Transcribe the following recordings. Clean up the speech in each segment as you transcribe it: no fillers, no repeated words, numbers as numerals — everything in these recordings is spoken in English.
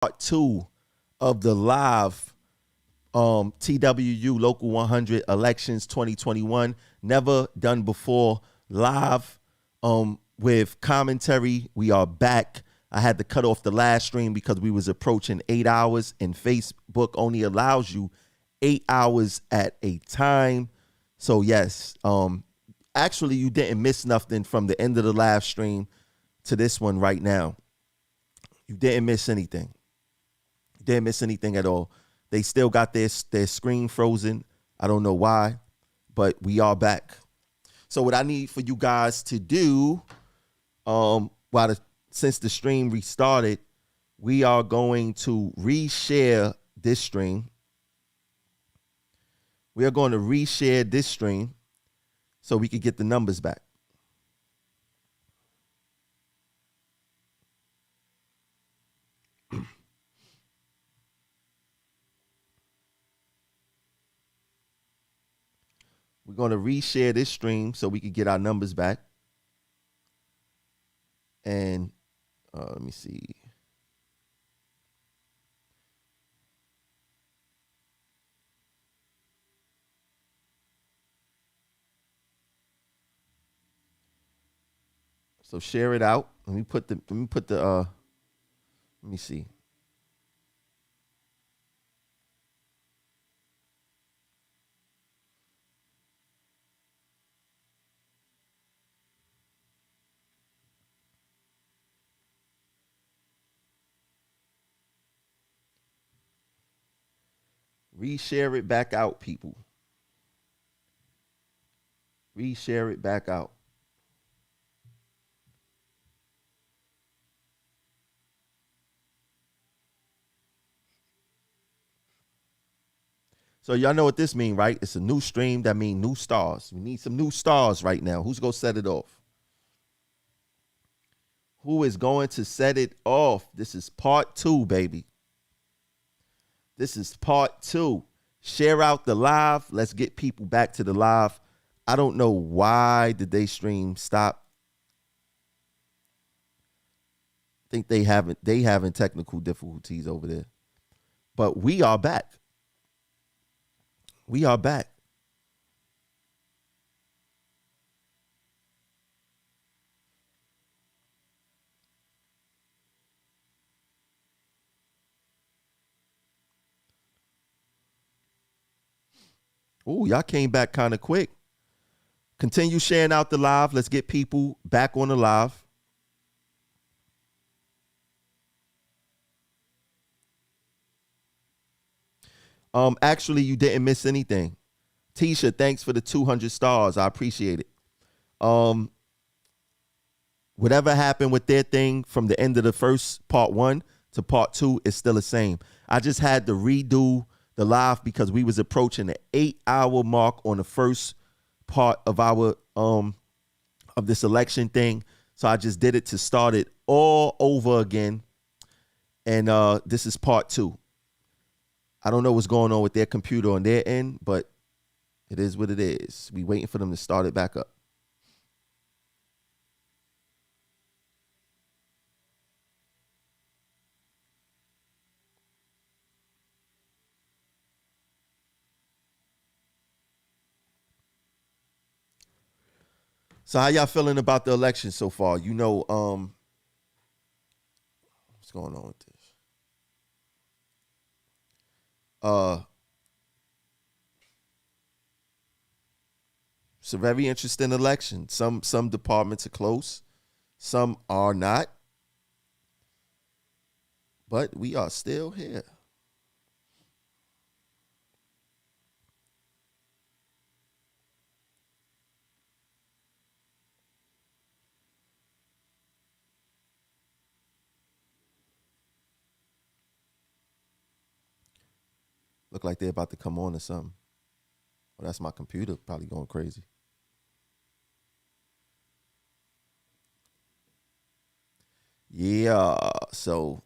part two of the live TWU Local 100 Elections 2021. Never done before. Live with commentary. We are back. I had to cut off the last stream because we was approaching 8 hours, and Facebook only allows you 8 hours at a time. So yes, actually you didn't miss nothing from the end of the live stream to this one right now. You didn't miss anything. You didn't miss anything at all. They still got their screen frozen. I don't know why, but we are back. So what I need for you guys to do, since the stream restarted, we are going to reshare this stream. We are going to reshare this stream so we could get the numbers back. We're going to reshare this stream so we can get our numbers back. And let me see. So share it out. Let me see. Reshare it back out, people. Reshare it back out. So y'all know what this means, right? It's a new stream. That means new stars. We need some new stars right now. Who's going to set it off? Who is going to set it off? This is part two, baby. This is part two. Share out the live. Let's get people back to the live. I don't know why did they stream stop. I think they having technical difficulties over there. But we are back. We are back. Ooh, y'all came back kind of quick. Continue sharing out the live. Let's get people back on the live. Actually, you didn't miss anything. Tisha, thanks for the 200 stars. I appreciate it. Whatever happened with their thing from the end of the first part one to part two is still the same. I just had to redo the live because we was approaching the 8-hour mark on the first part of our of this election thing. So I just did it to start it all over again. And this is part two. I don't know what's going on with their computer on their end, but it is what it is. We waiting for them to start it back up. So how y'all feeling about the election so far? You know, what's going on with this? It's a very interesting election. Some departments are close, some are not, but we are still here. Look like they're about to come on or something. Well, that's my computer probably going crazy. Yeah, so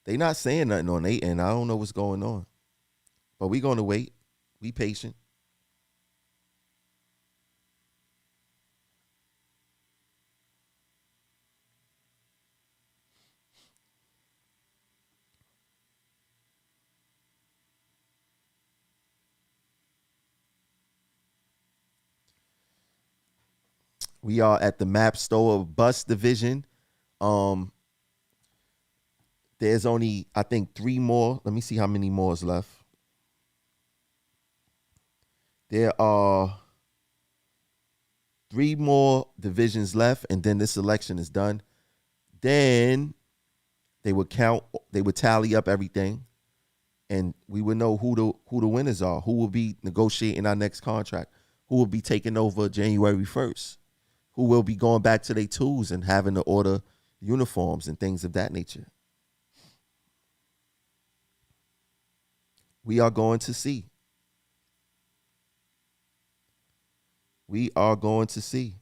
they not saying nothing on 8, and I don't know what's going on. But we going to wait. Be patient. We are at the Map Store bus division. There's only, I think, 3 more. Let me see how many more is left. There are 3 more divisions left, and then this election is done. Then they would tally up everything, and we would know who the winners are, who will be negotiating our next contract, who will be taking over January 1st, who will be going back to their tools and having to order uniforms and things of that nature. We are going to see. We are going to see.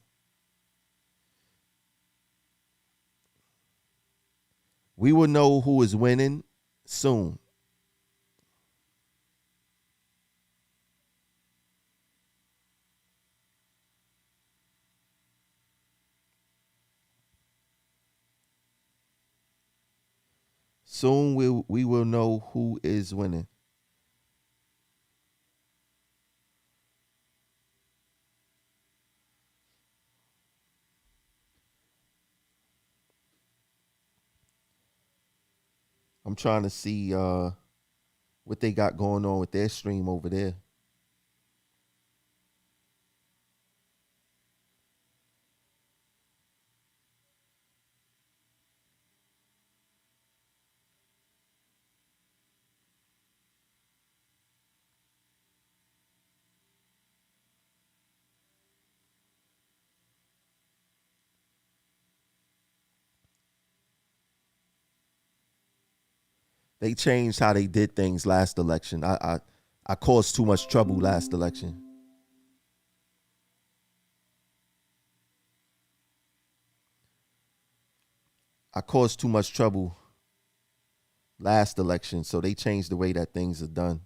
We will know who is winning soon. Soon we will know who is winning. I'm trying to see what they got going on with their stream over there. They changed how they did things last election. I caused too much trouble last election. I caused too much trouble last election, so they changed the way that things are done.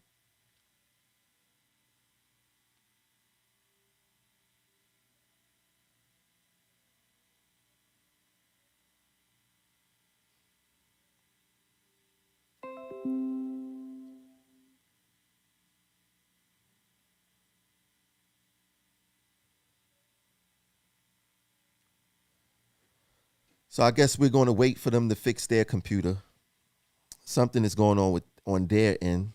So I guess we're going to wait for them to fix their computer. Something is going on their end.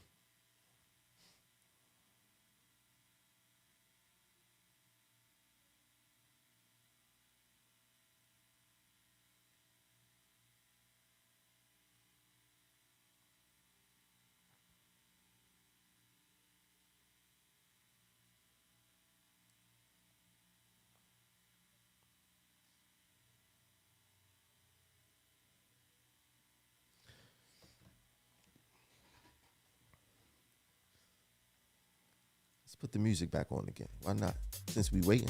Let's put the music back on again. Why not? Since we waiting.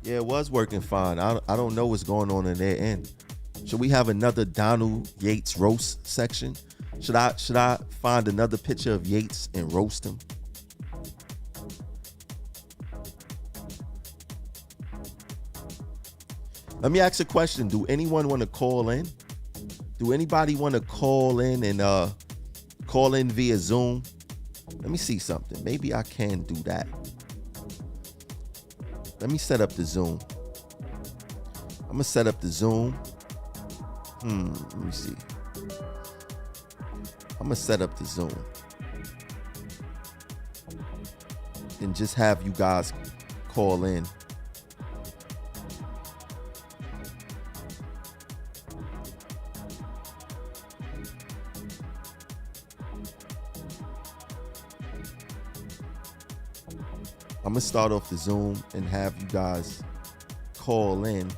Yeah, it was working fine. I don't know what's going on in their end. Should we have another Donald Yates roast section? Should I find another picture of Yates and roast him? Let me ask a question. Do anyone want to call in? Do anybody want to call in and call in via Zoom? Let me see something. Maybe I can do that. Let me set up the Zoom. I'm going to set up the Zoom. Let me see. I'm going to set up the Zoom. And just have you guys call in. I'm going to start off the Zoom and have you guys call in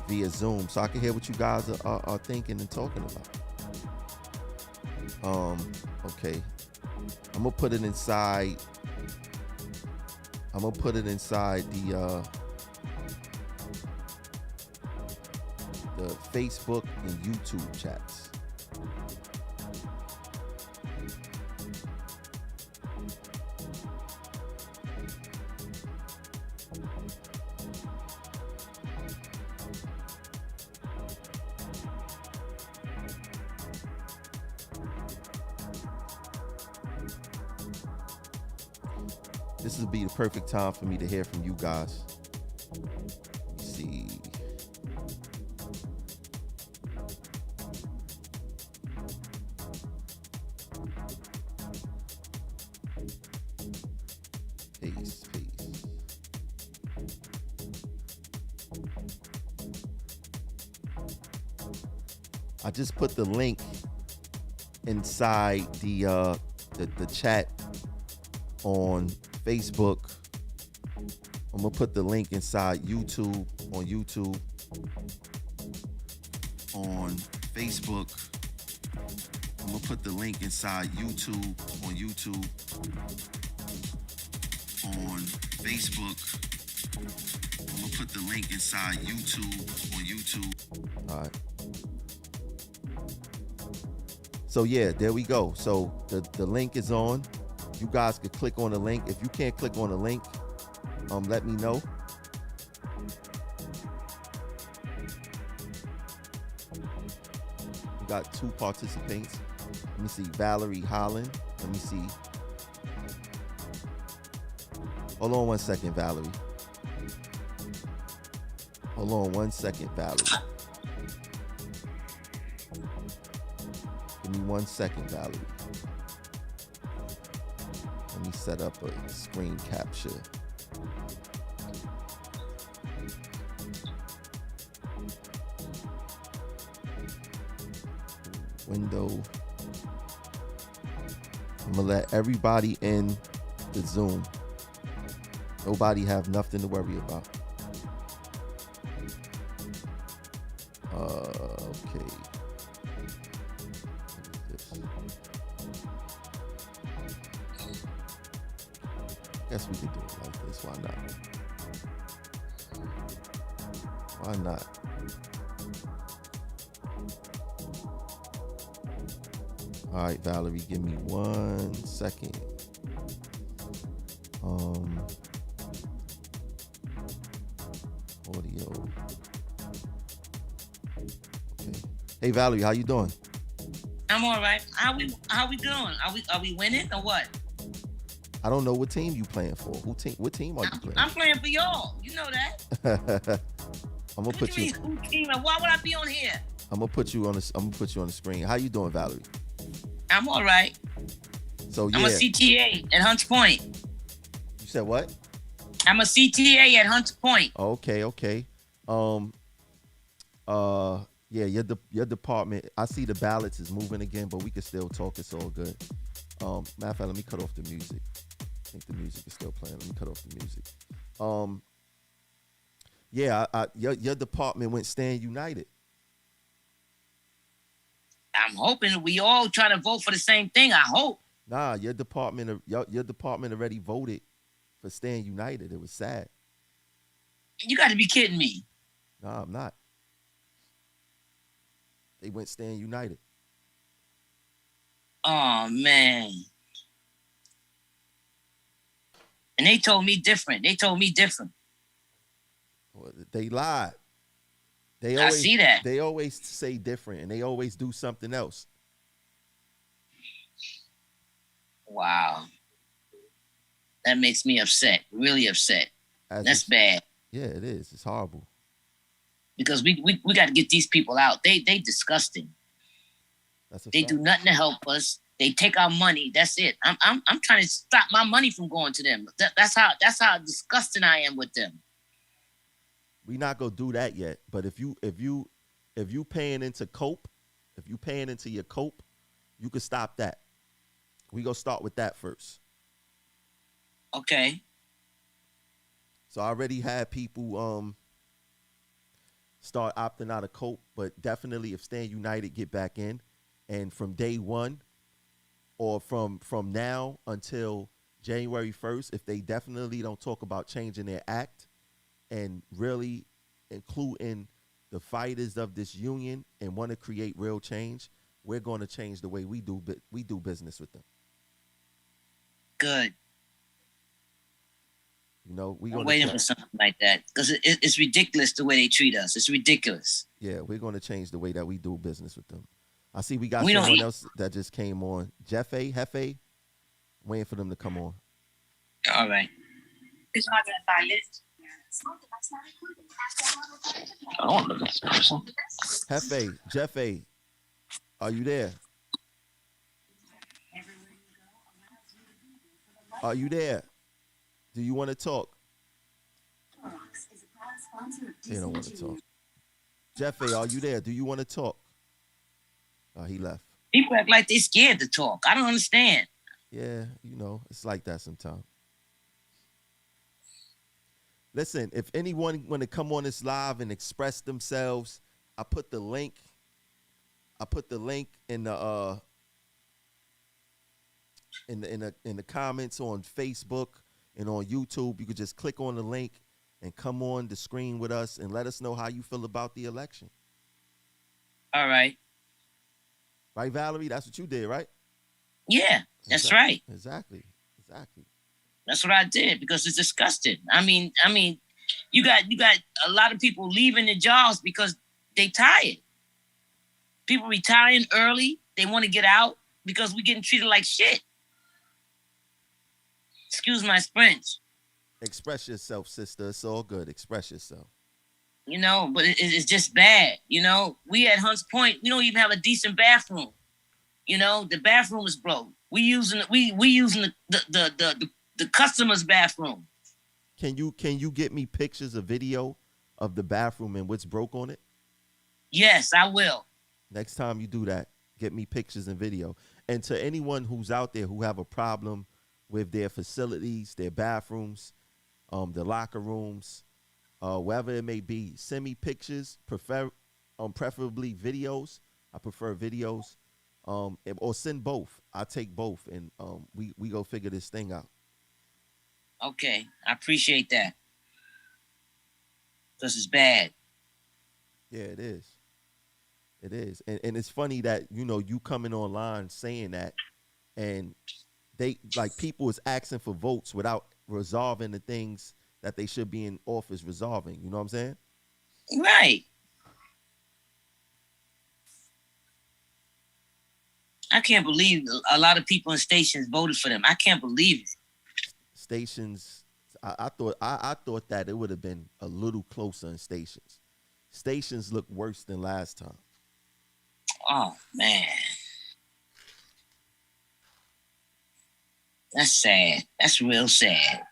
via Zoom so I can hear what you guys are thinking and talking about. Okay. I'm going to put it inside. I'm going to put it inside the the Facebook and YouTube chats. This would be the perfect time for me to hear from you guys. Let me see. Peace. I just put the link inside the chat on Facebook. I'm gonna put the link inside YouTube on YouTube. On Facebook. I'm gonna put the link inside YouTube on YouTube. On Facebook. I'm gonna put the link inside YouTube on YouTube. All right. So yeah, there we go. So the link is on. You guys can click on the link. If you can't click on the link, let me know. We got 2 participants. Let me see, Valerie Holland. Let me see. Hold on 1 second, Valerie. Hold on 1 second, Valerie. Give me 1 second, Valerie. Let me set up a screen capture. Window. I'm gonna let everybody in the Zoom. Nobody have nothing to worry about. Okay. Guess we can do it like this. Why not? Why not? All right, Valerie, give me 1 second. Audio. Okay. Hey, Valerie, how you doing? I'm all right. How we doing? Are we winning or what? I don't know what team you playing for. What team are you playing? I'm playing for y'all. You know that. I'm gonna put you. Who team? Why would I be on here? I'm gonna put you on the screen. How you doing, Valerie? I'm all right. So yeah. I'm a CTA at Hunts Point. You said what? I'm a CTA at Hunts Point. Okay. Yeah, your department. I see the ballots is moving again, but we can still talk. It's all good. Matter of fact, let me cut off the music. I think the music is still playing. Let me cut off the music. Yeah, your department went Stand United. I'm hoping we all try to vote for the same thing. I hope. Nah, your department already voted for Stand United. It was sad. You got to be kidding me. Nah, I'm not. They went Stand United. Oh man. And they told me different. Well, they lied. I see that. They always say different, and they always do something else. Wow. That makes me upset. Really upset. That's bad. Yeah, it is. It's horrible. Because we got to get these people out. They disgusting. They do nothing to help us. They take our money. That's it. I'm trying to stop my money from going to them. That's how disgusting I am with them. We not gonna do that yet. But if you paying into COPE, if you paying into your COPE, you can stop that. We gonna start with that first. Okay. So I already had people start opting out of COPE, but definitely if Stand United get back in, and from day one, or from now until January 1st, if they definitely don't talk about changing their act and really including the fighters of this union and want to create real change, we're going to change the way we do business with them. Good. You know, I'm waiting for something like that because it's ridiculous the way they treat us. It's ridiculous. Yeah, we're going to change the way that we do business with them. I see we got someone else that just came on. Hefe, waiting for them to come on. All right. I don't know this person. Jefe, are you there? Are you there? Do you want to talk? They don't want to talk. Jefe, are you there? Do you want to talk? He left. People act like they're scared to talk. I don't understand. Yeah, you know, it's like that sometimes. Listen, if anyone want to come on this live and express themselves, I put the link in the in the comments on Facebook and on YouTube. You could just click on the link and come on the screen with us and let us know how you feel about the election. All right. Right, Valerie? That's what you did, right? Yeah, that's right. Exactly. That's what I did because it's disgusting. I mean, you got a lot of people leaving their jobs because they tired. People retiring early. They want to get out because we're getting treated like shit. Excuse my French. Express yourself, sister. It's all good. Express yourself. You know, but it's just bad. You know, we at Hunts Point, we don't even have a decent bathroom. You know, the bathroom is broke. We using the customer's bathroom. Can you get me pictures or video of the bathroom and what's broke on it? Yes, I will. Next time you do that, get me pictures and video. And to anyone who's out there who have a problem with their facilities, their bathrooms, the locker rooms, wherever it may be, send me pictures, preferably videos. I prefer videos. Or send both. I'll take both, and we go figure this thing out. Okay, I appreciate that. Because it's bad. Yeah, it is. It is. And it's funny that, you know, you coming online saying that, and they, like, people is asking for votes without resolving the things that they should be in office resolving. You know what I'm saying? Right. I can't believe a lot of people in stations voted for them. I can't believe it. Stations, I thought that it would have been a little closer in stations. Stations look worse than last time. Oh, man. That's sad. That's real sad.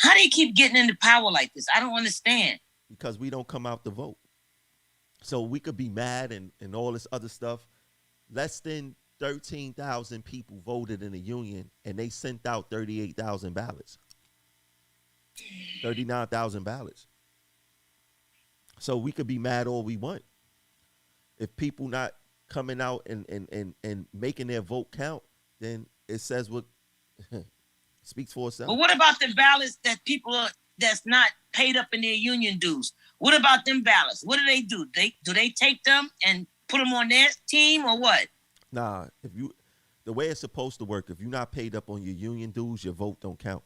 How do you keep getting into power like this? I don't understand. Because we don't come out to vote. So we could be mad and all this other stuff. Less than 13,000 people voted in the union, and they sent out 38,000 ballots. 39,000 ballots. So we could be mad all we want. If people not coming out and making their vote count, then it says what speaks for itself. But what about the ballots that people that's not paid up in their union dues? What about them ballots? What do? Do they take them and put them on their team or what? Nah, the way it's supposed to work, if you're not paid up on your union dues, your vote don't count,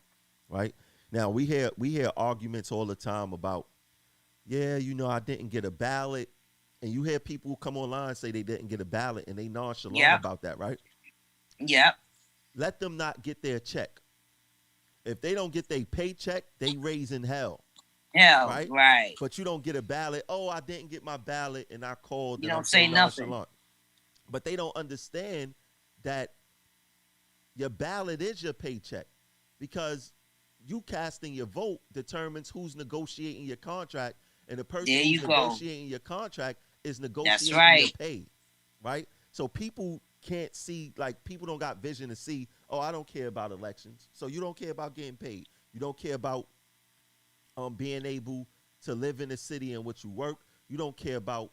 right? Now we hear arguments all the time about, yeah, you know, I didn't get a ballot, and you hear people come online say they didn't get a ballot, and they nonchalant about that, right? Yeah. Let them not get their check. If they don't get their paycheck, they raising hell. Hell, right? Right. But you don't get a ballot. Oh, I didn't get my ballot, and I called. You don't say nothing. But they don't understand that your ballot is your paycheck, because you casting your vote determines who's negotiating your contract, and the person who's negotiating your contract is negotiating your pay, right? So people can't see, like, people don't got vision to see, oh, I don't care about elections. So you don't care about getting paid. You don't care about being able to live in the city in which you work. You don't care about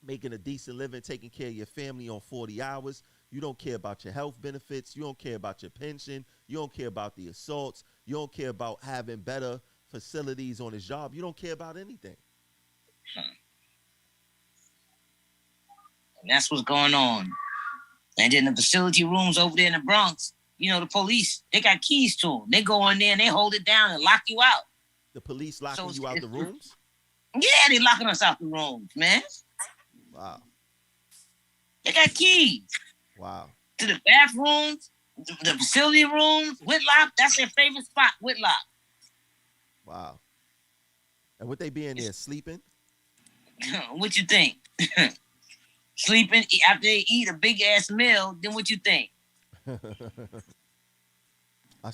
making a decent living, taking care of your family on 40 hours. You don't care about your health benefits. You don't care about your pension. You don't care about the assaults. You don't care about having better facilities on his job. You don't care about anything. And that's what's going on. And then the facility rooms over there in the Bronx, you know, the police, they got keys to them. They go in there and they hold it down and lock you out. The police locking you out the rooms? Yeah, they locking us out the rooms, man. Wow. They got keys. Wow. To the bathrooms, the facility rooms, Whitlock, that's their favorite spot, Whitlock. Wow. And would they be in there sleeping? What you think? Sleeping after they eat a big ass meal, then what you think?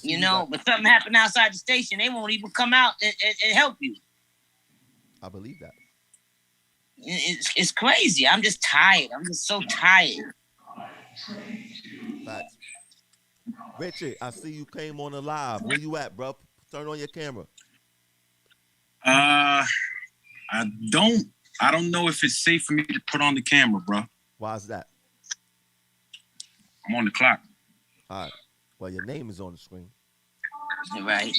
You know, but something happened outside the station, they won't even come out and help you. I believe that. It's crazy. I'm just tired. I'm just so tired. Facts. Richard, I see you came on the live. Where you at, bro? Turn on your camera. I don't know if it's safe for me to put on the camera, bro. Why is that? I'm on the clock. All right. Well, your name is on the screen. Right.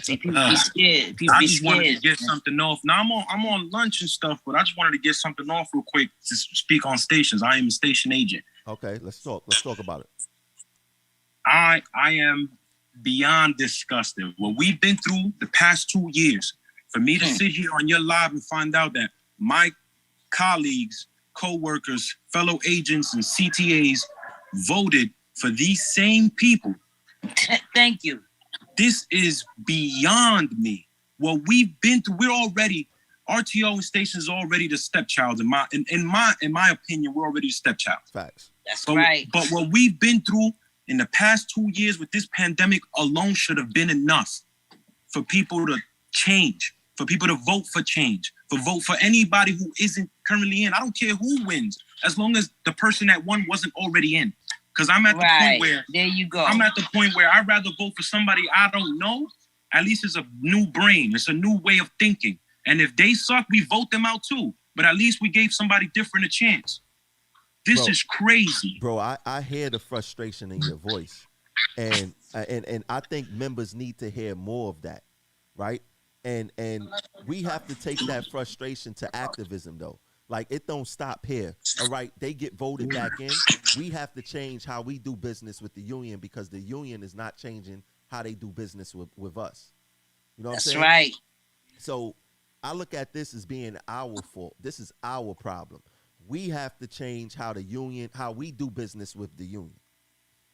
See, people be scared. People I be just scared. wanted to get something off. Now I'm on lunch and stuff, but I just wanted to get something off real quick to speak on stations. I am a station agent. Okay, let's talk. Let's talk about it. I am beyond disgusted. What we've been through the past 2 years, for me to sit here on your live and find out that my colleagues, co-workers, fellow agents, and CTAs voted for these same people. Thank you. This is beyond me. What we've been through, we're already, RTO and stations are already the stepchild. In my opinion, we're already the stepchild. Facts. That's right. But what we've been through in the past 2 years with this pandemic alone should have been enough for people to change, for people to vote for change, for vote for anybody who isn't currently in. I don't care who wins, as long as the person that won wasn't already in. Because I'm at the point where there you go. I'm at the point where I'd rather vote for somebody I don't know. At least it's a new brain. It's a new way of thinking. And if they suck, we vote them out too. But at least we gave somebody different a chance. This is crazy. Bro, I hear the frustration in your voice. And I think members need to hear more of that, right? And we have to take that frustration to activism, though. Like, it don't stop here. All right, they get voted back in. We have to change how we do business with the union, because the union is not changing how they do business with us. You know what I'm saying? That's right. So I look at this as being our fault. This is our problem. We have to change how we do business with the union.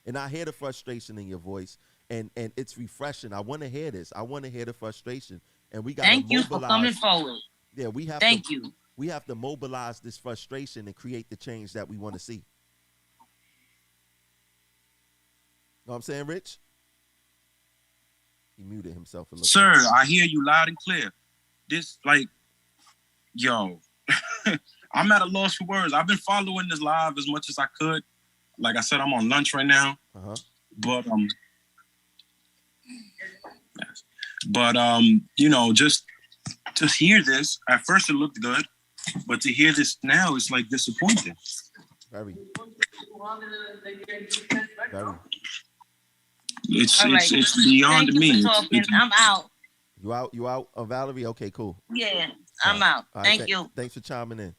And I hear the frustration in your voice, and it's refreshing. I want to hear this. I want to hear the frustration. And we got to Thank you for coming forward. Yeah, we have Thank you. We have to mobilize this frustration and create the change that we want to see. Know what I'm saying, Rich? He muted himself a little. Sir, I hear you loud and clear. This, like, yo, I'm at a loss for words. I've been following this live as much as I could. Like I said, I'm on lunch right now. But you know, just to hear this, at first it looked good, but to hear this now, it's like disappointing. Very. It's beyond me. I'm out. You out, Valerie? Okay, cool. Yeah, I'm out. Thank you. Thanks for chiming in.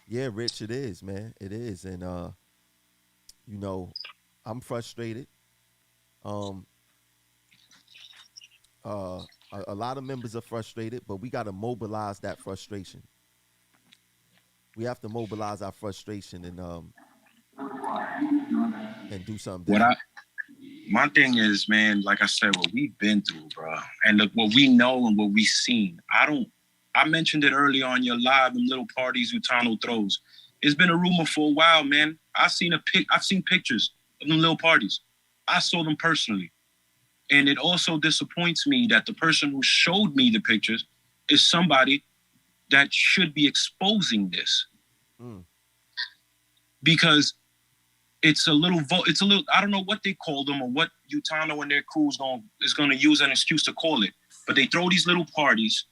Yeah, Rich, it is, man. It is. And you know, I'm frustrated. A lot of members are frustrated, but we got to mobilize that frustration. We have to mobilize our frustration and do something different. My thing is, man, like I said, what we've been through, bro, and look what we know and what we've seen. I mentioned it earlier on your live, them little parties Utano throws. It's been a rumor for a while, man. I've seen pictures of them little parties. I saw them personally. And it also disappoints me that the person who showed me the pictures is somebody that should be exposing this. Because it's a little, I don't know what they call them or what Utano and their crew is going to use an excuse to call it. But they throw these little parties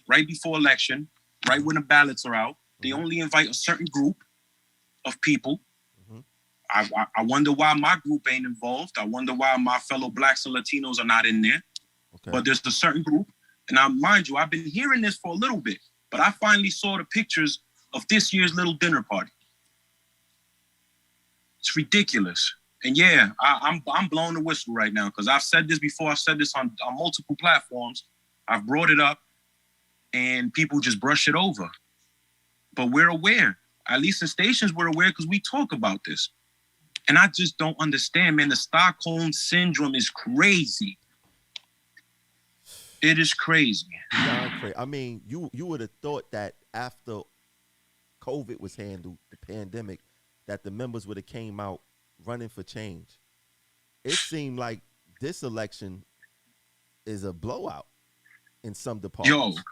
right before election, right when the ballots are out. They only invite a certain group of people. I wonder why my group ain't involved. I wonder why my fellow Blacks and Latinos are not in there. But there's a certain group, and now mind you, I've been hearing this for a little bit, but I finally saw the pictures of this year's little dinner party. It's ridiculous. And yeah, I'm blowing the whistle right now because I've said this before. I've said this on multiple platforms. I've brought it up, and people just brush it over. But we're aware. At least in stations, we're aware because we talk about this. And I just don't understand, man. The Stockholm Syndrome is crazy. It is crazy. I mean, you would have thought that after COVID was handled, the pandemic, that the members would have came out running for change. It seemed like this election is a blowout in some departments. Yo,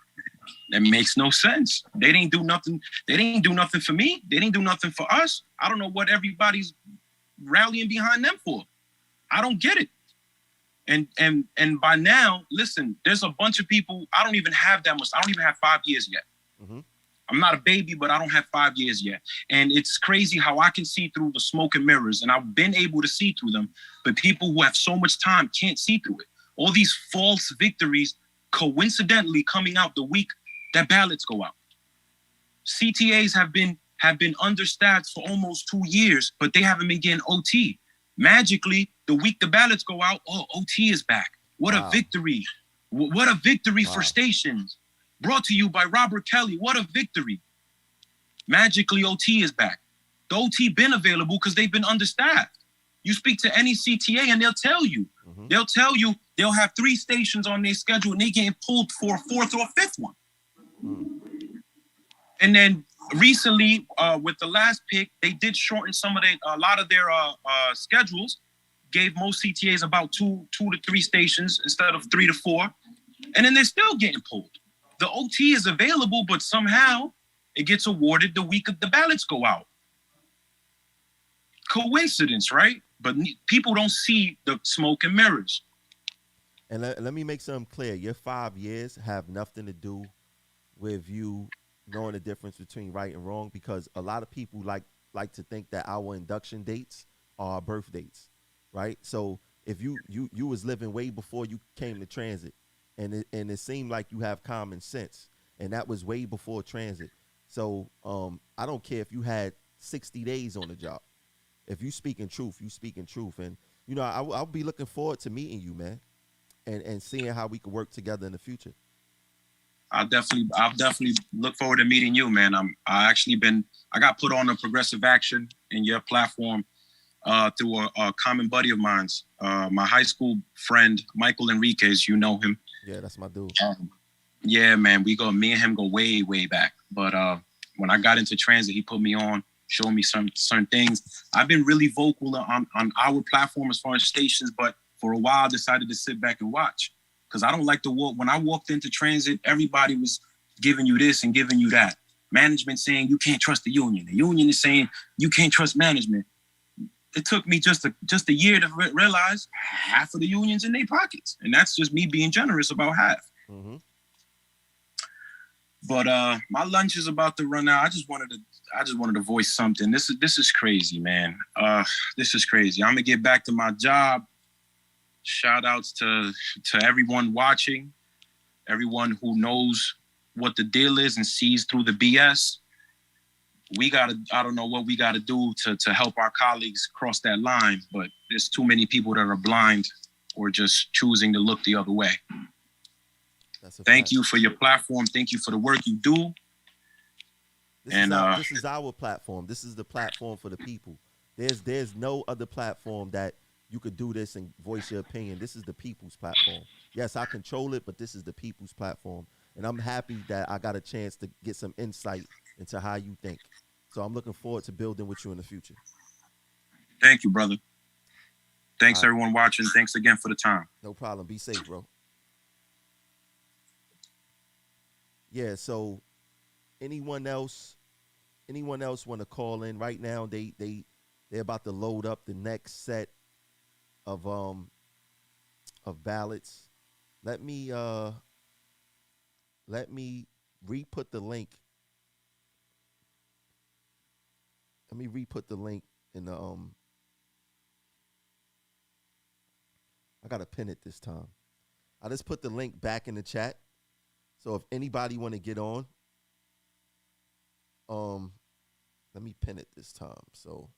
that makes no sense. They didn't do nothing. They didn't do nothing for me. They didn't do nothing for us. I don't know what everybody's rallying behind them for. I don't get it. And by now, listen, there's a bunch of people. I don't even have that much. I don't even have 5 years yet. Mm-hmm. I'm not a baby, but I don't have 5 years yet. And it's crazy how I can see through the smoke and mirrors, and I've been able to see through them, but people who have so much time can't see through it. All these false victories coincidentally coming out the week that ballots go out. CTAs have been understaffed for almost 2 years, but they haven't been getting OT. Magically, the week the ballots go out, OT is back. What a victory. What a victory for stations. Brought to you by Robert Kelly. What a victory. Magically, OT is back. The OT been available because they've been understaffed. You speak to any CTA and they'll tell you. Mm-hmm. They'll tell you they'll have 3 stations on their schedule and they getting pulled for a 4th or a 5th one. Mm. And then recently, with the last pick, they did shorten a lot of their schedules. Gave most CTAs about 2 to 3 stations instead of 3 to 4, and then they're still getting pulled. The OT is available, but somehow it gets awarded the week of the ballots go out. Coincidence, right? But people don't see the smoke and mirrors. And let me make something clear. Your 5 years have nothing to do with you knowing the difference between right and wrong, because a lot of people like to think that our induction dates are our birth dates, right? So if you was living way before you came to transit, and it seemed like you have common sense, and that was way before transit. So I don't care if you had 60 days on the job. If you speaking truth, you speaking truth. And you know, I'll be looking forward to meeting you, man, and seeing how we can work together in the future. I'll definitely look forward to meeting you, man. I got put on a Progressive Action in your platform through a common buddy of mine's, my high school friend, Michael Enriquez. You know him. Yeah, that's my dude. Yeah, man, me and him go way, way back. But when I got into transit, he put me on, showed me some certain things. I've been really vocal on our platform as far as stations, but for a while I decided to sit back and watch. Because I don't like to walk. When I walked into transit, everybody was giving you this and giving you that. Management saying you can't trust the union. The union is saying you can't trust management. It took me just a year to realize half of the union's in their pockets. And that's just me being generous about half. Mm-hmm. But my lunch is about to run out. I just wanted to voice something. This is crazy, man. This is crazy. I'm gonna get back to my job. Shout outs to everyone watching, everyone who knows what the deal is and sees through the BS. I don't know what we gotta do to help our colleagues cross that line, but there's too many people that are blind or just choosing to look the other way. Thank you for your platform. Thank you for the work you do. This is our platform. This is the platform for the people. There's no other platform that you could do this and voice your opinion. This is the people's platform. Yes, I control it, but this is the people's platform. And I'm happy that I got a chance to get some insight into how you think. So I'm looking forward to building with you in the future. Thank you, brother. Thanks, everyone watching. Thanks again for the time. No problem. Be safe, bro. Yeah, so anyone else want to call in right now? They're about to load up the next set of ballots. Let me re-put the link. Let me re-put the link in the I gotta pin it this time. I just put the link back in the chat. So if anybody want to get on, let me pin it this time. So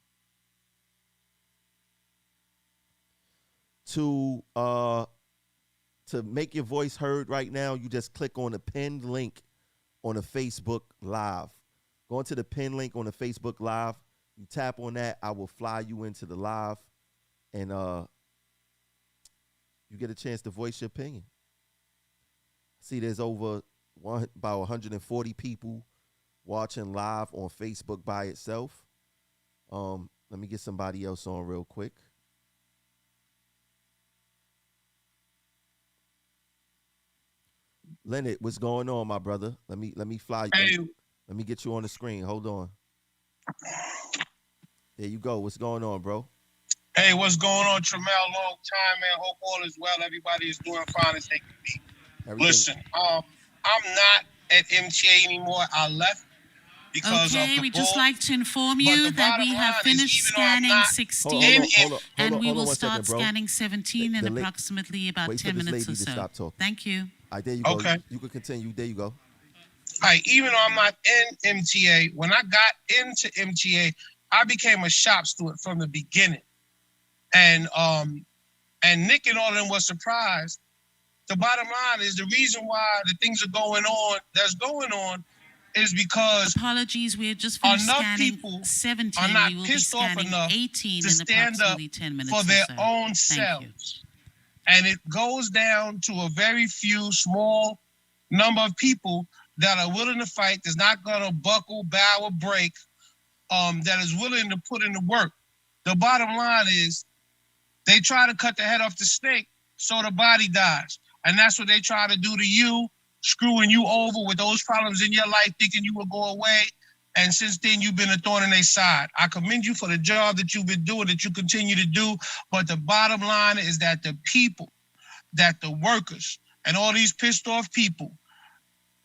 to make your voice heard right now, you just click on the pinned link on the Facebook Live. Go into the pinned link on the Facebook Live. You tap on that, I will fly you into the live, and you get a chance to voice your opinion. See, there's about 140 people watching live on Facebook by itself. Let me get somebody else on real quick. Leonard, what's going on, my brother? Let me fly you. Hey. Let me get you on the screen. Hold on. There you go. What's going on, bro? Hey, what's going on, Tramel? Long time, man. Hope all is well. Everybody is doing fine as they can be. Listen, I'm not at MTA anymore. I left because of the we'd bull. just like to inform you that we have finished scanning 16 and we will start scanning 17 in approximately about 10 minutes or so. Thank you. All right, there you go. Okay. You can continue. There you go. All right, even though I'm not in MTA, when I got into MTA, I became a shop steward from the beginning. And Nick and all of them were surprised. The bottom line is the reason why the things are going on is because apologies, we're just finished scanning 17. Are not we will pissed be off scanning enough 18 to in stand up approximately 10 minutes for their or so. own selves. And it goes down to a very few small number of people that are willing to fight, that's not going to buckle, bow, or break, that is willing to put in the work. The bottom line is they try to cut the head off the snake so the body dies. And that's what they try to do to you, screwing you over with those problems in your life, thinking you will go away. And since then, you've been a thorn in their side. I commend you for the job that you've been doing, that you continue to do. But the bottom line is that the people, that the workers, and all these pissed off people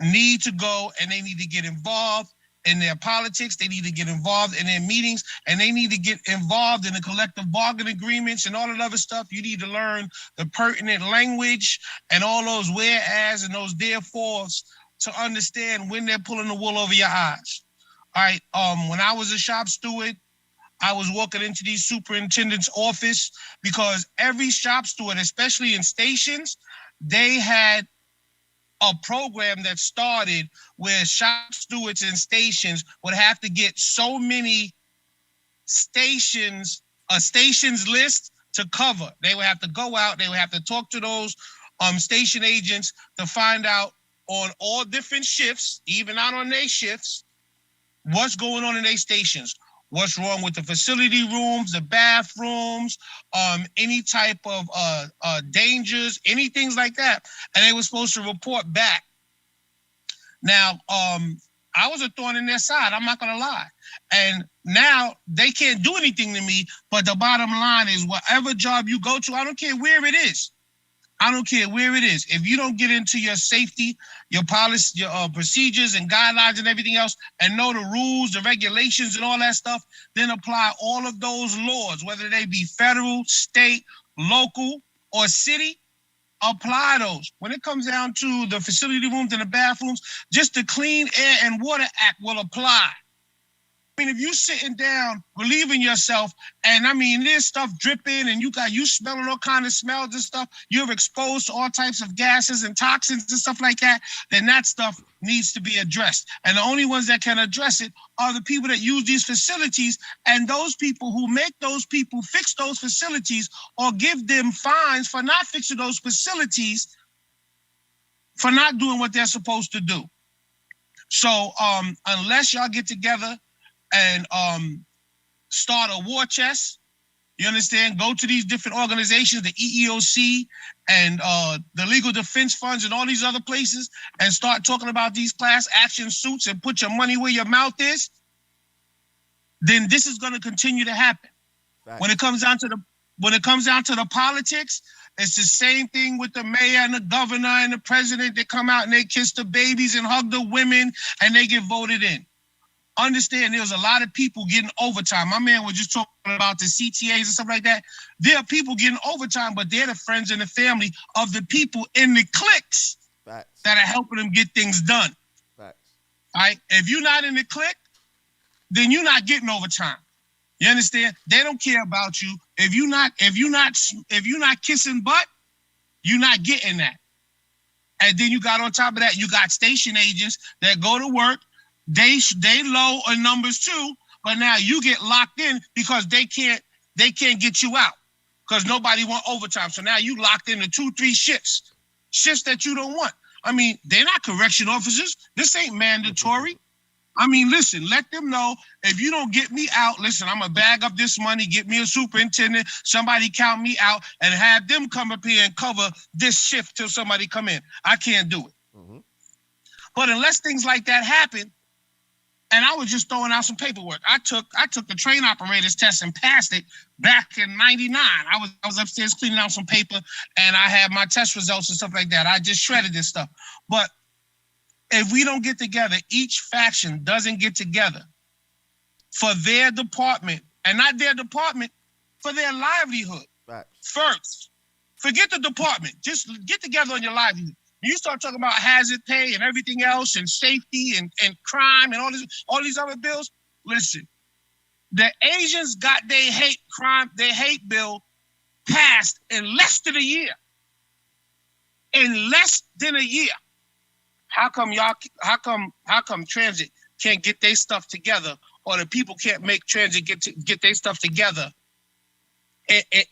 need to go, and they need to get involved in their politics. They need to get involved in their meetings, and they need to get involved in the collective bargaining agreements and all that other stuff. You need to learn the pertinent language and all those whereas and those therefores to understand when they're pulling the wool over your eyes. All right. When I was a shop steward, I was walking into the superintendent's office because every shop steward, especially in stations, they had a program that started where shop stewards and stations would have to get so many stations, a stations list to cover. They would have to go out, they would have to talk to those station agents to find out on all different shifts, even out on their shifts, what's going on in their stations. What's wrong with the facility rooms, the bathrooms, any type of dangers, anything like that. And they were supposed to report back. Now, I was a thorn in their side, I'm not gonna lie. And now they can't do anything to me, but the bottom line is whatever job you go to, I don't care where it is. I don't care where it is. If you don't get into your safety, your policy, your procedures and guidelines and everything else, and know the rules, the regulations and all that stuff, then apply all of those laws, whether they be federal, state, local, or city, apply those. When it comes down to the facility rooms and the bathrooms, just the Clean Air and Water Act will apply. I mean, if you sitting down, relieving yourself, and I mean, there's stuff dripping and you smelling all kind of smells and stuff, you're exposed to all types of gases and toxins and stuff like that, then that stuff needs to be addressed. And the only ones that can address it are the people that use these facilities, and those people who make those people fix those facilities or give them fines for not fixing those facilities, for not doing what they're supposed to do. So unless y'all get together and start a war chest, you understand? Go to these different organizations, the EEOC and the Legal Defense Funds and all these other places, and start talking about these class action suits and put your money where your mouth is, then this is going to continue to happen. Right. When it comes down to the politics, it's the same thing with the mayor and the governor and the president. They come out and they kiss the babies and hug the women and they get voted in. understand there's a lot of people getting overtime. My man was just talking about the CTAs and stuff like that. There are people getting overtime, but they're the friends and the family of the people in the cliques that are helping them get things done. Facts. All right. If you're not in the clique, then you're not getting overtime. You understand? They don't care about you. If you're not kissing butt, you're not getting that. And then you got on top of that, you got station agents that go to work. They low on numbers too, but now you get locked in because they can't get you out because nobody want overtime. So now you locked into 2-3 shifts that you don't want. I mean, they're not correction officers. This ain't mandatory. I mean, listen, let them know if you don't get me out, listen, I'm going to bag up this money, get me a superintendent, somebody count me out, and have them come up here and cover this shift till somebody come in. I can't do it. Mm-hmm. But unless things like that happen, and I was just throwing out some paperwork. I took the train operator's test and passed it back in '99. I was upstairs cleaning out some paper, and I had my test results and stuff like that. I just shredded this stuff. But if we don't get together, each faction doesn't get together for their department, and not their department, for their livelihood. Right. First, forget the department. Just get together on your livelihood. You start talking about hazard pay and everything else and safety and crime and all these other bills. Listen, the Asians got their hate bill passed in less than a year. In less than a year. How come transit can't get their stuff together, or the people can't make transit get their stuff together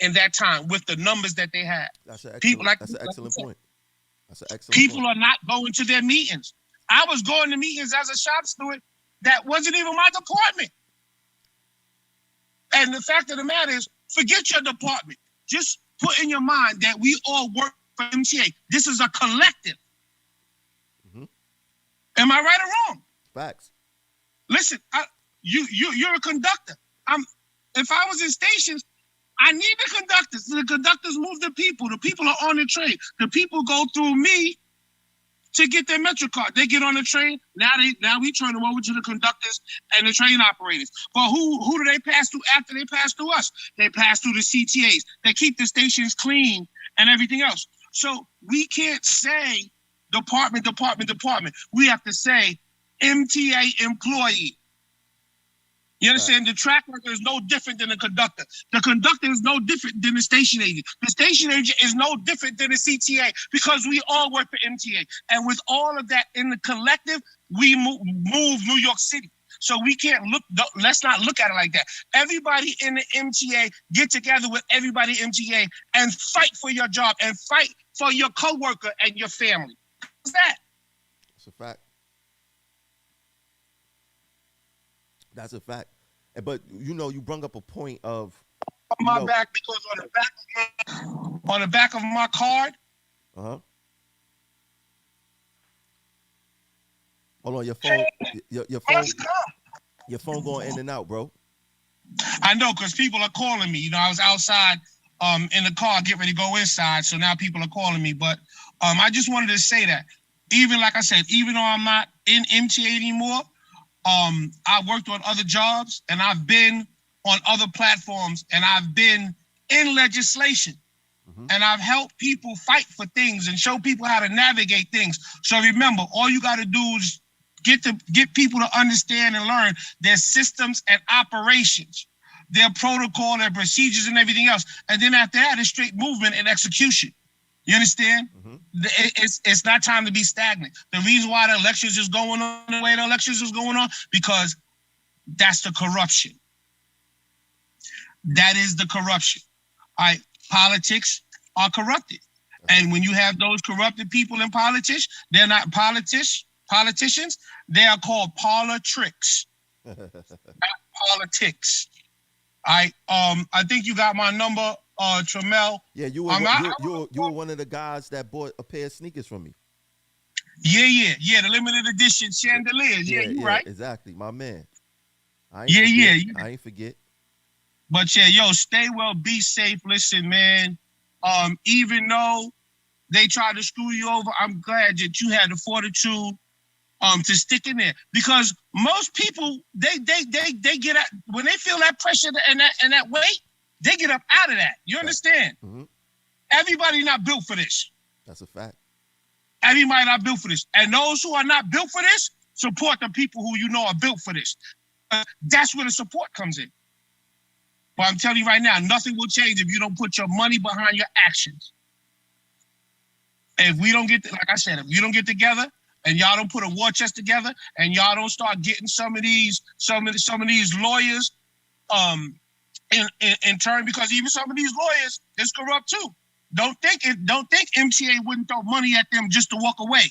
in that time with the numbers that they have? That's an excellent point. People are not going to their meetings. I was going to meetings as a shop steward that wasn't even my department. And the fact of the matter is, forget your department. Just put in your mind that we all work for MTA. This is a collective. Mm-hmm. Am I right or wrong? Facts. Listen, you're a conductor. If I was in stations, I need the conductors. The conductors move the people. The people are on the train. The people go through me to get their Metro card. They get on the train. Now we turn them over to the conductors and the train operators. But who do they pass through after they pass through us? They pass through the CTAs. They keep the stations clean and everything else. So we can't say department. We have to say MTA employee. You understand? Right. The track worker is no different than the conductor. The conductor is no different than the station agent. The station agent is no different than the CTA because we all work for MTA. And with all of that in the collective, we move New York City. So we can't let's not look at it like that. Everybody in the MTA, get together with everybody MTA and fight for your job and fight for your coworker and your family. What's that? That's a fact. That's a fact. But you brought up a point of my back, because on the back of my card. Uh-huh. Hold on, your phone. Your phone going in and out, bro. I know, because people are calling me. I was outside in the car, get ready to go inside, so now people are calling me. But I just wanted to say that, even like I said, even though I'm not in MTA anymore, I worked on other jobs, and I've been on other platforms, and I've been in legislation, and I've helped people fight for things and show people how to navigate things. So remember, all you got to do is get people to understand and learn their systems and operations, their protocol, their procedures, and everything else. And then after that, it's straight movement and execution. You understand? Mm-hmm. It's not time to be stagnant. The reason why the elections is going on the way the elections is going on, because that's the corruption. That is the corruption. All right, politics are corrupted. And when you have those corrupted people in politics, they're not politicians, they are called politricks. Not politics. All right, I think you got my number. Tramel. Yeah, you were one of the guys that bought a pair of sneakers from me. Yeah, the limited edition chandeliers. Yeah, you right. Exactly, my man. I ain't forget. But stay well, be safe. Listen, man. Even though they tried to screw you over, I'm glad that you had the fortitude to stick in there, because most people they get out when they feel that pressure and that weight, they get up out of that. You understand? Mm-hmm. Everybody not built for this. That's a fact. Everybody not built for this, and those who are not built for this, support the people who you know are built for this. That's where the support comes in. But I'm telling you right now, nothing will change if you don't put your money behind your actions. If we don't get, like I said, if you don't get together and y'all don't put a war chest together and y'all don't start getting some of these lawyers in turn, because even some of these lawyers is corrupt too. Don't think MTA wouldn't throw money at them just to walk away.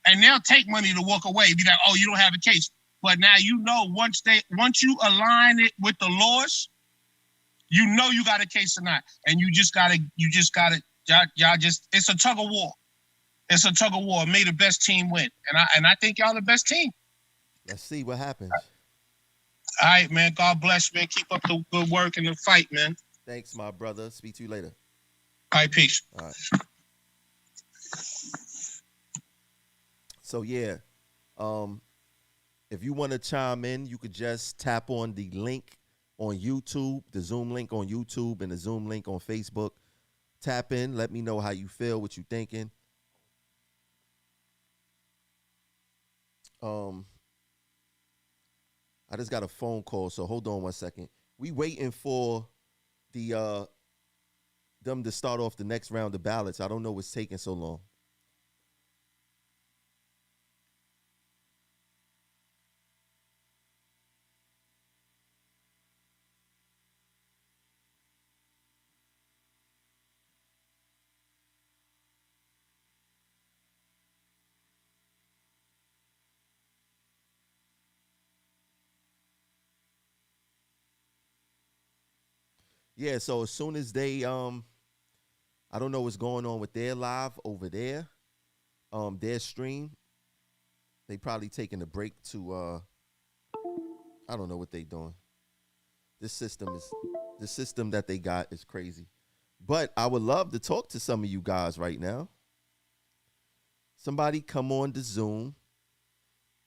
And they'll take money to walk away. Be like, oh, you don't have a case. But now you know once you align it with the laws, you know you got a case or not. And you just gotta y'all just, it's a tug of war. It's a tug of war. May the best team win. And I think y'all the best team. Let's see what happens. All right, man. God bless, man. Keep up the good work and the fight, man. Thanks, my brother. Speak to you later. All right, peace. All right. So yeah, if you want to chime in, you could just tap on the link on YouTube, the Zoom link on YouTube and the Zoom link on Facebook. Tap in, let me know how you feel, what you thinking. I just got a phone call, so hold on 1 second. We waiting for the them to start off the next round of ballots. I don't know what's taking so long. Yeah, so as soon as they I don't know what's going on with their live over there, their stream. They probably taking a break to I don't know what they doing. The system that they got is crazy. But I would love to talk to some of you guys right now. Somebody come on to Zoom,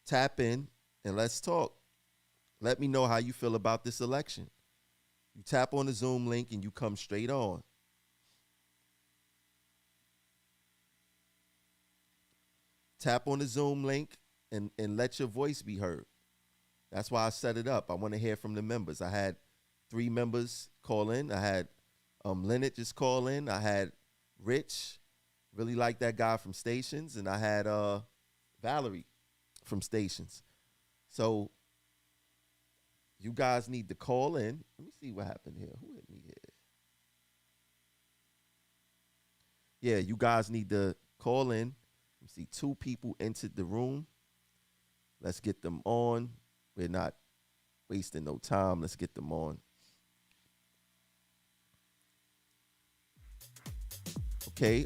tap in, and let's talk. Let me know how you feel about this election. You tap on the Zoom link and you come straight on. Tap on the Zoom link and let your voice be heard. That's why I set it up. I want to hear from the members. I had 3 members call in. I had Leonard just call in. I had Rich, really like that guy from Stations, and I had Valerie from Stations. So you guys need to call in. Let me see what happened here. Who hit me here? Yeah, you guys need to call in. Let me see, 2 people entered the room. Let's get them on. We're not wasting no time. Let's get them on. Okay.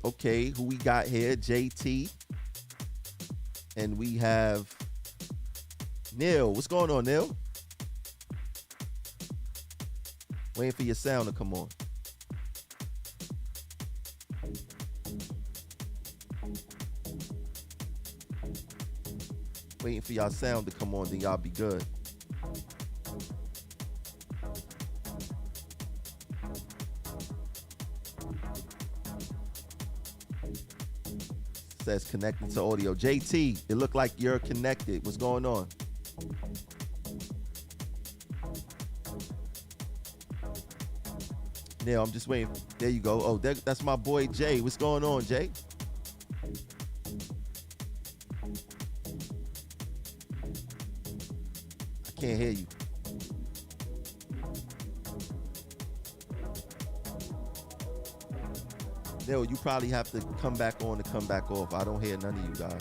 Who we got here? JT. And we have Neil. What's going on, Neil? Waiting for your sound to come on. Waiting for y'all sound to come on, then y'all be good. Says connected to audio. JT, it looked like you're connected. What's going on? Neil, I'm just waiting. There you go. Oh, that's my boy Jay. What's going on, Jay? I can't hear you. Neil, you probably have to come back on and come back off. I don't hear none of you guys.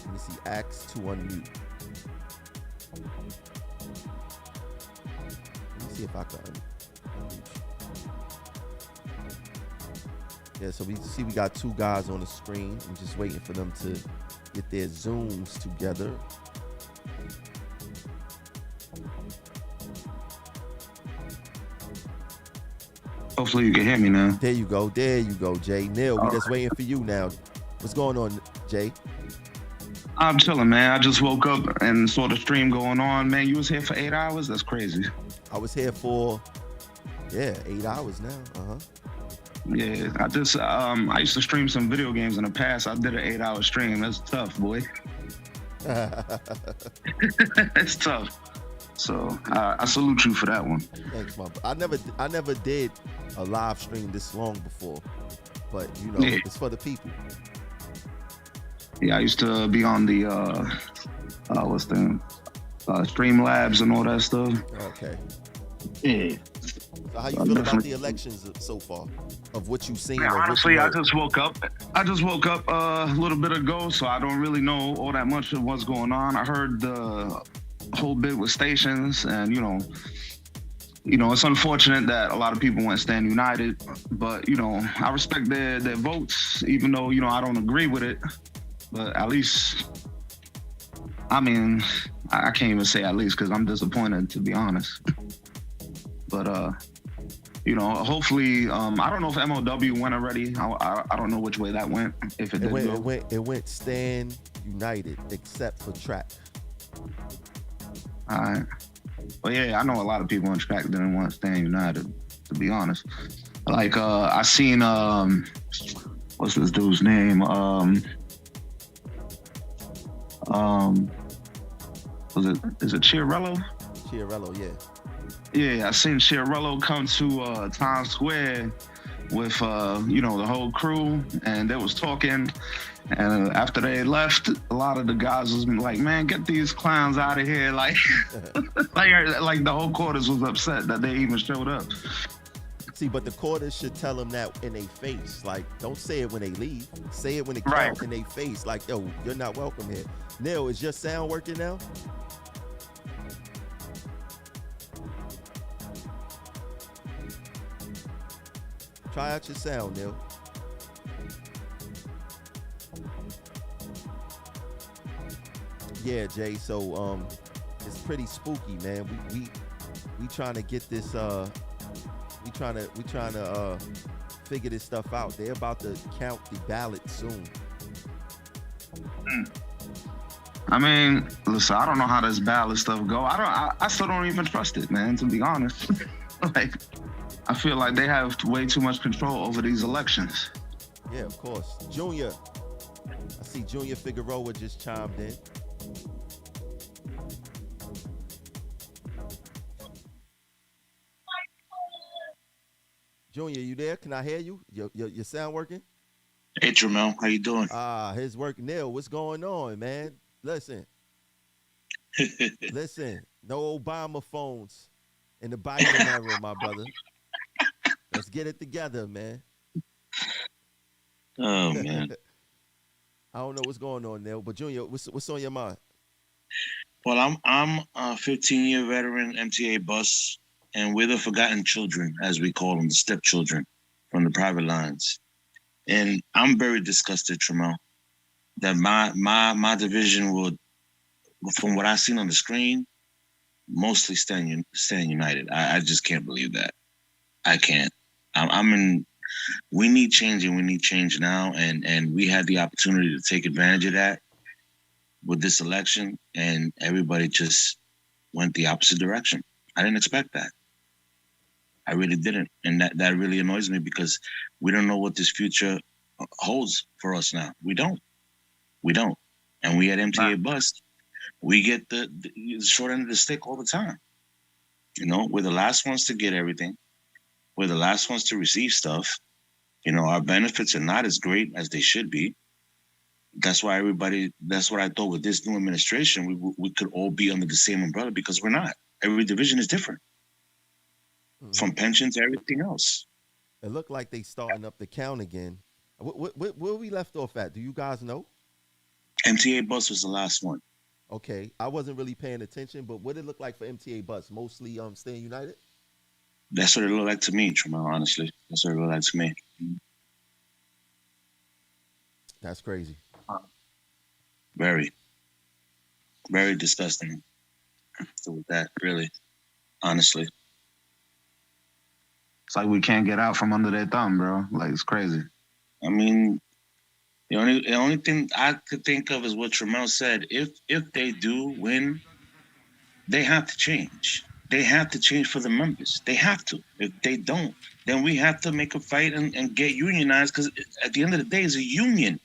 Let me see. Axe to unmute. See if I can unmute. Yeah, so we got 2 guys on the screen. I'm just waiting for them to get their Zooms together. Hopefully you can hear me now. There you go, Jay. Neil, we just waiting for you now. What's going on, Jay? I'm chilling, man. I just woke up and saw the stream going on. Man, you was here for 8 hours? That's crazy. I was here for, 8 hours now. Yeah, I used to stream some video games in the past. I did an 8-hour stream. That's tough, boy. It's tough. So I salute you for that one. Thanks, man. I never did a live stream this long before, but it's for the people. Yeah, I used to be on the Streamlabs and all that stuff. Okay. Yeah. So how you feel about the elections so far? Of what you've seen? Yeah, honestly, I just woke up a little bit ago, so I don't really know all that much of what's going on. I heard the whole bit with stations, and it's unfortunate that a lot of people went Stand United, but I respect their votes, even though I don't agree with it. But at least, I mean, I can't even say at least because I'm disappointed, to be honest. But hopefully, I don't know if MLW went already. I don't know which way that went. If it did go. It went Stand United, except for track. All right. Well, yeah, I know a lot of people on track didn't want to Stand United, to be honest. Like, I seen, what's this dude's name? Is it Chiarello? Chiarello, yeah. Yeah, I seen Chiarello come to Times Square with the whole crew, and they was talking. And after they left, a lot of the guys was like, "Man, get these clowns out of here!" Like, like the whole quarters was upset that they even showed up. See, but the quarters should tell them that in their face. Like, don't say it when they leave. Say it when they come out in their face. Like, yo, you're not welcome here. Neil, is your sound working now? Try out your sound, Neil. Yeah, Jay. So it's pretty spooky, man. We trying to get this. We trying to figure this stuff out. They're about to count the ballots soon. I mean, listen, I don't know how this ballot stuff go. I still don't even trust it, man. To be honest, like, I feel like they have way too much control over these elections. Yeah, of course. Junior, I see Junior Figueroa just chimed in. Junior, you there? Can I hear you? Your sound working? Hey, Tramel, how you doing? His work. Neil, what's going on, man? Listen, no Obama phones in the Biden era, my brother. Let's get it together, man. Oh, man. I don't know what's going on, Neil, but Junior, what's on your mind? Well, I'm a 15-year veteran MTA bus, and we're the forgotten children, as we call them, the stepchildren from the private lines. And I'm very disgusted, Tramel, that my division would, from what I've seen on the screen, mostly stand united. I just can't believe that. I can't. We need change, and we need change now. And we had the opportunity to take advantage of that with this election, and everybody just went the opposite direction. I didn't expect that. I really didn't. And that really annoys me because we don't know what this future holds for us now. We don't. And we at MTA Bus, we get the short end of the stick all the time. We're the last ones to get everything. We're the last ones to receive stuff. Our benefits are not as great as they should be. That's why that's what I thought with this new administration, we could all be under the same umbrella, because we're not. Every division is different. From pensions to everything else. It looked like they starting up the count again. Where we left off at? Do you guys know? MTA Bus was the last one. Okay, I wasn't really paying attention, but what did it look like for MTA Bus? Mostly Staying United? That's what it looked like to me, Tramel, honestly. That's what it looked like to me. That's crazy. Very, very disgusting. So with that, really, honestly. It's like we can't get out from under their thumb, bro. Like, it's crazy. I mean, The only thing I could think of is what Tramel said. If they do win, they have to change. They have to change for the members. They have to. If they don't, then we have to make a fight and get unionized, because at the end of the day, it's a union.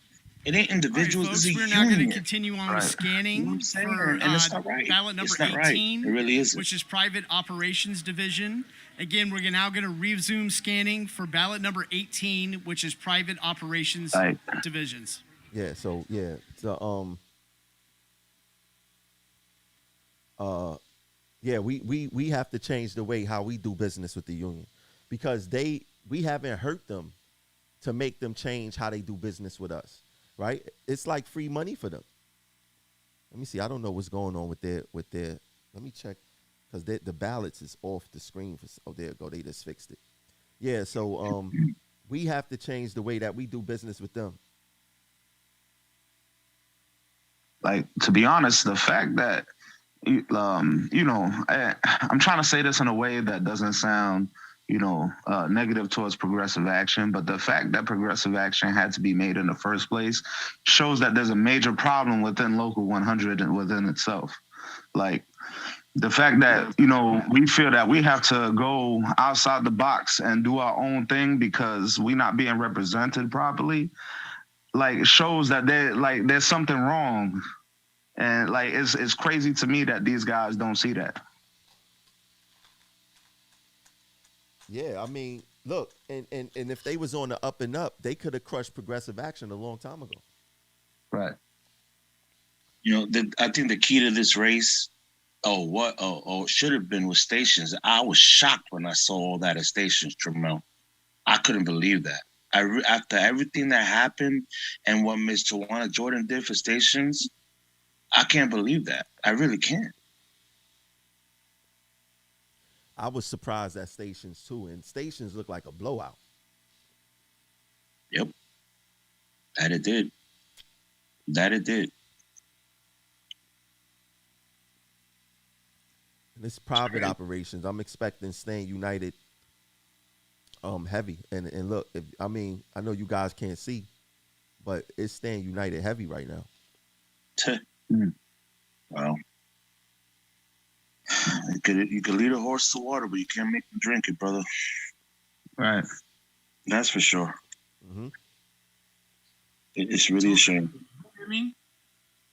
It ain't individuals. All right, folks, it's a we're union. now going to continue on with scanning for and it's not right. ballot number It's not 18, right. It really isn't. which is Private Operations Division. Again, we're now going to resume scanning for ballot number 18, which is Private Operations Divisions. Yeah. So we have to change the way how we do business with the union, because we haven't hurt them to make them change how they do business with us, right? It's like free money for them. Let me see. I don't know what's going on with their. Let me check, because the ballots is off the screen. There you go. They just fixed it. Yeah. So we have to change the way that we do business with them. Like, to be honest, the fact that I'm trying to say this in a way that doesn't sound, negative towards progressive action, but the fact that progressive action had to be made in the first place shows that there's a major problem within Local 100 and within itself. Like, the fact that, we feel that we have to go outside the box and do our own thing because we're not being represented properly, like, shows that there's something wrong. And like, it's crazy to me that these guys don't see that. Yeah, I mean, look, and if they was on the up and up, they could have crushed progressive action a long time ago. Right. I think the key to this race, should have been with Stations. I was shocked when I saw all that at Stations, Tramel. I couldn't believe that. After everything that happened and what Ms. Tawana Jordan did for Stations, I can't believe that. I really can't. I was surprised at Stations too, and Stations looked like a blowout. Yep. That it did. And it's private operations. I'm expecting Staying United heavy. And look, I know you guys can't see, but it's Staying United heavy right now. Well, you could lead a horse to water, but you can't make him drink it, brother. Right. That's for sure. Mm-hmm. It's really a shame. You hear me?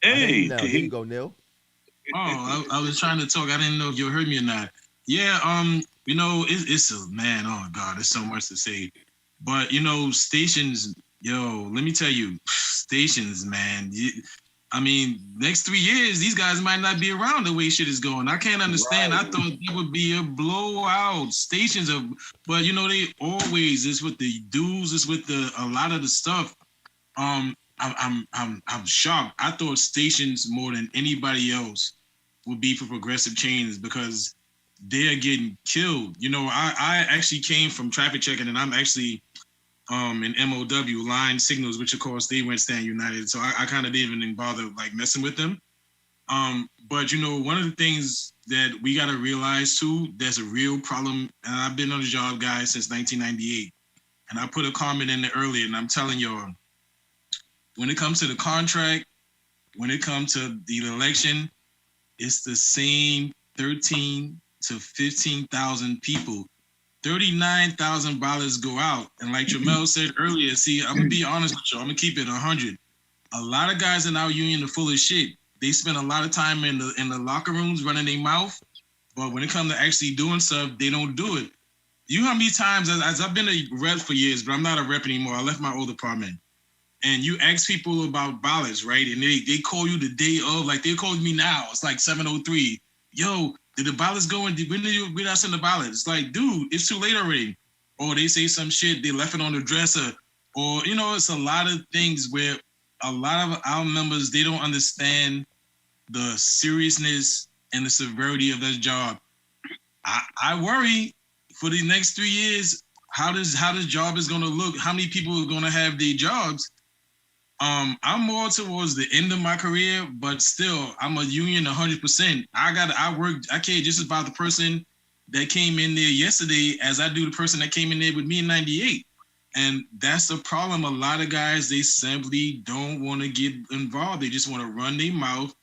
Hey, here you go, Neil. Oh, I was trying to talk. I didn't know if you heard me or not. Yeah, it's a man. Oh God, there's so much to say. But Stations. Yo, let me tell you, Stations, man. Next 3 years, these guys might not be around the way shit is going. I can't understand. Right. I thought it would be a blowout. Stations of, but they always, it's with the dues, it's with a lot of the stuff. I'm shocked. I thought Stations more than anybody else would be for progressive change because they're getting killed. I actually came from traffic checking, and I'm actually in MOW, line signals, which of course they went Stand United. So I kind of didn't even bother like messing with them. But one of the things that we got to realize too, there's a real problem. And I've been on the job, guys, since 1998. And I put a comment in there earlier, and I'm telling y'all, when it comes to the contract, when it comes to the election, it's the same 13 to 15,000 people. 39,000 ballots go out. And like Tramel said earlier, see, I'm going to be honest with you. I'm going to keep it 100. A lot of guys in our union are full of shit. They spend a lot of time in the locker rooms running their mouth. But when it comes to actually doing stuff, they don't do it. You know how many times, as I've been a rep for years, but I'm not a rep anymore. I left my old department. And you ask people about ballots, right? And they call you the day of, like they called me now. It's like 7:03. Yo, did the ballots go in? When did I send the ballot? It's like, dude, it's too late already. Or they say some shit, they left it on the dresser. Or, it's a lot of things where a lot of our members, they don't understand the seriousness and the severity of that job. I worry for the next 3 years, how this job is going to look, how many people are going to have their jobs. I'm more towards the end of my career, but still, I'm a union 100%. I care just about the person that came in there yesterday as I do the person that came in there with me in 98. And that's the problem. A lot of guys, they simply don't want to get involved. They just want to run their mouth,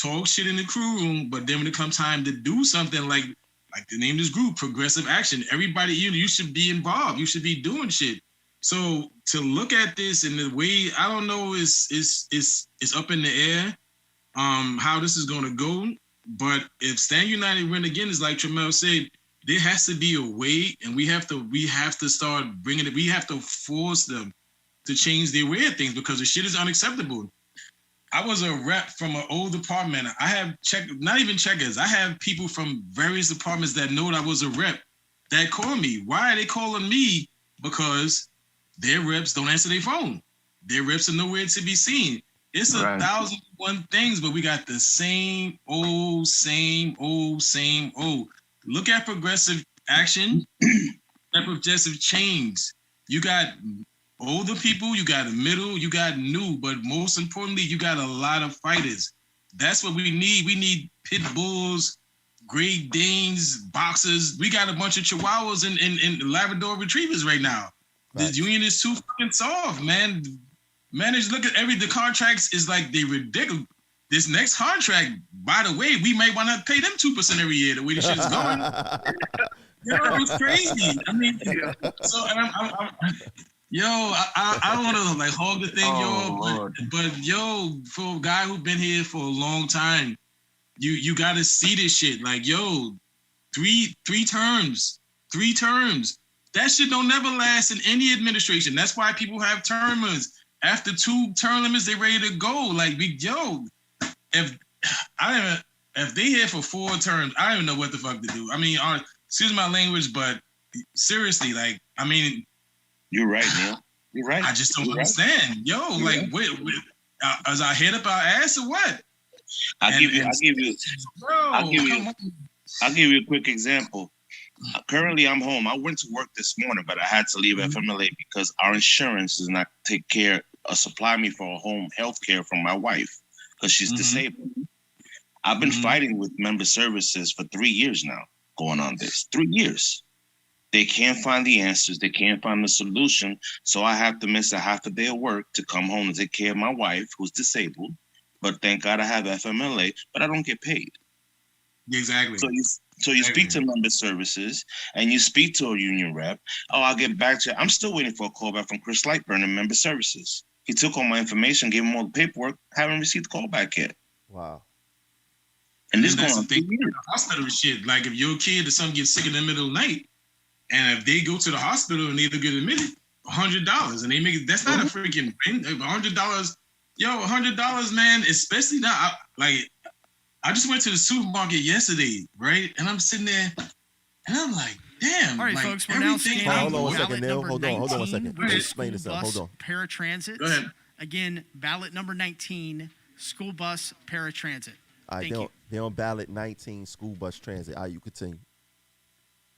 talk shit in the crew room, but then when it comes time to do something like the name of this group, Progressive Action, everybody, you should be involved. You should be doing shit. So to look at this in the way, I don't know, is up in the air, how this is going to go. But if Stand United win again, is like Tramel said, there has to be a way, and we have to start bringing it. We have to force them to change their way of things because the shit is unacceptable. I was a rep from an old department. I have not even checkers. I have people from various departments that know that I was a rep that call me. Why are they calling me? Because their reps don't answer their phone. Their reps are nowhere to be seen. It's 1,001 things, but we got the same old. Look at Progressive Action and Progressive Change. You got older people, you got a middle, you got new, but most importantly, you got a lot of fighters. That's what we need. We need pit bulls, Great Danes, boxers. We got a bunch of Chihuahuas and Labrador Retrievers right now. Right. This union is too fucking soft, man. Managers look at the contracts is like they ridiculous. This next contract, by the way, we may want to pay them 2% every year. The way the shit's going, it's crazy. I mean, so I don't want to like hog the thing, but for a guy who's been here for a long time, you got to see this shit. Like, three terms. That shit don't never last in any administration. That's why people have term limits. After 2 term limits, they ready to go. Like, if they here for 4 terms, I don't even know what the fuck to do. I mean, excuse my language, but seriously, like, I mean, you're right, Neil. You're right. I just don't understand. Right. Is our head up our ass or what? I'll give you a quick example. Currently, I'm home. I went to work this morning, but I had to leave FMLA because our insurance does not take care or supply me for a home health care from my wife because she's disabled. I've been fighting with member services for 3 years now, going on this. 3 years. They can't find the answers. They can't find the solution. So I have to miss a half a day of work to come home and take care of my wife who's disabled. But thank God I have FMLA, but I don't get paid. Exactly. So you speak to member services and you speak to a union rep. Oh, I'll get back to you. I'm still waiting for a call back from Chris Lightburn in member services. He took all my information, gave him all the paperwork, haven't received the call back yet. Wow. And this going on 3 years. Hospital shit. Like if your kid or something gets sick in the middle of the night, and if they go to the hospital and they get admitted, $100, and they make it, that's not a freaking $100. $100, man, especially now. I just went to the supermarket yesterday, right? And I'm sitting there, and I'm like, damn. All right, folks, we're now scanning. Hold on 1 second, Neil. Hold on 1 second. Explain this up. Hold on. Paratransit. Go ahead. Again, ballot number 19, school bus paratransit. All right, they're on ballot 19, school bus transit. All right, you continue.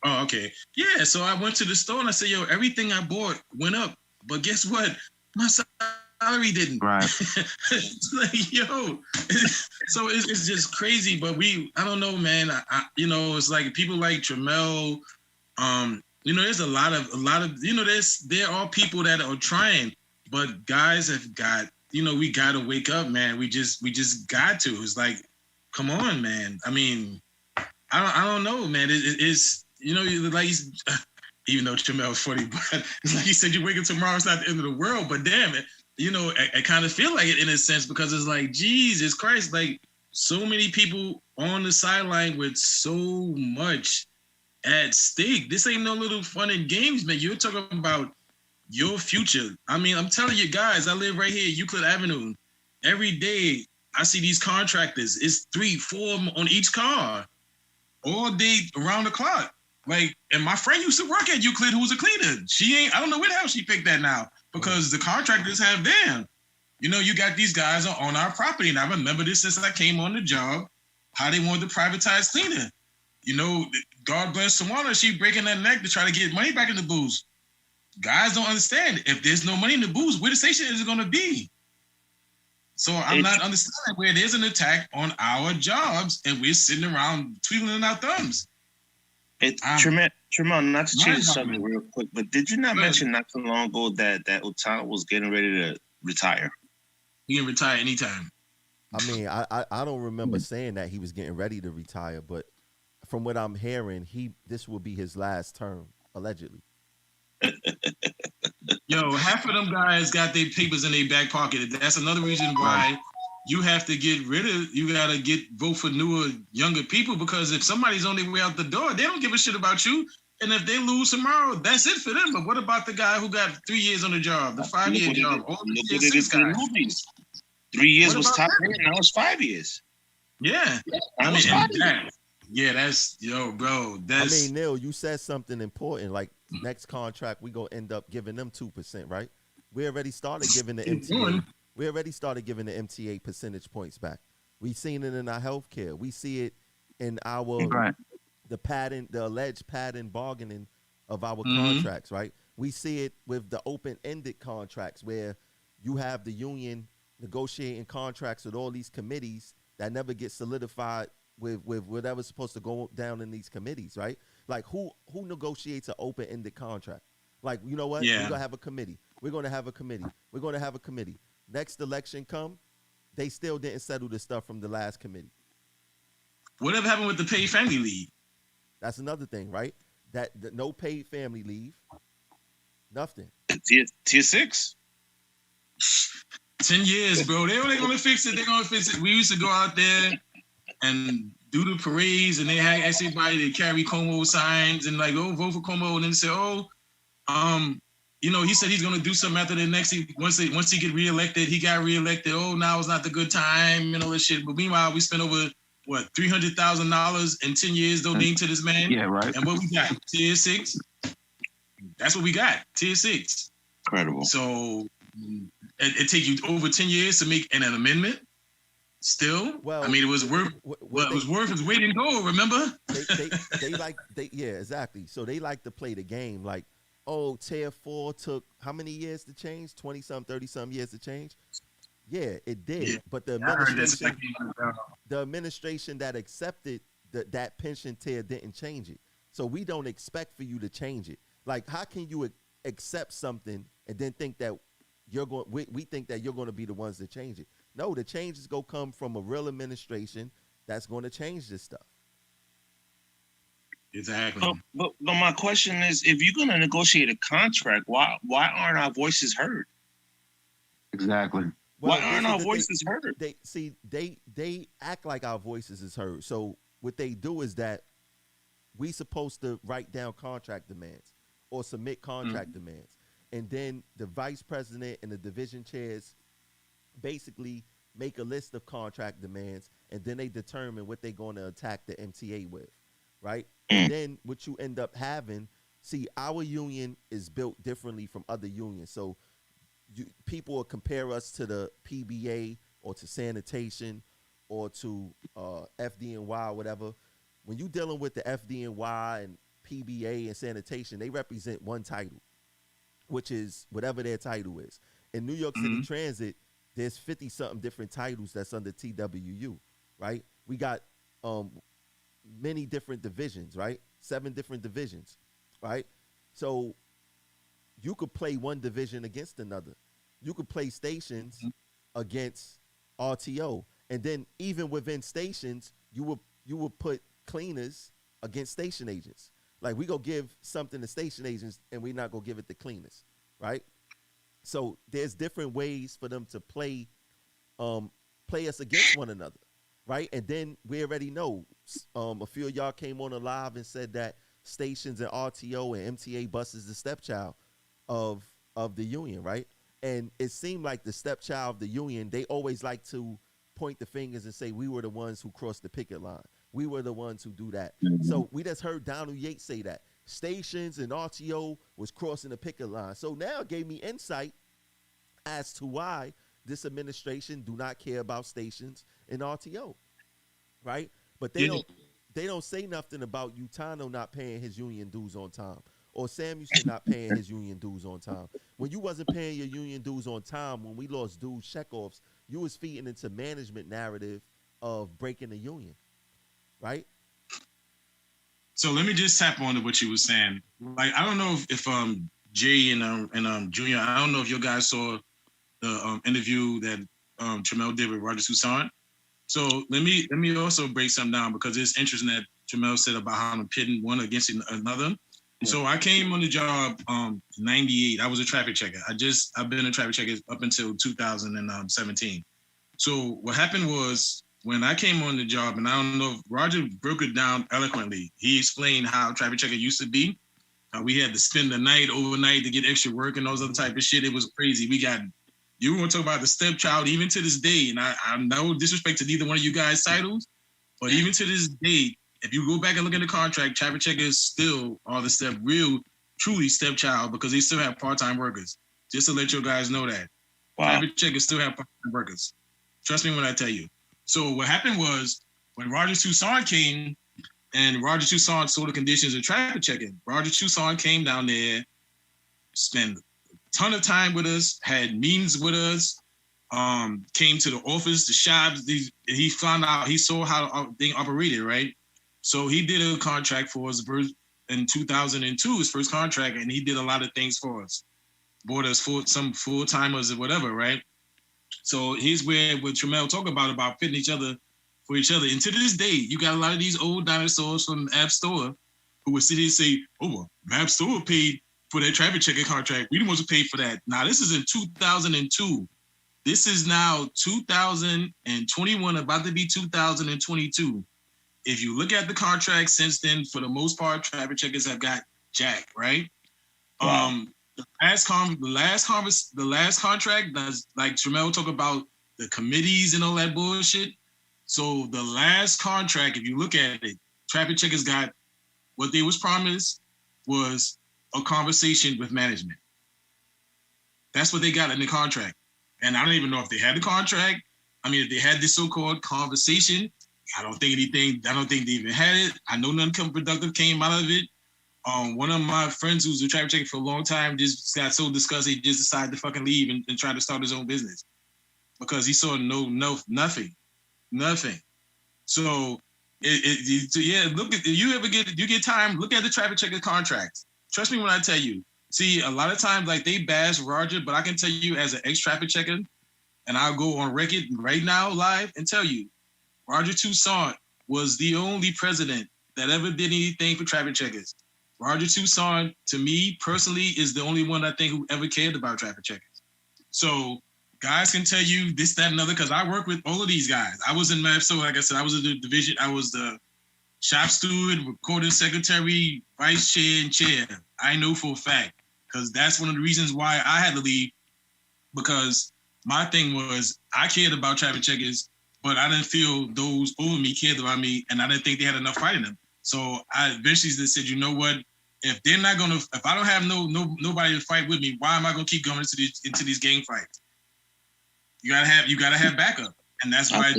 Oh, okay. Yeah, so I went to the store and I said, everything I bought went up. But guess what? My salary didn't. Right. It's like, so it's just crazy. But I don't know, man. It's like people like Tramel. There's a lot of, there are people that are trying, but guys have got, we got to wake up, man. We just got to. It's like, come on, man. I mean, I don't know, man. It's, like, even though Tramel is funny, but it's like he said, you wake up tomorrow, it's not the end of the world. But damn it, I kind of feel like it in a sense because it's like, Jesus Christ, like so many people on the sideline with so much at stake. This ain't no little fun and games, man. You're talking about your future. I mean, I'm telling you guys, I live right here, Euclid Avenue. Every day I see these contractors. It's 3, 4 on each car all day around the clock. Like, and my friend used to work at Euclid, who was a cleaner. I don't know where the hell she picked that now because the contractors have them. You got these guys on our property. And I remember this since I came on the job, how they wanted to privatize cleaner. God bless Tawana, she breaking her neck to try to get money back in the booze. Guys don't understand. If there's no money in the booze, where the station is it going to be? So I'm not understanding where there's an attack on our jobs and we're sitting around twiddling our thumbs. Tremont, not to change the subject real quick, but did you not mention not too long ago that Otano was getting ready to retire? He can retire anytime. I mean, I don't remember saying that he was getting ready to retire, but from what I'm hearing, this will be his last term, allegedly. Yo, half of them guys got their papers in their back pocket. That's another reason why you have to you gotta vote for newer, younger people, because if somebody's on their way out the door, they don't give a shit about you. And if they lose tomorrow, that's it for them. But what about the guy who got 3 years on the job, the 5-year job? Look what it is in the movies. 3 years was top 10, now it's 5 years. Yeah. I mean, that's, bro. I mean, Neil, you said something important. Like, next contract, we gonna end up giving them 2%, right? We already started giving the MTA. We already started giving the MTA percentage points back. We've seen it in our healthcare. We see it in our the alleged pattern bargaining of our contracts, right? We see it with the open-ended contracts where you have the union negotiating contracts with all these committees that never get solidified with whatever's supposed to go down in these committees, right? Like who negotiates an open-ended contract? Like, you know what? Yeah. We're gonna have a committee. We're gonna have a committee. We're gonna have a committee. Next election come, they still didn't settle the stuff from the last committee. Whatever happened with the paid family leave? That's another thing, right? That no paid family leave, nothing. Tier 6. 10 years, bro. They're gonna fix it. They're gonna fix it. We used to go out there and do the parades, and they had everybody to carry Como signs and like, oh, vote for Como, and then say, he said he's gonna do something after the next. Once he get reelected, he got reelected. Oh, now is not the good time and all this shit. But meanwhile, we spent over $300,000 in 10 years donating to this man. Yeah, right. And what we got? Tier 6. That's what we got. Tier 6. Incredible. So it take you over 10 years to make an amendment. Still, well, I mean, it was worth its weight in gold. Remember? Yeah, exactly. So they like to play the game like, oh, Tier 4 took how many years to change? 20-some, 30-some years to change. Yeah, it did. Yeah. But the administration that accepted that pension tier didn't change it. So we don't expect for you to change it. Like, how can you accept something and then think that we think that you're going to be the ones that change it? No, the changes go come from a real administration that's going to change this stuff. Exactly. But my question is, if you're going to negotiate a contract, why aren't our voices heard? Exactly. Why aren't our voices heard? They act like our voices is heard. So what they do is that we supposed to write down contract demands or submit contract demands. And then the vice president and the division chairs basically make a list of contract demands, and then they determine what they're going to attack the MTA with, right? And then what you end up having, see, our union is built differently from other unions. So people will compare us to the PBA or to sanitation or to FDNY or whatever. When you're dealing with the FDNY and PBA and sanitation, they represent one title, which is whatever their title is. In New York City Transit, there's 50-something different titles that's under TWU, right? We got many different divisions, right? 7 different divisions, right? So you could play one division against another. You could play stations against RTO. And then even within stations, you would put cleaners against station agents. Like, we go give something to station agents and we're not going to give it to cleaners, right? So there's different ways for them to play us against one another, right? And then we already know a few of y'all came on live and said that stations and RTO and MTA buses the stepchild of the union, right? And it seemed like the stepchild of the union, they always like to point the fingers and say we were the ones who crossed the picket line. We were the ones who do that. So we just heard Donald Yates say that. Stations and RTO was crossing the picket line. So now it gave me insight as to why this administration do not care about stations and RTO, right? But they don't say nothing about Utano not paying his union dues on time or Samuelson not paying his union dues on time. When you wasn't paying your union dues on time, when we lost dues checkoffs, you was feeding into management narrative of breaking the union, right? So let me just tap on to what you were saying. Like, I don't know if Jay and Junior, I don't know if you guys saw the interview that Tramel did with Roger Toussaint. So let me also break something down, because it's interesting that Tramel said about how I'm pitting one against another. Yeah. So I came on the job 98. I was a traffic checker. I've been a traffic checker up until 2017. So what happened was, when I came on the job, and I don't know if Roger broke it down eloquently, he explained how traffic checker used to be. We had to spend the night overnight to get extra work and those other type of shit. It was crazy. You want to talk about the stepchild, even to this day, and I'm no disrespect to neither one of you guys' titles, but even to this day, if you go back and look at the contract, traffic checkers still are truly stepchild, because they still have part-time workers. Just to let you guys know that. Wow. Traffic checkers still have part-time workers. Trust me when I tell you. So what happened was, when Roger Toussaint came, and Roger Toussaint saw the conditions of traffic checking, Roger Toussaint came down there, spent a ton of time with us, had meetings with us, came to the office, the shops. He saw how they operated, right? So he did a contract for us in 2002, his first contract, and he did a lot of things for us. Bought us some full-timers or whatever, right? So here's where Tramel talk about fitting each other for each other. And to this day, you got a lot of these old dinosaurs from App Store who would sit here and say, oh, well, App Store paid for that traffic checker contract. We the ones who paid for that. Now, this is in 2002. This is now 2021, about to be 2022. If you look at the contract since then, for the most part, traffic checkers have got jacked, right? Wow. The last contract, that's like Tramel talk about the committees and all that bullshit. So the last contract, if you look at it, traffic checkers got what they was promised was a conversation with management. That's what they got in the contract. And I don't even know if they had the contract. I mean, if they had this so-called conversation, I don't think they even had it. I know nothing productive came out of it. One of my friends who's a traffic checker for a long time just got so disgusted, he just decided to fucking leave and try to start his own business because he saw nothing. So look at, you get time, look at the traffic checker contracts. Trust me when I tell you. See, a lot of times like they bash Roger, but I can tell you as an ex-traffic checker, and I'll go on record right now live and tell you, Roger Toussaint was the only president that ever did anything for traffic checkers. Roger Toussaint, to me personally, is the only one I think who ever cared about traffic checkers. So guys can tell you this, that, and other, because I work with all of these guys. I was in MAP, so like I said, I was in the division. I was the shop steward, recording secretary, vice chair, and chair. I know for a fact, because that's one of the reasons why I had to leave, because my thing was I cared about traffic checkers, but I didn't feel those over me cared about me, and I didn't think they had enough fight in them. So I eventually just said, you know what? If I don't have nobody to fight with me, why am I gonna keep going into these gang fights? You gotta have backup, and that's why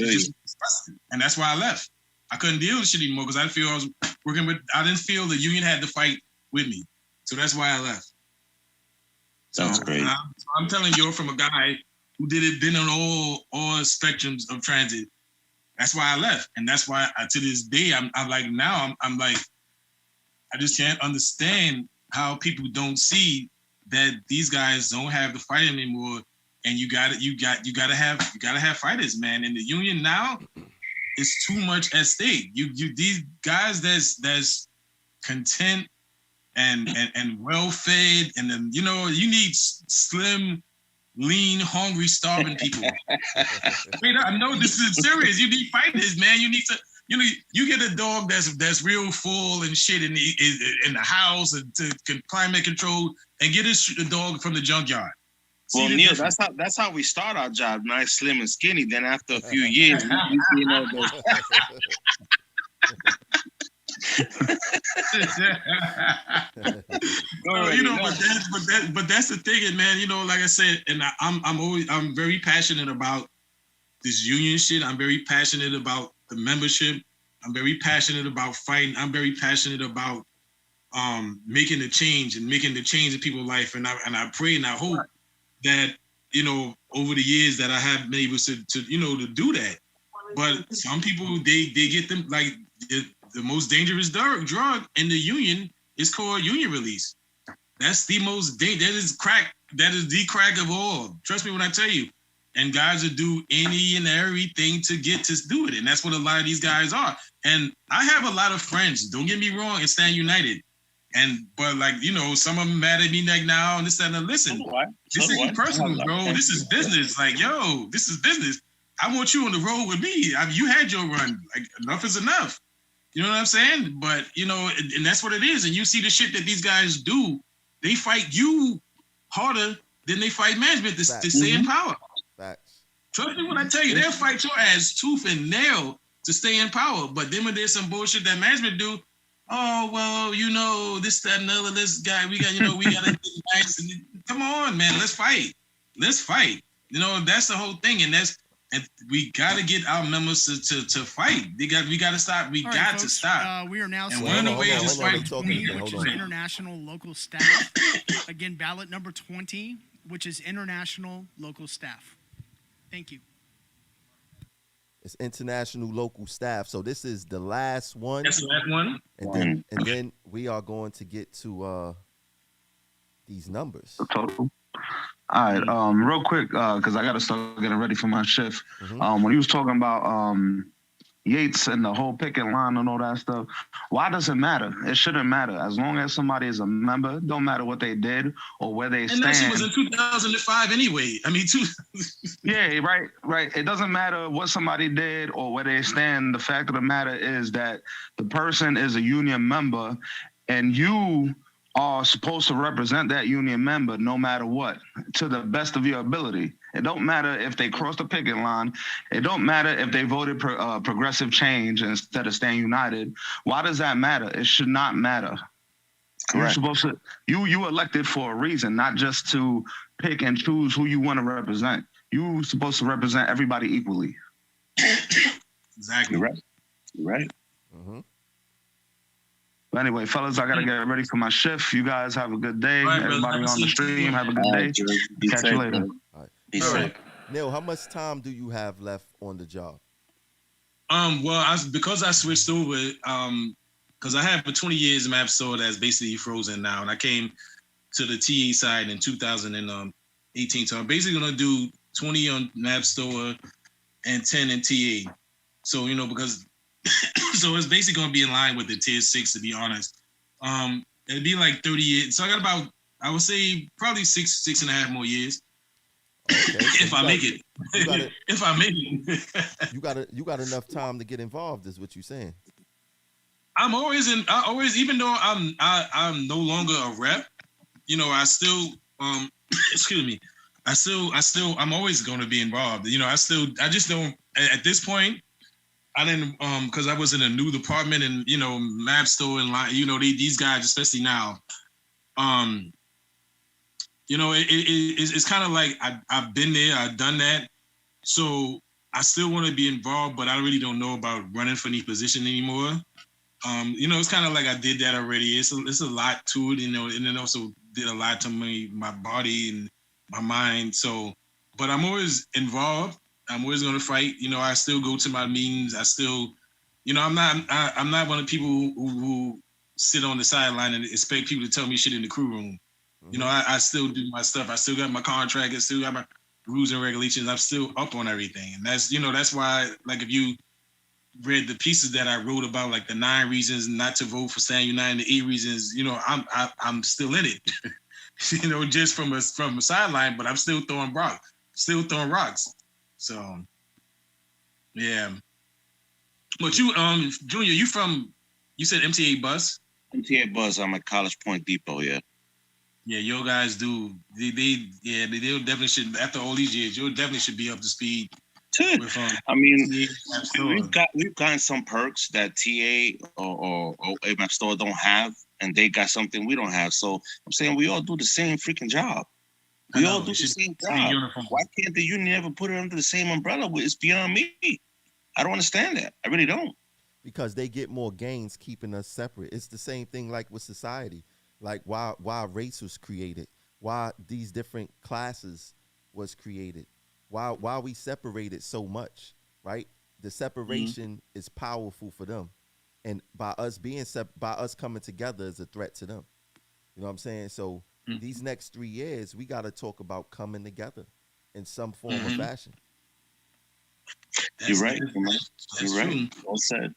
and that's why I left. I couldn't deal with shit anymore because I didn't feel the union had to fight with me, so that's why I left. Sounds great. I'm telling you from a guy who been on all spectrums of transit. That's why I left, and that's why to this day I'm like now I'm like I just can't understand how people don't see that these guys don't have the fight anymore, and you gotta have fighters, man. In the union now, it's too much at stake. These guys that's content and well fed, and then you need slim, lean, hungry, starving people. Wait, I know this is serious. You need fighters, man. You need to. You get a dog that's real full and shit in the house and to climate control, and get a dog from the junkyard. Well, Neil, that's how we start our job, nice, slim, and skinny. Then after a few years, but that's the thing, man. Like I said, and I'm very passionate about this union shit. I'm very passionate about the membership. I'm very passionate about fighting. I'm very passionate about making the change in people's life. And I pray and I hope that over the years that I have been able to do that. But some people they get them like the most dangerous drug in the union is called union release. That's the most dangerous. That is crack. That is the crack of all. Trust me when I tell you. And guys will do any and everything to get to do it. And that's what a lot of these guys are. And I have a lot of friends, don't get me wrong, in Stand United. But like, you know, some of them mad at me like now and this and that. Listen, this isn't personal, bro. This is business. Like, yo, this is business. I want you on the road with me. You had your run. Like, enough is enough. You know what I'm saying? But, you know, and that's what it is. And you see the shit that these guys do. They fight you harder than they fight management to stay in power. Facts. Trust me when I tell you, they'll fight your ass tooth and nail to stay in power. But then when there's some bullshit that management do, oh, well, you know, this, that, and other, this guy, we got to get nice. Come on, man, let's fight. Let's fight. You know, that's the whole thing. And we got to get our members to fight. We got to stop. We All got right, to folks, stop. We are now And one of the ways is fight. 20, which is international local staff. Again, ballot number 20, which is international local staff. Thank you. It's international local staff. So this is the last one. That's the last one. And then we are going to get to these numbers. The total. All right, real quick, because I got to start getting ready for my shift. When he was talking about Yates and the whole picket line and all that stuff, why does it matter? It shouldn't matter. As long as somebody is a member, it don't matter what they did or where they stand. And that shit was in 2005 anyway. I mean, Yeah, right. It doesn't matter what somebody did or where they stand. The fact of the matter is that the person is a union member and you are supposed to represent that union member no matter what, to the best of your ability. It don't matter if they crossed the picket line. It don't matter if they voted progressive change instead of Stand United. Why does that matter? It should not matter. Correct. You're supposed to, you elected for a reason, not just to pick and choose who you want to represent. You're supposed to represent everybody equally. Exactly. You're right. Mm-hmm. But anyway, fellas, I got to get ready for my shift. You guys have a good day. Right, everybody on the stream, have a good day. Catch you later. All All right. Neil, how much time do you have left on the job? Well, because I switched over, because I had for 20 years Map Store that's basically frozen now, and I came to the TA side in 2018. So I'm basically gonna do 20 on Map Store and 10 in TA. So because so it's basically gonna be in line with the tier 6, to be honest. It'd be like 38. So I got about, I would say probably 6.5 more years. Okay, so if I make it. If I make it. you got enough time to get involved, is what you're saying. I always, even though I'm no longer a rep, I still excuse me. I'm always gonna be involved. I just don't at this point. I didn't because I was in a new department and Map Store and these guys, especially now. It's kind of like I've been there, I've done that. So I still want to be involved, but I really don't know about running for any position anymore. It's kind of like I did that already. It's a lot to it, and it also did a lot to my body and my mind. So, but I'm always involved. I'm always going to fight. I still go to my meetings. I still, I'm not one of the people who sit on the sideline and expect people to tell me shit in the crew room. I still do my stuff. I still got my contract. I still got my rules and regulations. I'm still up on everything. And that's why, like, if you read the pieces that I wrote about, like the 9 reasons not to vote for Stand United, the 8 reasons, I'm still in it, just from a sideline, but I'm still throwing rocks. So, yeah. But you, Junior, you said MTA Bus? MTA Bus, I'm at College Point Depot, yeah. Yeah, your guys do. They'll definitely should. After all these years, you definitely should be up to speed. With, I mean, we've gotten some perks that TA or Map Store don't have, and they got something we don't have. So I'm saying we all do the same freaking job. We all do the same job. Why can't the union ever put it under the same umbrella? It's beyond me. I don't understand that. I really don't. Because they get more gains keeping us separate. It's the same thing like with society. Like why race was created, why these different classes was created, why we separated so much, right? The separation is powerful for them. and by us by us coming together is a threat to them. You know what I'm saying? So these next 3 years, we got to talk about coming together in some form or fashion. You're right. You're right. Well said.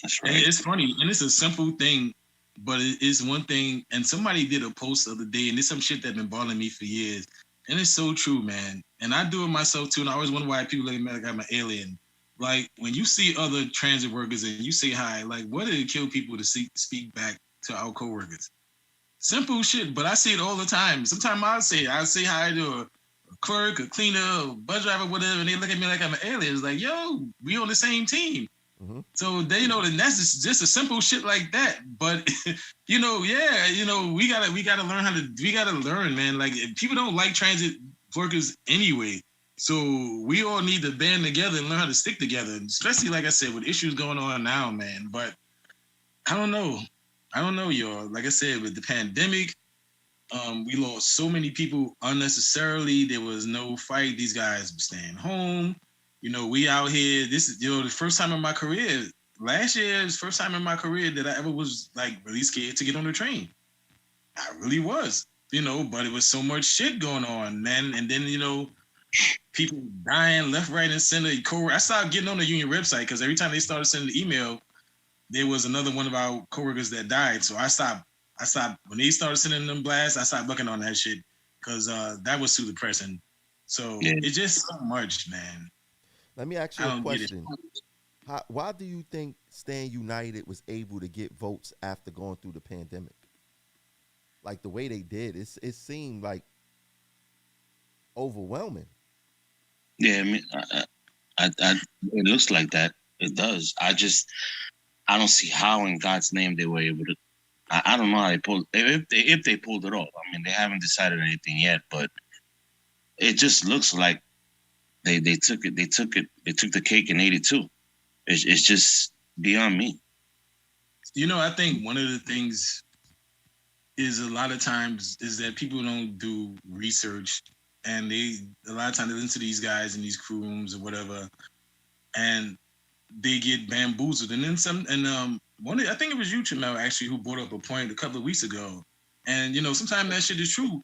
That's right. And it's funny, and it's a simple thing, but it is one thing. And somebody did a post the other day, and it's some shit that been bothering me for years. And it's so true, man. And I do it myself too. And I always wonder why people look at me like I'm an alien. Like when you see other transit workers and you say hi, like what did it kill people to speak back to our coworkers? Simple shit, but I see it all the time. Sometimes I say hi to a clerk, a cleaner, a bus driver, whatever, and they look at me like I'm an alien. It's like, yo, we on the same team. So they that's just a simple shit like that. But we gotta learn, man. Like people don't like transit workers anyway. So we all need to band together and learn how to stick together, especially like I said, with issues going on now, man. But I don't know, y'all. Like I said, with the pandemic, we lost so many people unnecessarily. There was no fight. These guys were staying home. We out here. This is, the first time in my career. Last year was the first time in my career that I ever was like really scared to get on the train. I really was, but it was so much shit going on, man. And then, people dying left, right, and center. I stopped getting on the union website because every time they started sending the email, there was another one of our coworkers that died. So I stopped when they started sending them blasts. I stopped looking on that shit because that was too depressing. So it's just so much, man. Let me ask you a question. Why do you think Stand United was able to get votes after going through the pandemic? Like the way they did, it seemed like overwhelming. Yeah, I mean, it looks like that. It does. I don't see how in God's name they were able to. I don't know how they pulled, if they pulled it off. I mean, they haven't decided anything yet, but it just looks like they took the cake in 82. It's just beyond me. I think one of the things is a lot of times is that people don't do research, and a lot of times they listen to these guys in these crew rooms or whatever, and they get bamboozled. And then I think it was you, Jamel, actually, who brought up a point a couple of weeks ago. And sometimes that shit is true.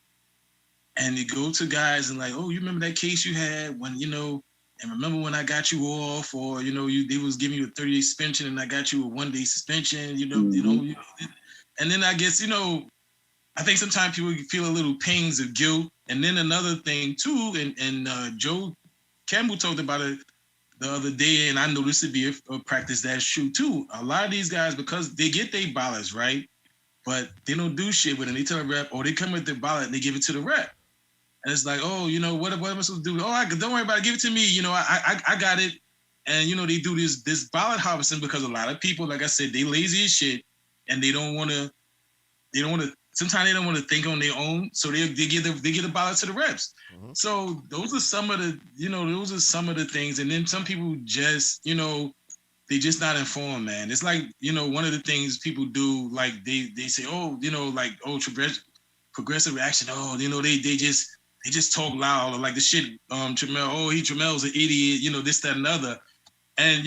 And you go to guys and like, oh, you remember that case you had when, and remember when I got you off, or, they was giving you a 30-day suspension and I got you a 1-day suspension, and then I guess, I think sometimes people feel a little pangs of guilt. And then another thing too, and Joe Campbell talked about it the other day, and I know this would be a practice that's true too. A lot of these guys, because they get their ballots, right? But they don't do shit with it. They tell the rep, or they come with their ballot and they give it to the rep. And it's like, oh, what am I supposed to do? Oh, don't worry about it. Give it to me. I got it. And, they do this ballot harvesting because a lot of people, like I said, they lazy as shit, and they don't want to, sometimes they don't want to think on their own. So they give the ballot to the reps. So those are some of the things. And then some people just, they just not informed, man. It's like, one of the things people do, like they say, oh, progressive action. Oh, they just talk loud, or like the shit, Tramel's an idiot, this, that, and the other. And,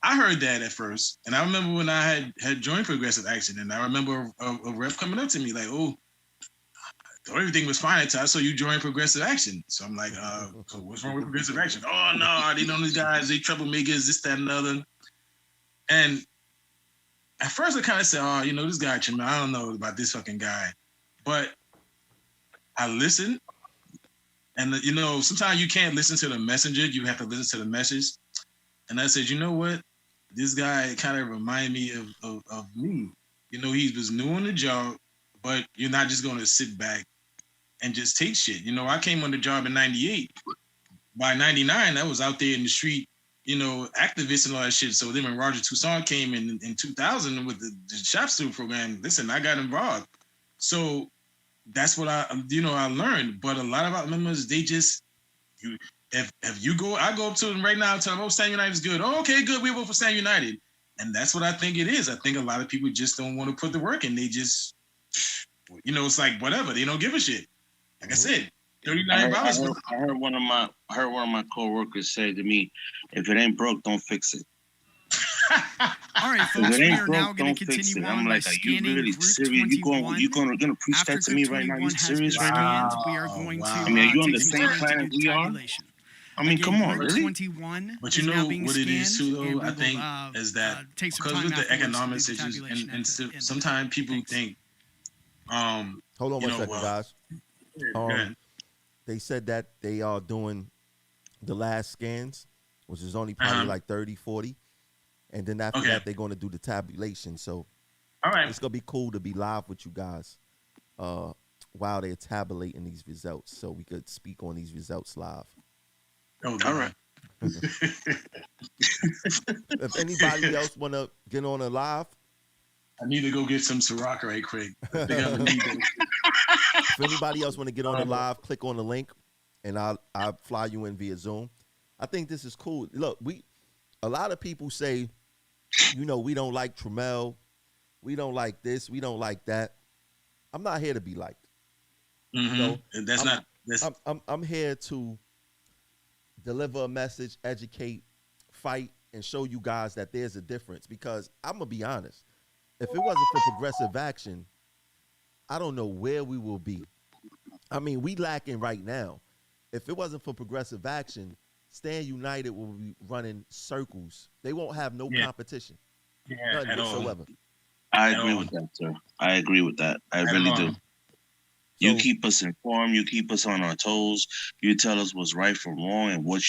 I heard that at first. And I remember when I had joined Progressive Action, and I remember a rep coming up to me like, oh, everything was fine until I saw you join Progressive Action. So I'm like, so what's wrong with Progressive Action? Oh, no, they know these guys, they troublemakers, this, that, and the other. And at first I kind of said, oh, this guy, Tramel, I don't know about this fucking guy. But I listened. And, sometimes you can't listen to the messenger. You have to listen to the message. And I said, you know what? This guy kind of reminded me of me. He was new on the job, but you're not just going to sit back and just take shit. I came on the job in 98. By 99, I was out there in the street, activists and all that shit. So then when Roger Toussaint came in 2000 with the shop steward program, listen, I got involved. So that's what I learned. But a lot of our members, they just, I go up to them right now and tell them, oh, Stand United is good. Oh, okay, good. We vote for Stand United. And that's what I think it is. I think a lot of people just don't want to put the work in. They just, it's like whatever. They don't give a shit. Like I said, $39. I heard one of my coworkers say to me, "If it ain't broke, don't fix it." All right, folks, we are now going to fix continue it. I'm on by like, are you scanning really group serious? You 21. gonna preach that to me right now? You serious right now? We are going to I mean, are you on the take same some time to planet do we are? tabulation. I mean, Again, come on, group really? 21 But is you know now being what it is scanned, too, and though. we I will, think is that take some because time with the afterwards to do economic the situation, tabulation and at the end. sometimes people Thanks. think, Hold on one second, guys. go ahead. They said that they are doing the last scans, which is only probably like 30, 40. And then after that, they're going to do the tabulation. So all right, it's going to be cool to be live with you guys while they're tabulating these results, so we could speak on these results live. Oh, all right. If anybody else want to get on a live, I need to go get some Ciroc right quick. If anybody else want to get on the live, click on the link, and I'll fly you in via Zoom. I think this is cool. Look, a lot of people say, we don't like Tremel, we don't like this, we don't like that. I'm not here to be liked. I'm here to deliver a message, educate, fight, and show you guys that there's a difference. Because I'm gonna be honest, if it wasn't for progressive action, I don't know where we will be. I mean, we lacking right now. If it wasn't for progressive action, Stand United will be running circles. They won't have no competition. None whatsoever. I agree with that, sir. I agree with that. I really do. You keep us informed. You keep us on our toes. You tell us what's right from wrong and what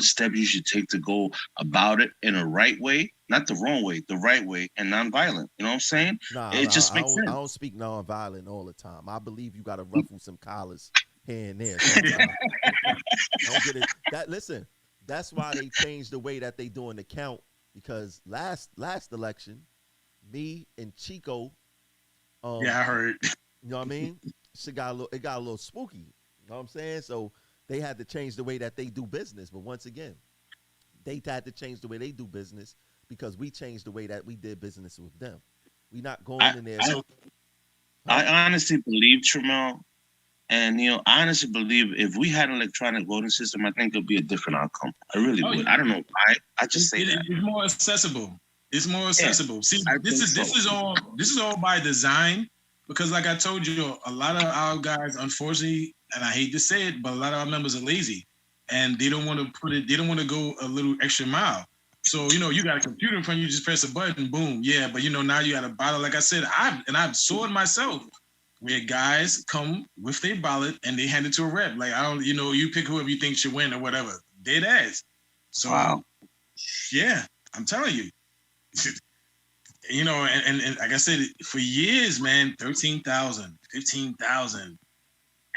step you should take to go about it in a right way, not the wrong way, the right way, and nonviolent. You know what I'm saying? It just makes sense. I don't speak nonviolent all the time. I believe you got to ruffle some collars here and there sometimes. Don't get it. Listen, that's why they changed the way that they doing the count, because last election, me and Chico. I heard. You know what I mean? It got a little spooky. You know what I'm saying? So they had to change the way that they do business. But once again, they had to change the way they do business because we changed the way that we did business with them. We not going in there. I honestly believe, Tremel, and I honestly believe if we had an electronic voting system, I think it'd be a different outcome. I really would. I don't know why. I just say that. It's more accessible. It's more accessible. Yeah, see, this is all by design. Because like I told you, a lot of our guys, unfortunately, and I hate to say it, but a lot of our members are lazy and they don't want to they don't want to go a little extra mile. So, you got a computer in front of you, just press a button, boom. Yeah, but now you got a ballot. Like I said, I've saw it myself where guys come with their ballot and they hand it to a rep. Like, I don't, you pick whoever you think should win or whatever. Dead ass. So, wow. Yeah, I'm telling you. And like I said, for years, man, 13,000, 15,000. And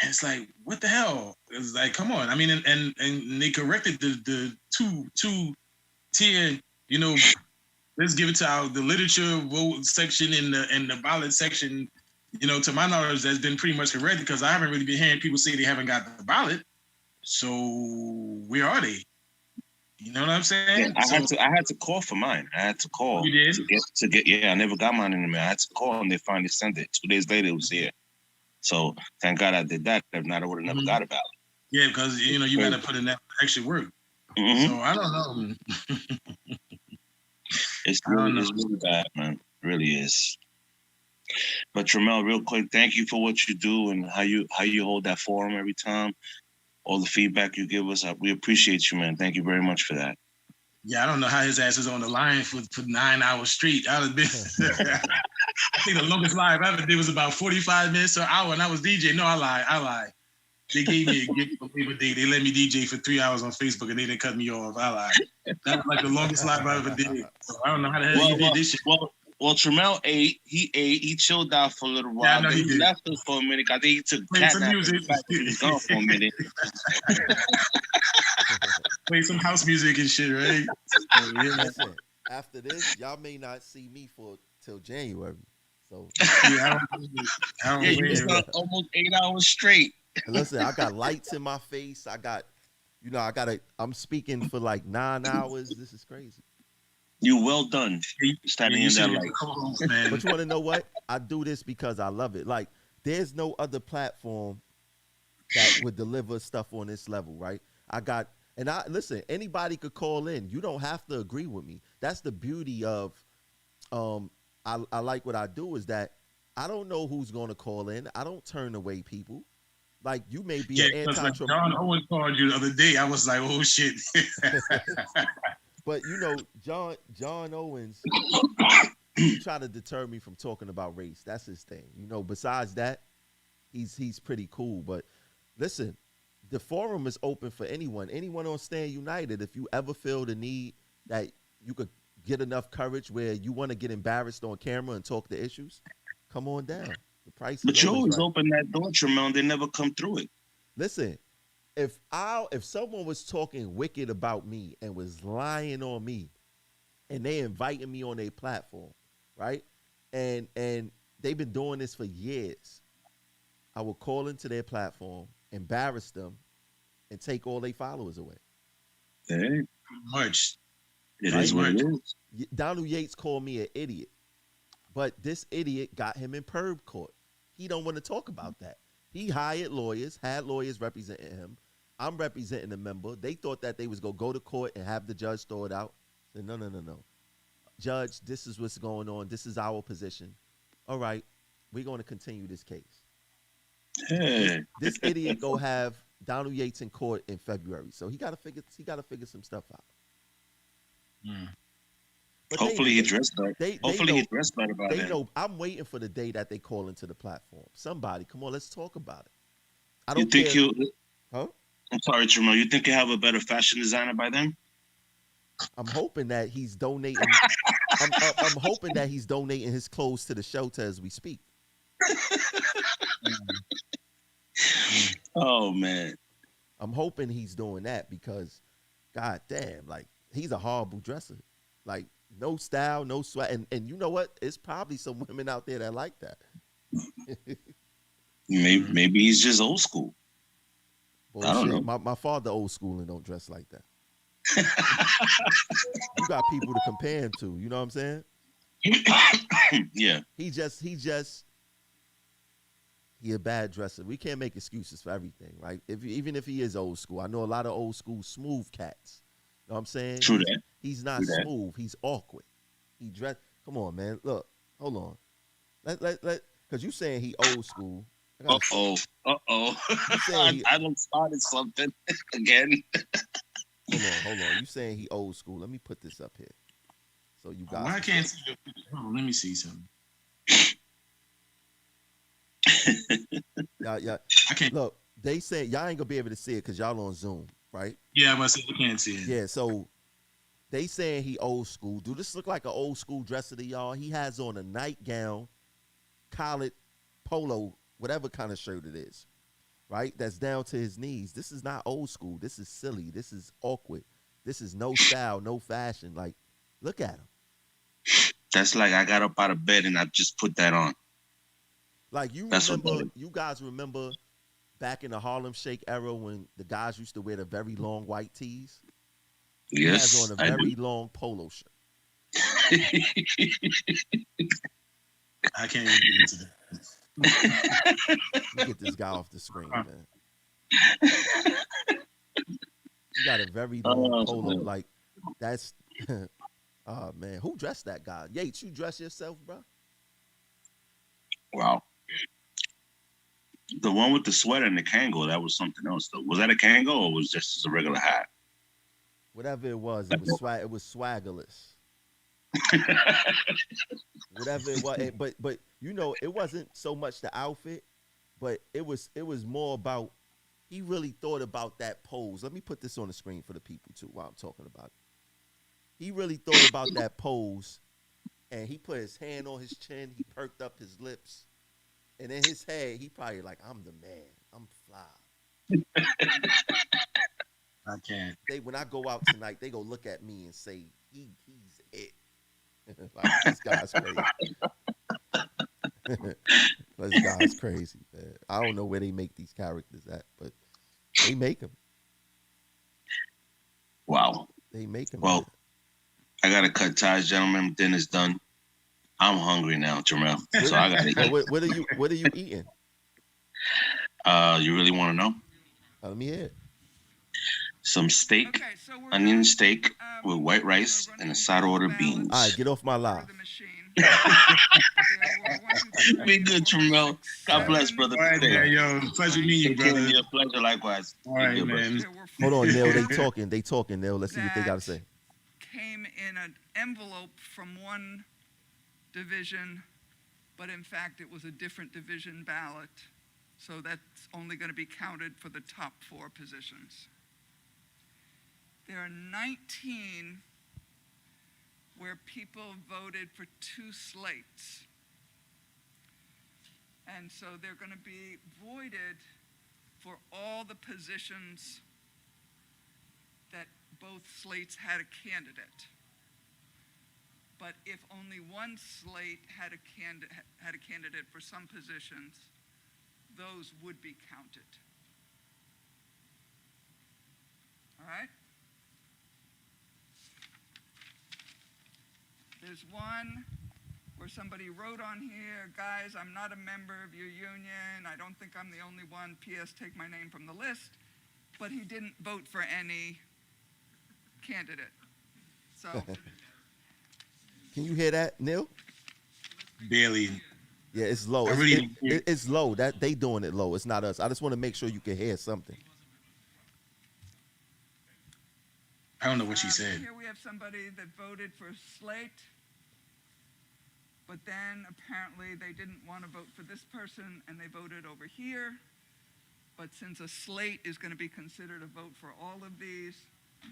it's like, what the hell? It's like, come on. I mean, and they corrected the two-tier, let's give it to the literature vote section and the ballot section. To my knowledge, that's been pretty much corrected because I haven't really been hearing people say they haven't got the ballot. So where are they? You know what I'm saying? Yeah, I had to call for mine. I had to call. You did? To get. Yeah, I never got mine in the mail. I had to call and they finally sent it. 2 days later, it was here. So thank God I did that. If not, I would have never got a ballot. Yeah, because you got to put in that extra work. Mm-hmm. So I don't know. It's really bad, man. It really is. But Tremel, real quick, thank you for what you do and how you hold that forum every time. All the feedback you give us, we appreciate you, man. Thank you very much for that. Yeah, I don't know how his ass is on the line for 9 hours straight. I think the longest live I ever did was about 45 minutes to an hour, and I was DJ. No, I lied. They gave me a gift for Labor Day. They let me DJ for 3 hours on Facebook, and they didn't cut me off. I lied. That was like the longest live I ever did. So I don't know how the hell you did this shit. Well, Tremel ate. He chilled out for a little while. Yeah, he left us for a minute. I think he took some music. He was gone for a minute. Play some house music and shit, right? Listen, after this, y'all may not see me till January. So I don't you missed almost 8 hours straight. Listen, I got lights in my face. I'm speaking for like 9 hours. This is crazy. You well done. Standing in that light. But you want to know what? I do this because I love it. Like, there's no other platform that would deliver stuff on this level, right? I got And listen, anybody could call in. You don't have to agree with me. That's the beauty of I like what I do is that I don't know who's going to call in. I don't turn away people. Like you may be an anti-Trump. John Owens called you the other day. I was like, oh shit. But John Owens try to deter me from talking about race. That's his thing. Besides that, he's pretty cool. But listen, the forum is open for anyone. Anyone on Stand United, if you ever feel the need that you could get enough courage where you want to get embarrassed on camera and talk the issues, come on down. The price. But you always open that door, Tremel, and they never come through it. Listen, if someone was talking wicked about me and was lying on me, and they invited me on their platform, right? And they've been doing this for years, I will call into their platform, embarrass them, and take all their followers away. Hey, much. It is what it is. Donald Yates called me an idiot, but this idiot got him in perb court. He don't want to talk about that. He hired lawyers, had lawyers representing him. I'm representing a member. They thought that they was going to go to court and have the judge throw it out. I said, no. Judge, this is what's going on. This is our position. All right, we're going to continue this case. Hey. This idiot go have Donald Yates in court in February. So he got to figure some stuff out. But hopefully he dressed better. He dressed better by then. Know I'm waiting for the day that they call into the platform. Somebody, come on, let's talk about it. I don't think care. Huh? I'm sorry, Tremel. You think you have a better fashion designer by then? I'm hoping that he's donating. I'm hoping that he's donating his clothes to the shelter as we speak. Oh man, I'm hoping he's doing that because, god damn, like he's a horrible dresser. Like no style, no swag, and you know what? It's probably some women out there that like that. maybe he's just old school. Bullshit. I don't know. My father old school and don't dress like that. You got people to compare him to. You know what I'm saying? Yeah. He a bad dresser. We can't make excuses for everything, right? Even if he is old school. I know a lot of old school smooth cats. You know what I'm saying? True that. He's not smooth. He's awkward. He dress. Come on, man. Look, hold on. Let because you saying he old school. Uh-oh. I done started something again. Hold on. You saying he old school. Let me put this up here. So you guys. I can't see your picture. Oh, let me see something. Yeah. I can't. Look, they say y'all ain't gonna be able to see it because y'all on Zoom, right? Yeah, I'm about to say you can't see it. Yeah, so they saying he old school. Do this look like an old school dresser to y'all? He has on a nightgown, collared polo, whatever kind of shirt it is, right? That's down to his knees. This is not old school. This is silly. This is awkward. This is no style, no fashion. Like, look at him. That's like I got up out of bed and I just put that on. Like you guys remember back in the Harlem Shake era when the guys used to wear the very long white tees? Yes, he has on a very long polo shirt. I can't even get into that. Get this guy off the screen, man. You got a very long polo. Man. Like, that's... oh, man. Who dressed that guy? Yates, you dress yourself, bro? Wow. The one with the sweater and the Kango, that was something else, though. Was that a Kango or was just a regular hat? Whatever it was swaggerless. Whatever it was, but you know, it wasn't so much the outfit, but it was more about he really thought about that pose. Let me put this on the screen for the people too while I'm talking about it. He really thought about that pose, and he put his hand on his chin. He perked up his lips, and in his head, he probably like, "I'm the man. I'm fly." I can't. When I go out tonight, they go look at me and say, he's it. Like, this guy's crazy. This guy's crazy, man. I don't know where they make these characters at, but they make them. Wow. They make them. Well, I got to cut ties, gentlemen. Dinner's done. I'm hungry now, Jamel. So I got to eat. What are you eating? You really want to know? Let me hear it. some steak, onion steak with white rice, and a side order beans. All right, get off my live. Be good, Tramel. God bless, brother. All right, there, yo. Pleasure meeting you, brother. Yeah, pleasure likewise. All right, man. Hold on, Neil. They talking, Neil. Let's see what they got to say. Came in an envelope from one division, but in fact it was a different division ballot. So that's only going to be counted for the top 4 positions. There are 19 where people voted for 2 slates. And so they're going to be voided for all the positions that both slates had a candidate. But if only one slate had a candidate for some positions, those would be counted. All right? There's one where somebody wrote on here, guys, I'm not a member of your union. I don't think I'm the only one. P.S. Take my name from the list. But he didn't vote for any candidate. So. Can you hear that, Neil? Barely. Yeah, it's low. It's low. That they doing it low. It's not us. I just want to make sure you can hear something. I don't know what she said. Here we have somebody that voted for slate, but then apparently they didn't want to vote for this person and they voted over here. But since a slate is going to be considered a vote for all of these,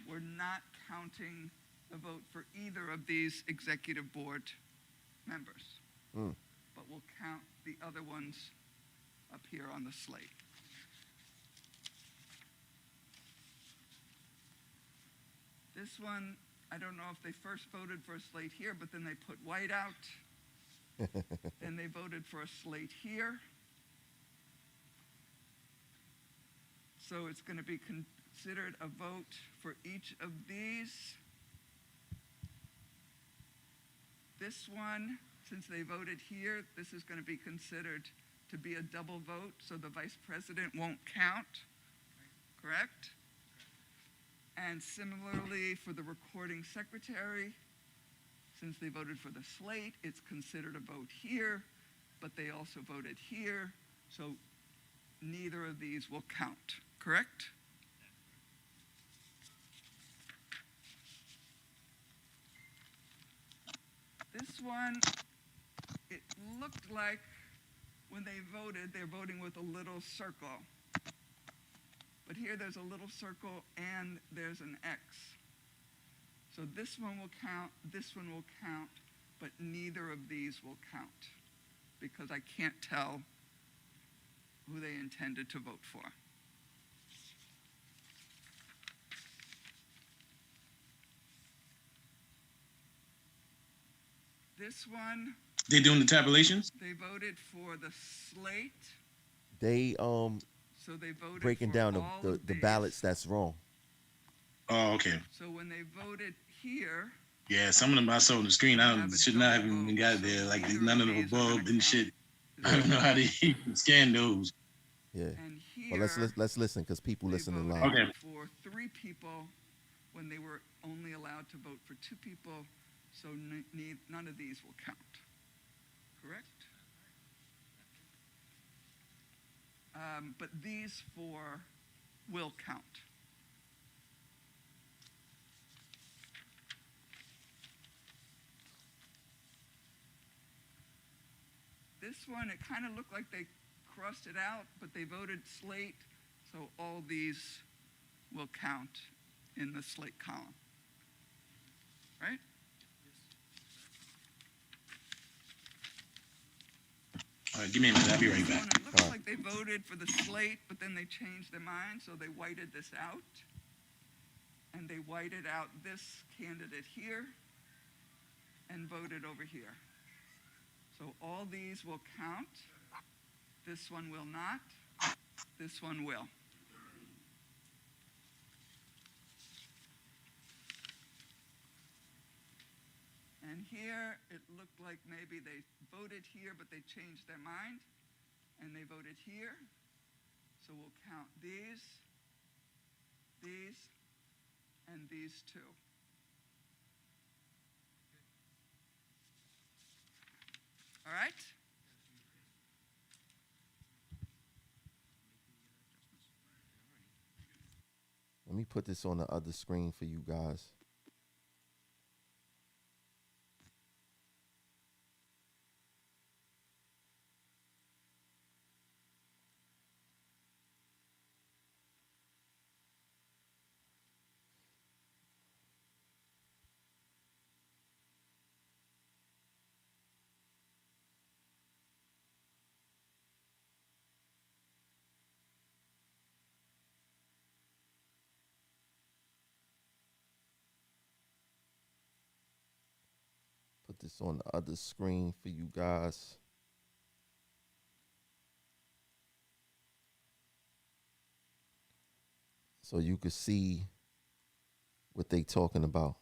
we're not counting the vote for either of these executive board members. But we'll count the other ones up here on the slate. This one, I don't know if they first voted for a slate here, but then they put white out. Then they voted for a slate here. So it's going to be considered a vote for each of these. This one, since they voted here, this is going to be considered to be a double vote, so the vice president won't count, correct? And similarly for the recording secretary, since they voted for the slate, it's considered a vote here, but they also voted here, so neither of these will count, correct? This one, it looked like when they voted, they're voting with a little circle. But here there's a little circle and there's an X. So this one will count, this one will count, but neither of these will count because I can't tell who they intended to vote for. This one. They doing the tabulations? They voted for the slate. They So they voted breaking for down all the ballots that's wrong. Oh, okay. So when they voted here. Yeah, some of them I saw on the screen. I should not have even got there. Like none of them above and shit. I don't know how to even scan those. Yeah. And here, well, let's listen because people listening live. Okay. For 3 people when they were only allowed to vote for 2 people, so none of these will count. Correct? But these 4 will count. This one, it kind of looked like they crossed it out, but they voted slate, so all these will count in the slate column. Right? All right, give me a minute. I'll be right back. It looks like they voted for the slate, but then they changed their mind, so they whited this out. And they whited out this candidate here and voted over here. So all these will count. This one will not. This one will. And here, it looked like maybe they voted here, but they changed their mind, and they voted here. So we'll count these, and these two. All right? Let me put this on the other screen for you guys. Put this on the other screen for you guys. So you can see what they talking about.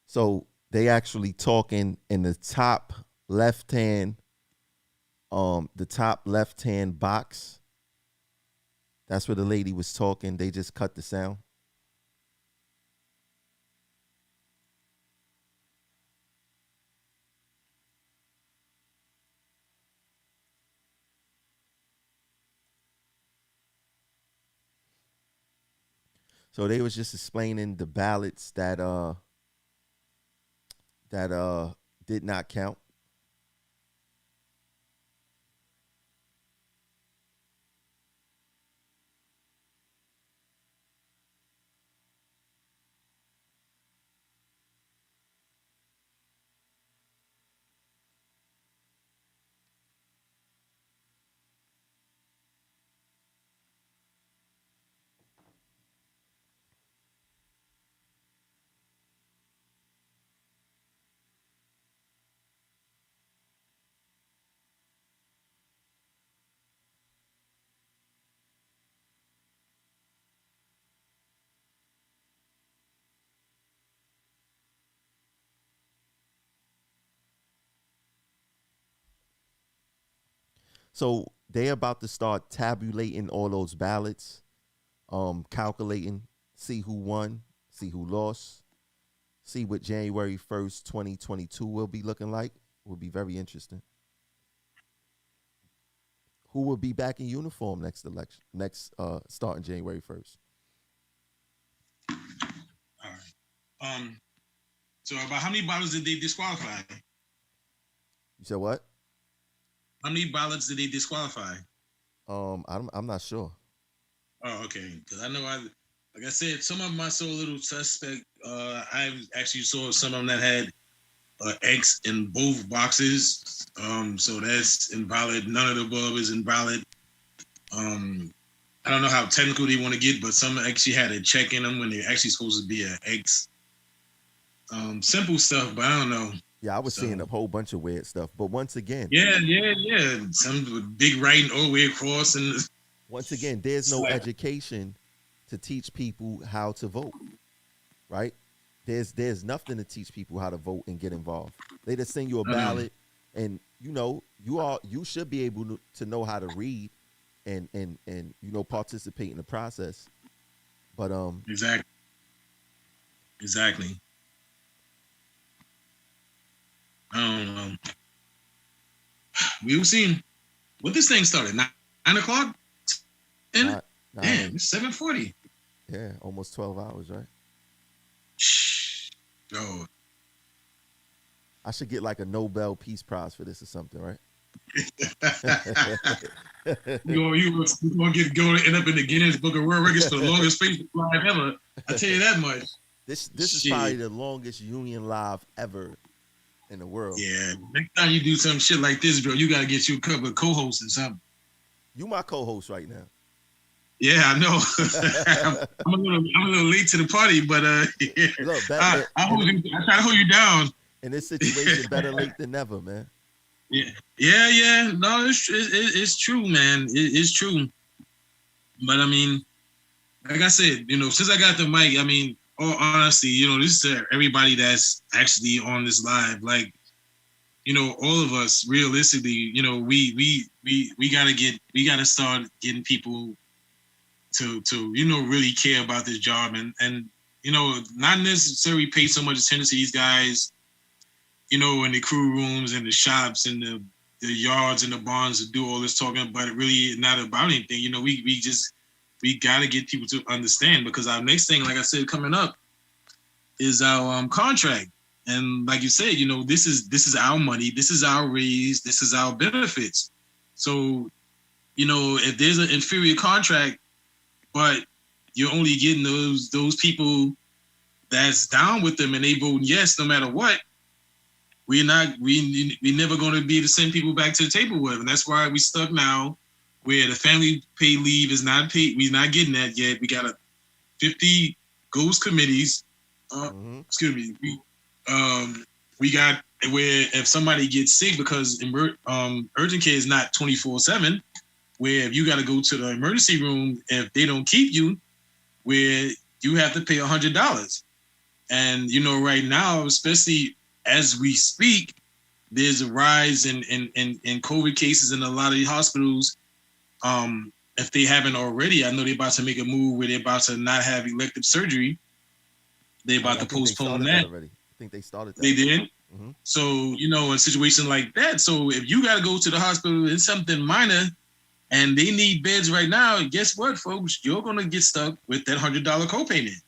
So they actually talking in the top left-hand box. That's where the lady was talking. They just cut the sound. So they was just explaining the ballots that did not count. So they about to start tabulating all those ballots, calculating, see who won, see who lost, see what January 1st, 2022 will be looking like. Will be very interesting. Who will be back in uniform next election, starting January 1st? All right. So about how many ballots did they disqualify? You said what? How many ballots did they disqualify? I'm not sure. Oh, okay. Because I know like I said, some of them I saw a little suspect. I actually saw some of them that had X in both boxes. So that's invalid. None of the above is invalid. I don't know how technical they want to get, but some actually had a check in them when they're actually supposed to be an X. Simple stuff, but I don't know. Yeah, I was seeing a whole bunch of weird stuff. But once again. Yeah. Some with big writing all the way across. And once again, there's no education to teach people how to vote, right? There's nothing to teach people how to vote and get involved. They just send you a ballot, and you should be able to know how to read and participate in the process. But exactly. I don't know. We were seeing what this thing started 9 o'clock. Damn, it's 7:40. Yeah, almost 12 hours, right? Oh, I should get like a Nobel Peace Prize for this or something, right? You're gonna end up in the Guinness Book of World Records for the longest Facebook live ever. I tell you that much. This is probably the longest union live ever in the world. Yeah. Next time you do some shit like this, bro, you gotta get you a couple of co-hosts or something. You my co-host right now. Yeah, I know. I'm a little late to the party, but yeah. Look, I try to hold you down. In this situation, better late than never, man. Yeah. No, it's true, man. It's true. But I mean, like I said, since I got the mic, I mean, all honesty, this is everybody that's actually on this live. Like, all of us, realistically, we gotta start getting people to really care about this job and not necessarily pay so much attention to these guys, in the crew rooms and the shops and the yards and the barns to do all this talking, but it really not about anything. We got to get people to understand, because our next thing, like I said, coming up is our contract. And like you said, this is our money, this is our raise, this is our benefits. So, if there's an inferior contract, but you're only getting those people that's down with them and they vote yes no matter what, we're never going to be able to send people back to the table with. And that's why we stuck now where the family pay leave is not paid. We're not getting that yet. We got 50 ghost committees. Excuse me. We got where if somebody gets sick, because urgent care is not 24/7, where if you got to go to the emergency room, if they don't keep you, where you have to pay $100. And, right now, especially as we speak, there's a rise in COVID cases in a lot of the hospitals. If they haven't already, I know they're about to make a move where they're about to not have elective surgery. They're about to postpone that. I think they started that. They did? Mm-hmm. So, in a situation like that, so if you got to go to the hospital, it's something minor, and they need beds right now, guess what, folks? You're going to get stuck with that $100 copayment.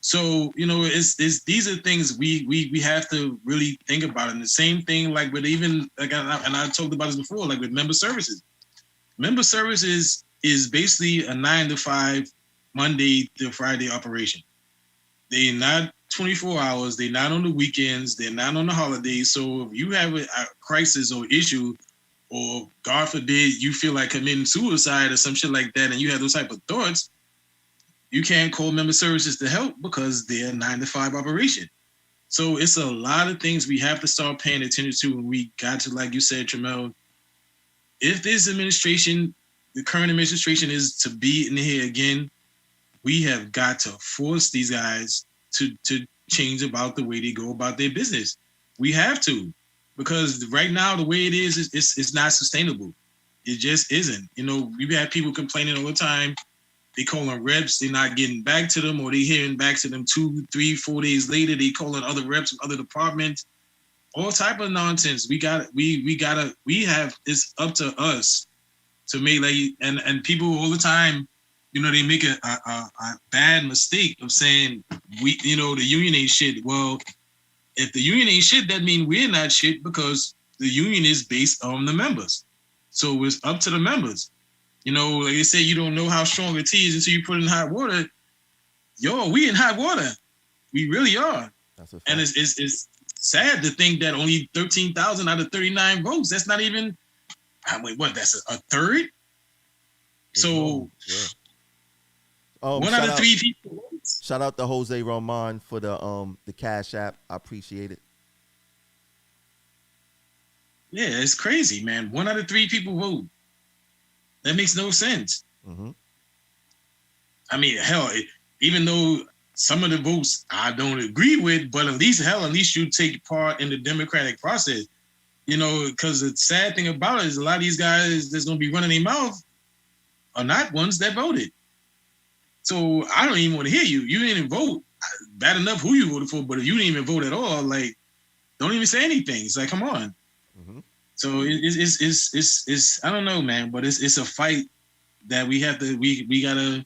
So, these are things we have to really think about. And the same thing, like with even, like, and I talked about this before, like with member services. Member services is basically a 9 to 5, Monday to Friday operation. They're not 24 hours. They're not on the weekends. They're not on the holidays. So if you have a crisis or issue, or God forbid, you feel like committing suicide or some shit like that, and you have those type of thoughts, you can't call member services to help because they're a 9 to 5 operation. So it's a lot of things we have to start paying attention to. And we got to, like you said, Tramel, if this administration, the current administration, is to be in here again, we have got to force these guys to change about the way they go about their business. We have to, because right now, the way it is, it's not sustainable. It just isn't. We've had people complaining all the time. They calling reps, they're not getting back to them, or they hearing back to them 2, 3, 4 days later. They calling other reps from other departments. All type of nonsense. It's up to us to make, like, and people all the time, they make a bad mistake of saying the union ain't shit. Well, if the union ain't shit, that means we're not shit, because the union is based on the members. So it's up to the members. Like they say, you don't know how strong a tea is until you put it in hot water. Yo, we in hot water. We really are. That's a fact. And it's sad to think that only 13,000 out of 39 votes. That's not even, that's a third? So, yeah. 1 out of 3 people votes. Shout out to Jose Roman for the Cash App. I appreciate it. Yeah, it's crazy, man. 1 out of 3 people vote. That makes no sense. Mm-hmm. I mean, hell, even though some of the votes I don't agree with, but at least you take part in the democratic process. Because the sad thing about it is a lot of these guys that's going to be running their mouth are not ones that voted. So I don't even want to hear you. You didn't vote. Bad enough who you voted for, but if you didn't even vote at all, like, don't even say anything. It's like, come on. Mm-hmm. So it's I don't know, man, but it's a fight that we have to we gotta,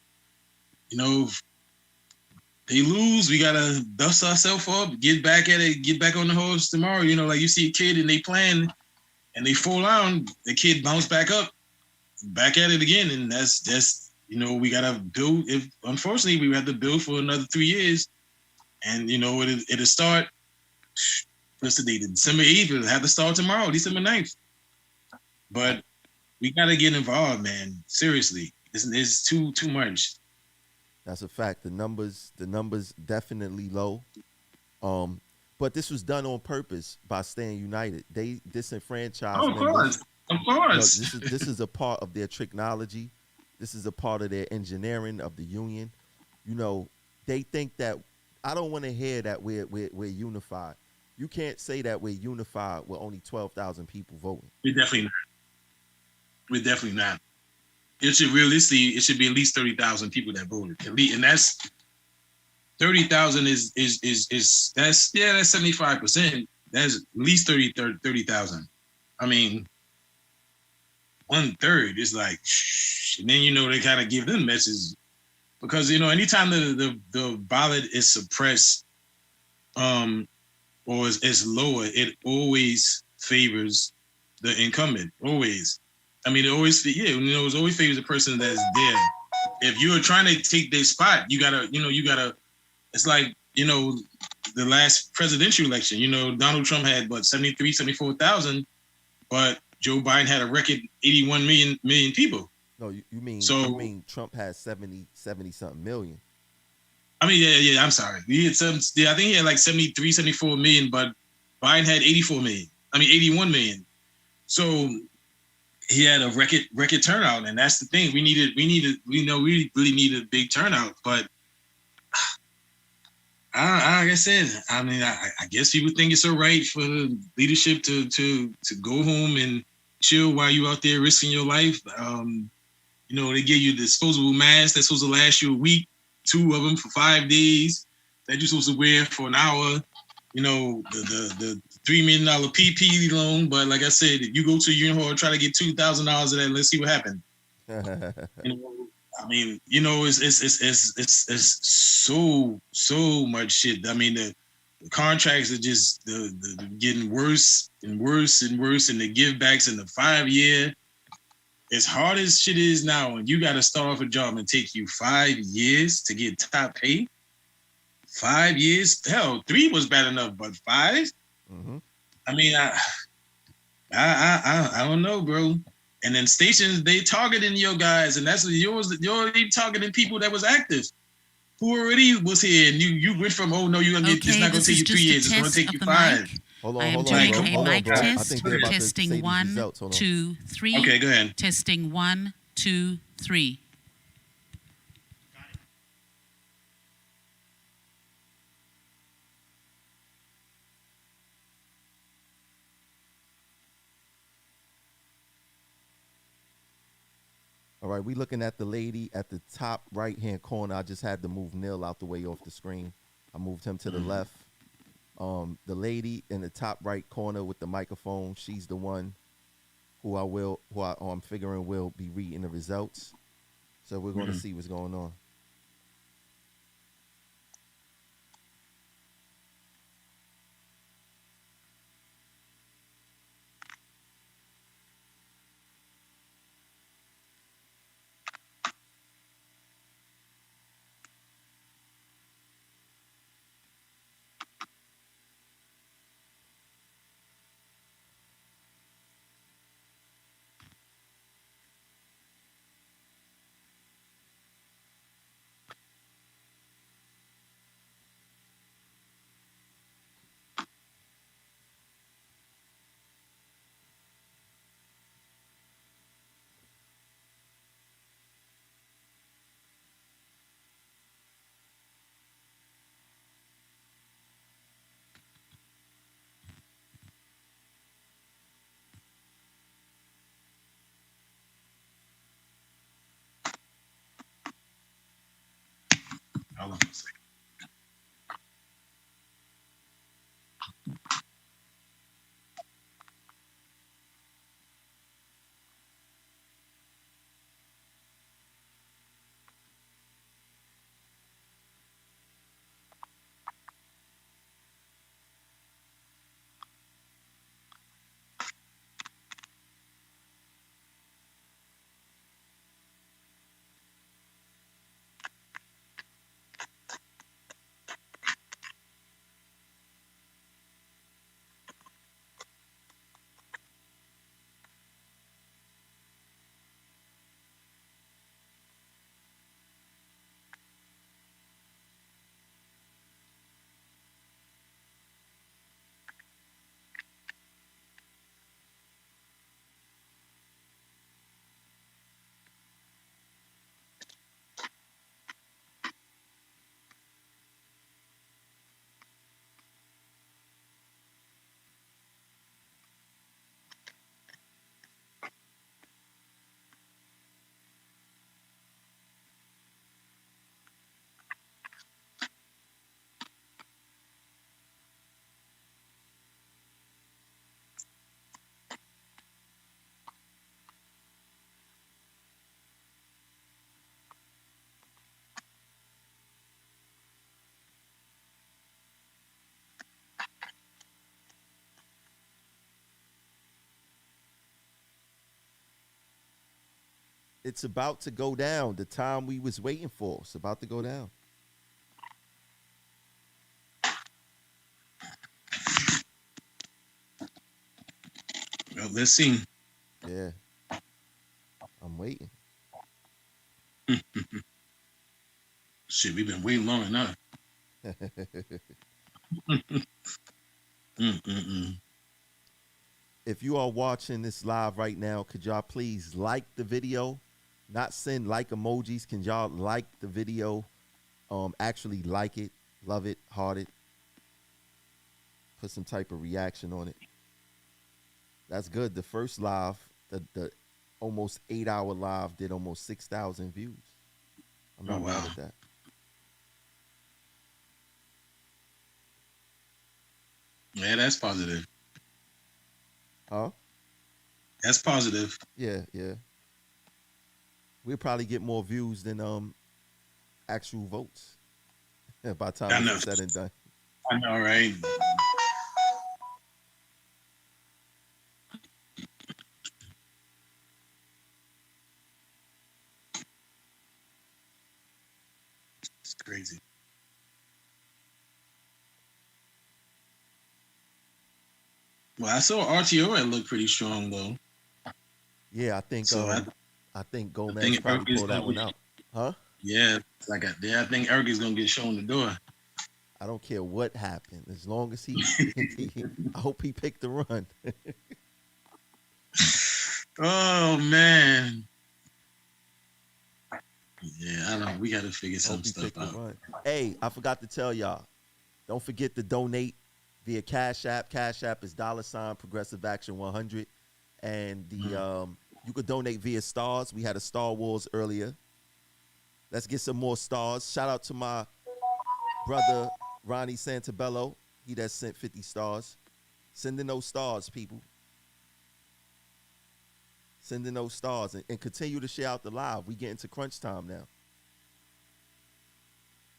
they lose, we gotta dust ourselves up, get back at it, get back on the horse tomorrow. Like you see a kid and they playing and they fall down, the kid bounce back up, back at it again, and that's we gotta build. If unfortunately we have to build for another 3 years, and it'll start. What's the date? December 8th. It'll have to start tomorrow, December 9th. But we gotta get involved, man. Seriously, it's too much. That's a fact. The numbers definitely low. But this was done on purpose by staying united. They disenfranchised. Of course. This is a part of their technology. This is a part of their engineering of the union. They think that. I don't want to hear that we're unified. You can't say that we're unified with only 12,000 people voting. We're definitely not. it should be at least 30,000 people that voted. At least, and that's 30,000 is that's 75%. That's at least 30,000. I mean, 1/3 is like, and then they kind of give them messages because anytime the ballot is suppressed, or is lower, it always favors the incumbent. Always. I mean, it always favors the person that's there. If you're trying to take their spot, you gotta. It's like the last presidential election. Donald Trump had 74,000, but Joe Biden had a record 81 million people. No, you mean Trump had 70 something million. I mean, yeah. I'm sorry. He had I think he had like 73, 74 million, but Biden had 81 million. So he had a record turnout, and that's the thing. We really need a big turnout. But like I said, I mean, I guess people think it's all right for the leadership to go home and chill while you out there risking your life. They give you disposable masks that's supposed to last you a week, 2 of them for 5 days that you're supposed to wear for an hour. The $3 million PPP loan. But like I said, if you go to a union hall and try to get $2,000 of that, let's see what happens. I mean, it's so much shit. I mean, the contracts are just getting worse and worse and worse, and the givebacks in the 5-year. As hard as shit is now, and you got to start off a job and take you 5 years to get top pay. 5 years, hell, 3 was bad enough, but 5. Mm-hmm. I mean, I don't know, bro. And then stations, they targeting your guys, and that's you're already targeting people that was active, who already was here, and you went from it's not gonna take you 3 years, it's gonna take you 5. I am doing a mic test. Testing 1, 2, 3. Okay, go ahead. Testing 1, 2, 3. All right, we looking at the lady at the top right-hand corner. I just had to move Neil out the way off the screen. I moved him to the left. The lady in the top right corner with the microphone, she's the one who I'm figuring will be reading the results. So we're going to see what's going on. Hold on a second. It's about to go down. The time we was waiting for. It's about to go down. Well, let's see. Yeah. I'm waiting. Shit, we've been waiting long enough. If you are watching this live right now, could y'all please like the video? Not send like emojis. Can y'all like the video? Actually like it, love it, heart it. Put some type of reaction on it. That's good. The first live, the almost 8-hour live did almost 6,000 views. I'm not mad at that. Yeah, that's positive. Huh? That's positive. Yeah. We'll probably get more views than actual votes by the time it's said and done. I know, right? It's crazy. Well, I saw RTO had looked pretty strong though. Yeah, I think so. I think Gomez probably pulled that one out. Huh? Yeah, I think Eric is gonna get shown the door. I don't care what happened, as long as he I hope he picked the run. Oh man. Yeah, I don't know. We gotta figure some stuff out. Hey, I forgot to tell y'all. Don't forget to donate via Cash App. Cash App is $ Progressive Action 100. And the you could donate via stars. We had a Star Wars earlier. Let's get some more stars. Shout out to my brother Ronnie Santabello. He that sent 50 stars. Sending those stars, people. Sending those stars and continue to share out the live. We get into crunch time now.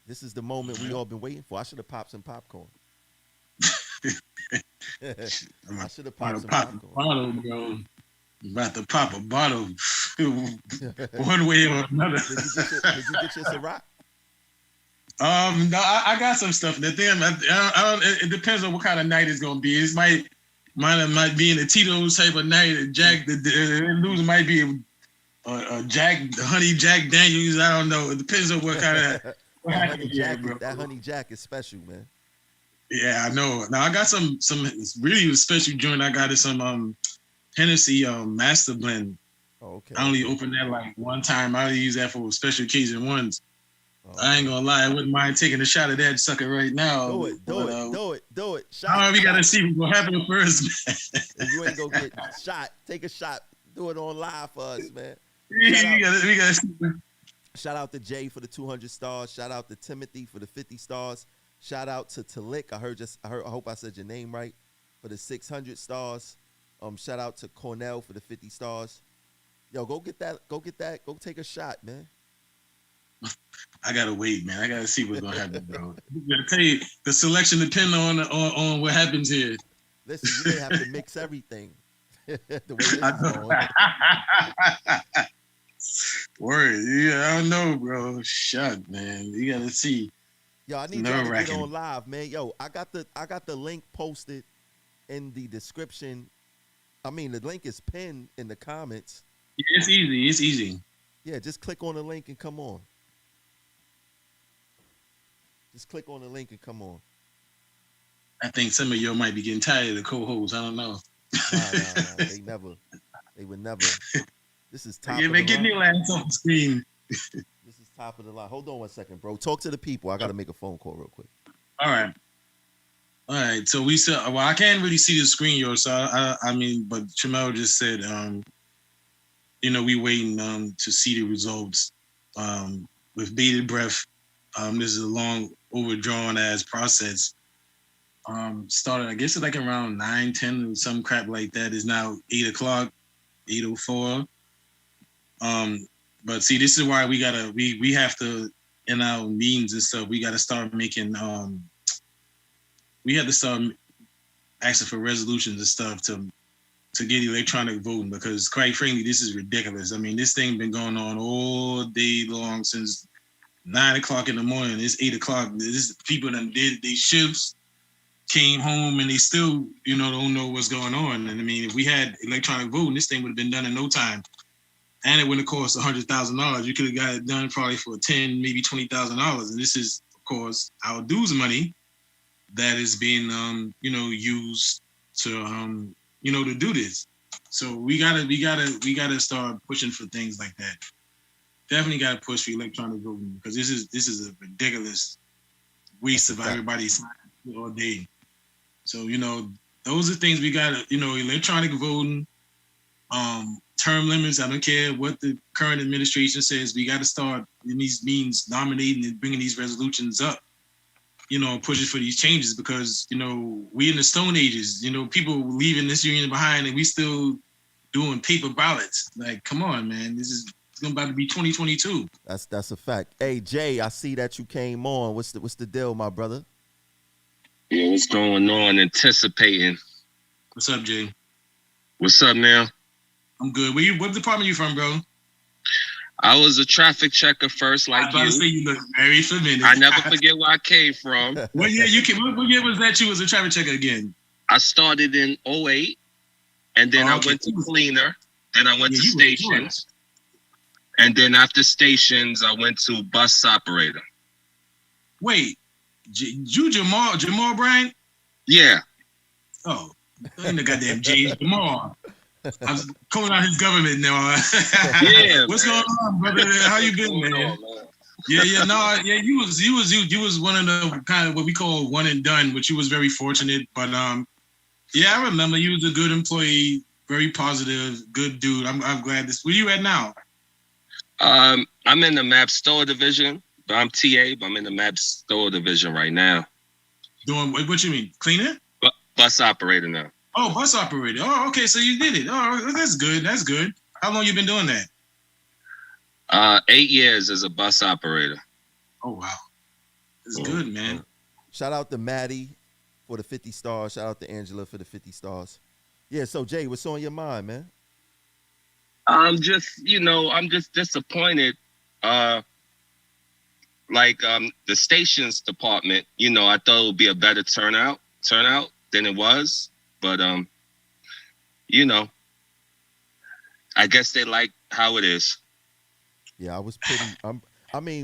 This is the moment we all been waiting for. I should have popped some popcorn. I should have popped some popcorn. Bottle, bro. I'm about to pop a bottle one way or another. Did you get your Ciroc? No, I got some stuff. The thing, it depends on what kind of night it's gonna be. It might be in a Tito's type of night. Jack, the loser might be a honey Jack Daniels. I don't know. It depends on what kind of. That honey Jack is special, man. Yeah, I know. Now I got some really special joint. I got some Hennessy Master Blend. Oh, okay. I only opened that like one time. I only use that for special occasion ones. Oh, I ain't gonna lie, I wouldn't mind taking a shot of that sucker right now. Do it. We gotta see what's happening first, man. If you ain't gonna get shot, take a shot. Do it on live for us, man. We gotta see. Shout out to Jay for the 200 stars. Shout out to Timothy for the 50 stars. Shout out to Talik. I hope I said your name right, for the 600 stars. Shout out to Cornell for the 50 stars. Yo, go get that. Go take a shot, man. I gotta wait, man. I gotta see what's gonna happen, bro. I gotta tell you, the selection depends on what happens here. Listen, you may have to mix everything. The way this is going. Word, yeah, I don't know, bro. Shut, man. You gotta see. Yo, I need y'all to get on live, man. Yo, I got the link posted in the description. I mean, the link is pinned in the comments. Yeah, it's easy. It's easy. Yeah, just click on the link and come on. Just click on the link and come on. I think some of y'all might be getting tired of the co-hosts. I don't know. Nah. They would never. This is top of the line. Get your ass off the screen. This is top of the line. Hold on one second, bro. Talk to the people. I got to make a phone call real quick. All right. So we said, well, I can't really see the screen, yo. So I mean, but Tramel just said, we waiting to see the results with bated breath. This is a long overdrawn ass process. Started, I guess it's like around 9:10 or some crap like that. It's now 8:00, 8:04. But see, this is why we have to, in our meetings and stuff, we gotta start making we have to start asking for resolutions and stuff to to get electronic voting because, quite frankly, this is ridiculous. I mean, this thing been going on all day long since 9 o'clock in the morning. It's 8 o'clock. This people that did their shifts, came home, and they still, don't know what's going on. And I mean, if we had electronic voting, this thing would have been done in no time. And it wouldn't have cost $100,000. You could have got it done probably for $10,000, maybe $20,000. And this is, of course, our dues money that is being, used to, to do this. So we gotta start pushing for things like that. Definitely gotta push for electronic voting because this is a ridiculous waste of everybody's time all day. So those are things we gotta, electronic voting, term limits. I don't care what the current administration says. We got to start in these means nominating and bringing these resolutions up, pushing for these changes because, we in the Stone Ages, people leaving this union behind and we still doing paper ballots. Like, come on, man. It's about to be 2022. That's a fact. Hey, Jay, I see that you came on. What's the deal, my brother? Yeah, what's going on? Anticipating. What's up, Jay? What's up now? I'm good. What department you from, bro? I was a traffic checker first, like I was about to say you look very familiar. I never forget where I came from. What year was that you was a traffic checker again? I started in 2008, and then I went to cleaner, then I went to stations, and then after stations, I went to bus operator. Wait, you Jamal Bryant? Yeah. Oh, ain't the goddamn J. Jamal. I'm calling out his government now. Yeah. What's going on, brother? How you been, man? You was one of the kind of what we call one and done, which you was very fortunate. But I remember you was a good employee, very positive, good dude. I'm glad this. Where you at now? I'm in the map store division, but I'm TA, but I'm in the map store division right now. Doing what you mean? Cleaner? Bus operator now. Oh, bus operator. Oh, okay. So you did it. Oh, that's good. That's good. How long you been doing that? 8 years as a bus operator. Oh, wow. That's good, man. Shout out to Maddie for the 50 stars. Shout out to Angela for the 50 stars. Yeah, so Jay, what's on your mind, man? I'm just disappointed. The stations department, I thought it would be a better turnout than it was. But, I guess they like how it is. Yeah, I was pretty,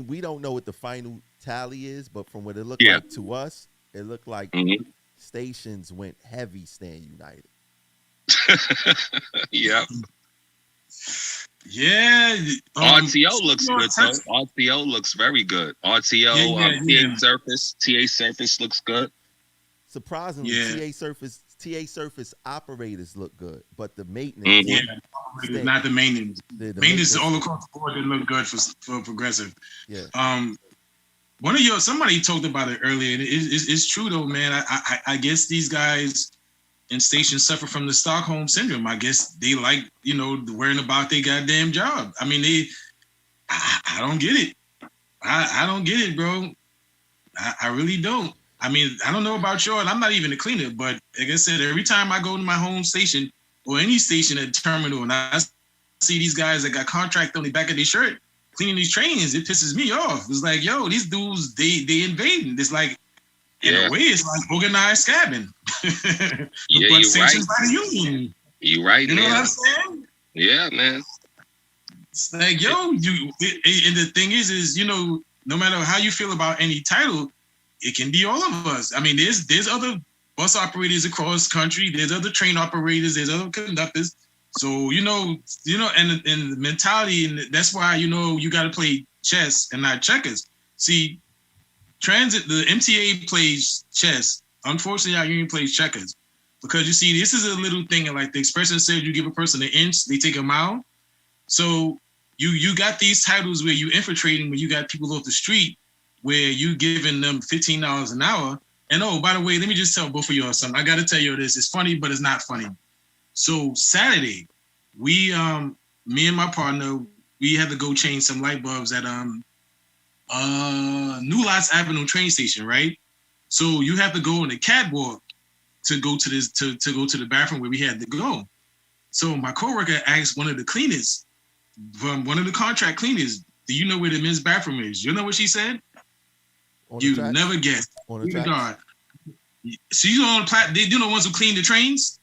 we don't know what the final tally is, but from what it looked like to us, it looked like stations went heavy staying united. Yeah. Yeah. RTO looks good, though. RTO looks very good. RTO, TA Surface looks good. Surprisingly, TA Surface operators look good, but the maintenance, not the maintenance. The maintenance all across the board didn't look good for Progressive. Yeah. Somebody talked about it earlier, and it's true though, man. I guess these guys in stations suffer from the Stockholm syndrome. I guess they like worrying about their goddamn job. I mean, I don't get it. I don't get it, bro. I really don't. I mean, I don't know about y'all, and I'm not even a cleaner, but like I said, every time I go to my home station or any station at the terminal and I see these guys that got contract on the back of their shirt cleaning these trains, it pisses me off. It's like, yo, these dudes, they invading. It's like, in a way, it's like organized scabbing. Yeah, but you're right. By the union. You're right, man. You know what I'm saying? Yeah, man. It's like, yo, and the thing is, no matter how you feel about any title, it can be all of us. I mean, there's other bus operators across country. There's other train operators. There's other conductors. So, and the mentality, and that's why, you got to play chess and not checkers. See, the MTA plays chess. Unfortunately, our union plays checkers. Because you see, this is a little thing, like the expression said, you give a person an inch, they take a mile. So you got these titles where you infiltrating, when you got people off the street, where you giving them $15 an hour. And by the way, let me just tell both of y'all something. I got to tell you this. It's funny, but it's not funny. So Saturday, we, me and my partner, we had to go change some light bulbs at New Lots Avenue train station, right? So you have to go on the catwalk to go to this to go to the bathroom where we had to go. So my coworker asked one of the cleaners, from one of the contract cleaners, do you know where the men's bathroom is? You know what she said? You never guessed. On the God. She's on the they do the ones who clean the trains.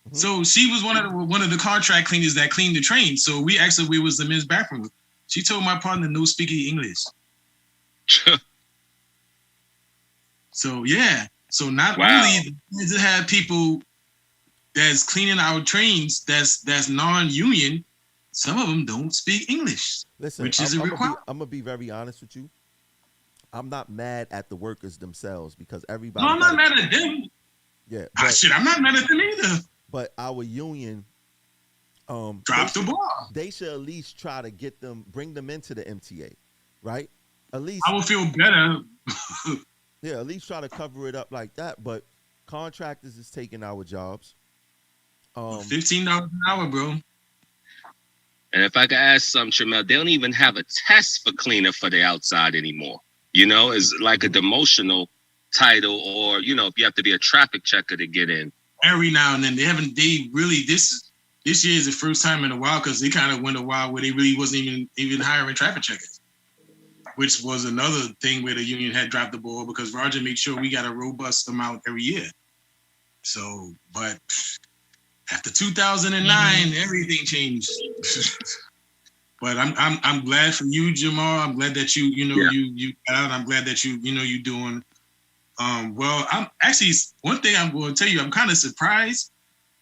Mm-hmm. So she was one of the contract cleaners that cleaned the train. So we asked her where was the men's bathroom. She told my partner no speaking English. So yeah. So not only does it have people that's cleaning our trains that's non-union, some of them don't speak English. Listen, which is a requirement. I'm gonna be very honest with you. I'm not mad at the workers themselves because everybody. No, I'm not mad at them. Yeah, I'm not mad at them either. But our union, drop the ball. They should at least try to bring them into the MTA, right? At least I will feel better. Yeah, at least try to cover it up like that. But contractors is taking our jobs. $15 an hour, bro. And if I could ask something, Tramel, they don't even have a test for cleaner for the outside anymore. You know, it's like a demotional title, or you know, if you have to be a traffic checker to get in. Every now and then this year is the first time in a while because they kind of went a while where they really wasn't even hiring traffic checkers, which was another thing where the union had dropped the ball because Roger made sure we got a robust amount every year. So, but after 2009, everything changed. But I'm glad for you, Jamal. I'm glad that you got out. I'm glad that you doing well. I'm actually, one thing I'm going to tell you, I'm kind of surprised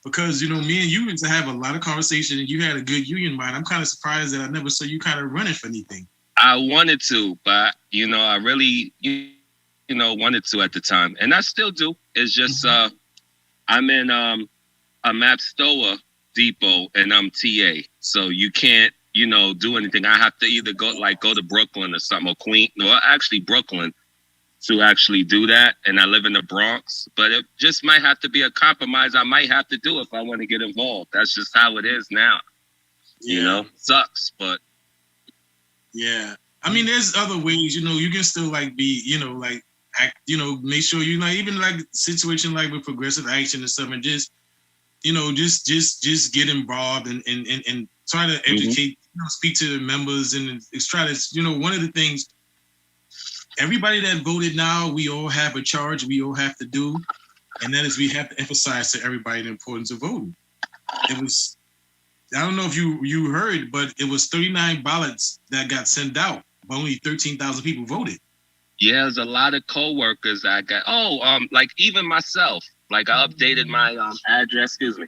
because me and you used to have a lot of conversation and you had a good union mind. I'm kind of surprised that I never saw you kind of running for anything. I wanted to, but I really wanted to at the time, and I still do. It's just I'm in a MAPSTOA depot and I'm TA, so you can't do anything. I have to either go to Brooklyn or something, or Queens, or actually Brooklyn, to actually do that. And I live in the Bronx, but it just might have to be a compromise. I might have to do if I want to get involved. That's just how it is now. Yeah. Sucks, but yeah. I mean, there's other ways. You can still be, act. Make sure even situation like with progressive action and stuff, and just get involved and try to educate, speak to the members, and try to, one of the things, everybody that voted now, we all have a charge we all have to do, and that is we have to emphasize to everybody the importance of voting. It was, I don't know if you heard, but it was 39 ballots that got sent out, but only 13,000 people voted. Yeah, there's a lot of coworkers I got. Even myself. I updated my address, excuse me.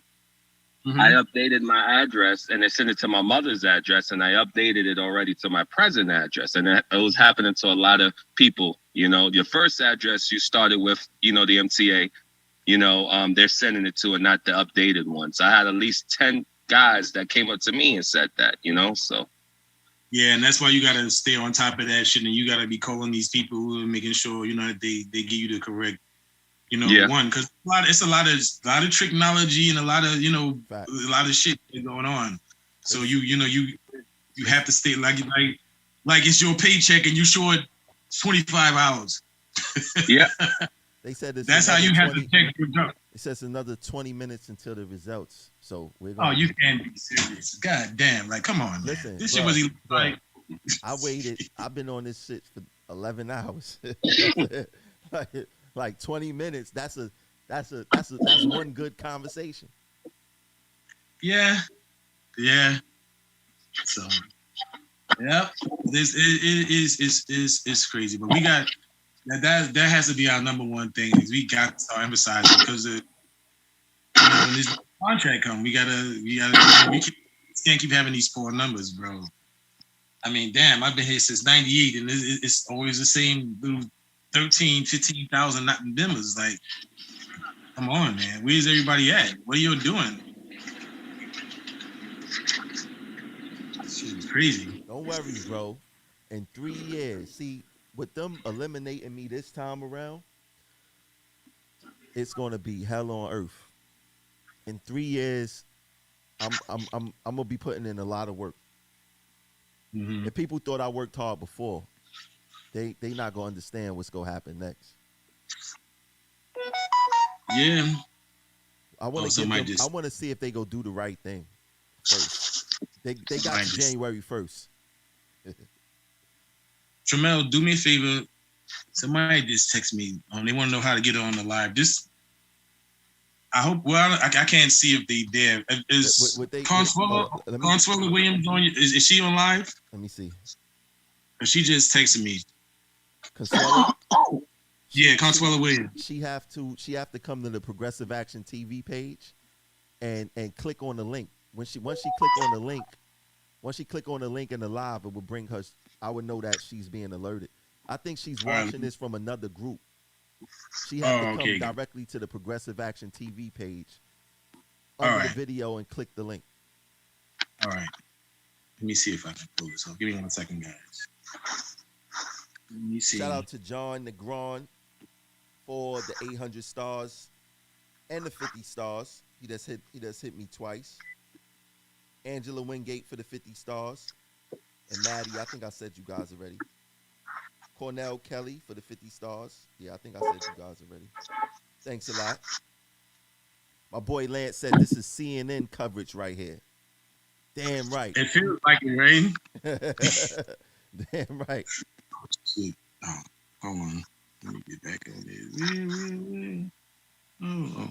Mm-hmm. I updated my address and I sent it to my mother's address, and I updated it already to my present address. And it was happening to a lot of people. Your first address you started with, the MTA, they're sending it to, and not the updated one. So I had at least 10 guys that came up to me and said that, so. Yeah, and that's why you got to stay on top of that shit, and you got to be calling these people and making sure, that they give you the correct, one, because it's a lot of technology and a lot of, a lot of shit going on. So you have to stay like it's your paycheck and you short 25 hours. Yeah. They said that's how you have to check your job. It says another 20 minutes until the results. So we're going. Oh, you can't be serious. God damn! Come on, listen. This shit was like. I waited. I've been on this shit for 11 hours. like 20 minutes. That's one good conversation. Yeah. So, yeah, this is crazy, but we got. That has to be our number one thing. Is we got to start emphasizing, because when this contract come, we can't keep having these poor numbers, bro. I mean, damn, I've been here since '98, and it's always the same little 15,000 members. Come on, man, where's everybody at? What are you doing? Shit's crazy. Don't worry, bro. In 3 years, see. With them eliminating me this time around, it's gonna be hell on earth. In 3 years, I'm gonna be putting in a lot of work. Mm-hmm. If people thought I worked hard before, they not gonna understand what's gonna happen next. Yeah. I want to see if they go do the right thing first. They got to January 1st. Tramel, do me a favor. Somebody just text me. They want to know how to get on the live. I hope. Well, I can't see if they there. Is Consuela Williams on? Is she on live? Let me see. She just texted me. Consuela? Yeah, Consuela Williams. She have to come to the Progressive Action TV page, and click on the link. Once she click on the link in the live, it will bring her. I would know that she's being alerted. I think she's watching this from another group. She has to come directly to the Progressive Action TV page under the video and click the link. All right. Let me see if I can pull this off. Give me 1 second, guys. Let me see. Shout out to John Negron for the 800 stars and the 50 stars. He just hit me twice. Angela Wingate for the 50 stars. And Maddie, I think I said you guys already. Cornell Kelly for the 50 stars. Yeah, I think I said you guys already. Thanks a lot. My boy Lance said this is CNN coverage right here. Damn right. It feels like it, right? Damn right. Oh, hold on. Let me get back on there.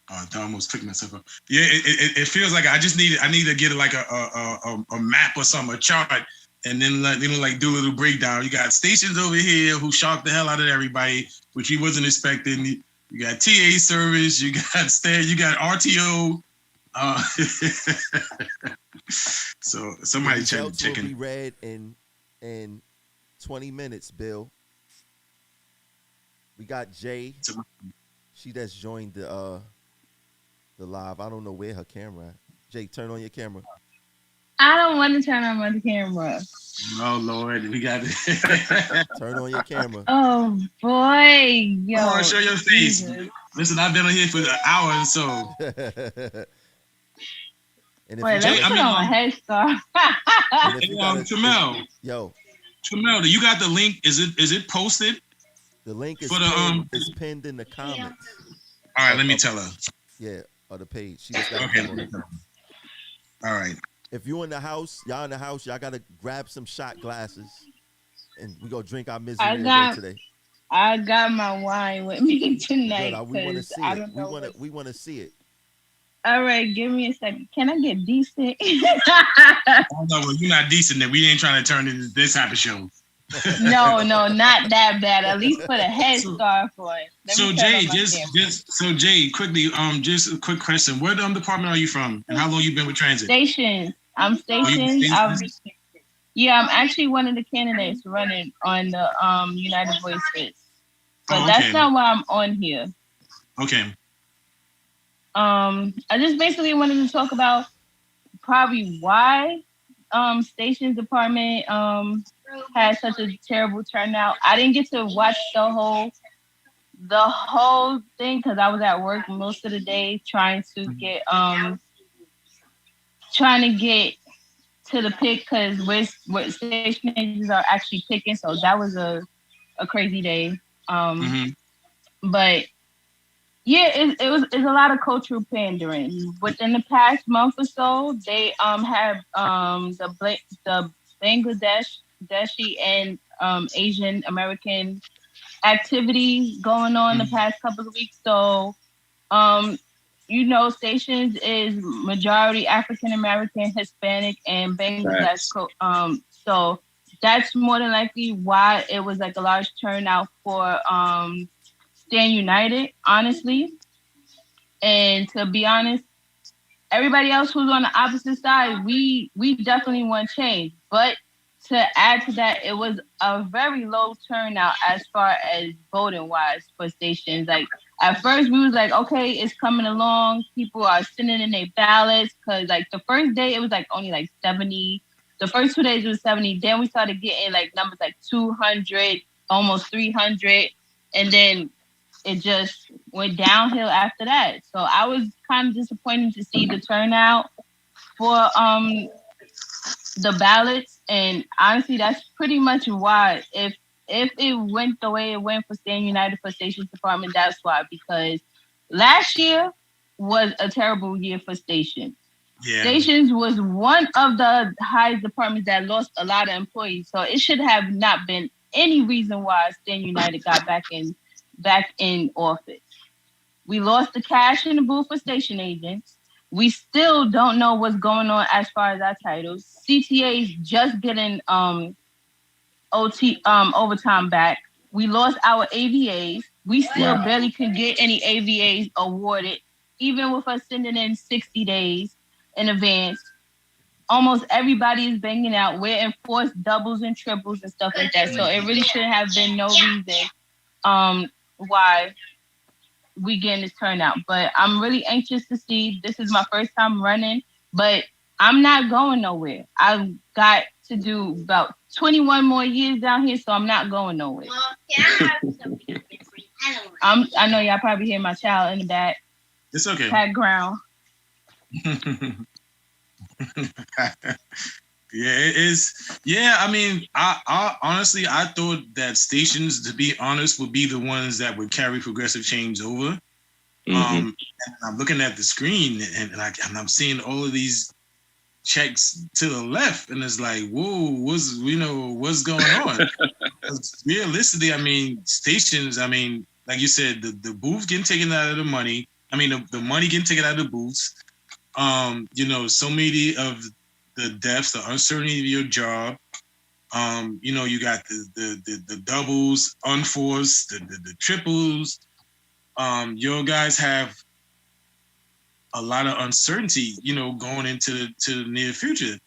I almost took myself up. Yeah, it feels like I need to get like a map or something, a chart, and then like do a little breakdown. You got stations over here who shocked the hell out of everybody, which we wasn't expecting. You got TA service, you got RTO. So somebody check. Will be read in 20 minutes, Bill. We got Jay. She just joined the live. I don't know where her camera at. Jay, turn on your camera. I don't want to turn on my camera. Oh Lord, we got it. Turn on your camera. Oh boy, yo. Come on, show your face. Jesus. Listen, I've been on here for an hour or so. And wait, let's put on a headscarf. Tramel. Yo. Tramel, you got the link? Is it posted? The link is pinned in the comments. All right, let me tell her. Yeah, on the page. She just got all right. If you're in the house, y'all gotta grab some shot glasses, and we go drink our misery away today. I got my wine with me tonight. Good, we want to see it. We want to see it. All right, give me a second. Can I get decent? Oh, no, well, you're not decent. Then we ain't trying to turn into this type of show. No, not that bad. At least put a headscarf on. So Jay, quickly, just a quick question. Where department are you from, and how long you been with Transit? Stations. I'm stationed. I'm actually one of the candidates running on the United Voices, but that's not why I'm on here. Okay. I just basically wanted to talk about probably why Stations Department had such a terrible turnout. I didn't get to watch the whole thing because I was at work most of the day trying to get to the pick because what station agents are actually picking. So that was a crazy day. But yeah, it's a lot of cultural pandering. Within the past month or so, they have the Bangladeshi and Asian American activity going on the past couple of weeks. So, Stations is majority African American, Hispanic, and Bangladesh. So that's more than likely why it was like a large turnout for Stand United, honestly. And to be honest, everybody else who's on the opposite side, we definitely want change. But to add to that, it was a very low turnout as far as voting wise for stations. Like at first we was like, okay, it's coming along. People are sending in their ballots because like the first day it was like only like 70. The first 2 days it was 70. Then we started getting like numbers like 200, almost 300. And then it just went downhill after that. So I was kind of disappointed to see the turnout for the ballots. And honestly, that's pretty much why. If it went the way it went for Stand United for Stations Department, that's why. Because last year, was a terrible year for stations. Yeah. Stations was one of the highest departments that lost a lot of employees. So it should have not been any reason why Stand United got back in office. We lost the cash in the booth for station agents. We still don't know what's going on as far as our titles. CTA is just getting overtime back. We lost our AVAs. We still barely could get any AVAs awarded, even with us sending in 60 days in advance. Almost everybody is banging out. We're enforced doubles and triples and stuff like that. So it really shouldn't have been no reason why we getting this turnout. But I'm really anxious to see. This is my first time running, but I'm not going nowhere. I've got to do about 21 more years down here, so I'm not going nowhere. I know y'all probably hear my child in the back. It's okay. Background. Yeah, it is. Yeah, I mean, I honestly, I thought that stations, to be honest, would be the ones that would carry progressive change over. And I'm looking at the screen and I'm seeing all of these checks to the left, and it's like, whoa, what's going on? Realistically, I mean, stations, I mean, like you said, the booth getting taken out of the money. I mean, the money getting taken out of the booths. So many of the deaths, the uncertainty of your job. You got the doubles, unforced, the triples. Your guys have a lot of uncertainty, going into the near future.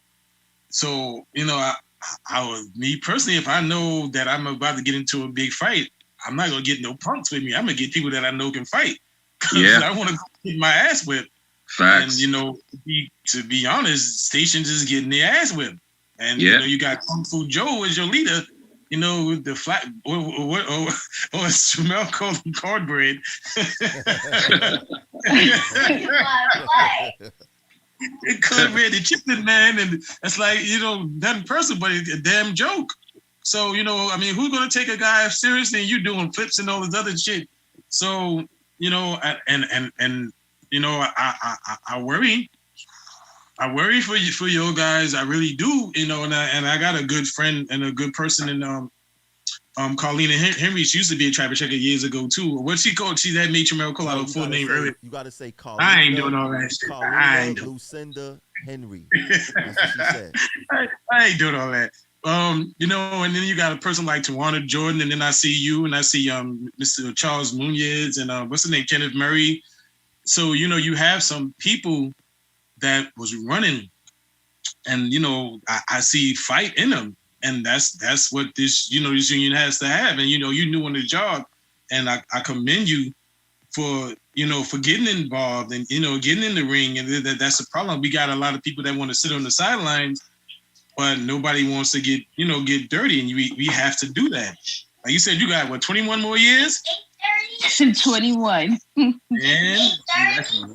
So, me personally, if I know that I'm about to get into a big fight, I'm not gonna get no punks with me. I'm gonna get people that I know can fight. Yeah. I want to get my ass whipped. Facts. And to be honest, stations is getting their ass whipped. And you got Kung Fu Joe as your leader. The flat or as Jamel called him, cornbread. Cornbread, the chicken man, and it's like nothing personal, but it's a damn joke. So I mean, who's gonna take a guy seriously? And you doing flips and all this other shit. So I worry. I worry for you guys. I really do, and I got a good friend and a good person in Carlina Henry. She used to be a traffic checker years ago too. What's she called? She that made Jamel call out a full name earlier. You gotta say Carlina. I ain't doing all that shit. Carlina Lucinda Henry. That's what she said. I ain't doing all that. And then you got a person like Tawana Jordan, and then I see you, and I see Mr. Charles Munoz, and what's his name, Kenneth Murray. So you have some people that was running, and I see fight in them, and that's what this this union has to have. And you knew on the job, and I commend you for for getting involved and getting in the ring. And that's the problem. We got a lot of people that want to sit on the sidelines, but nobody wants to get get dirty, and we have to do that. Like you said, you got 21 more years. 21. And that's a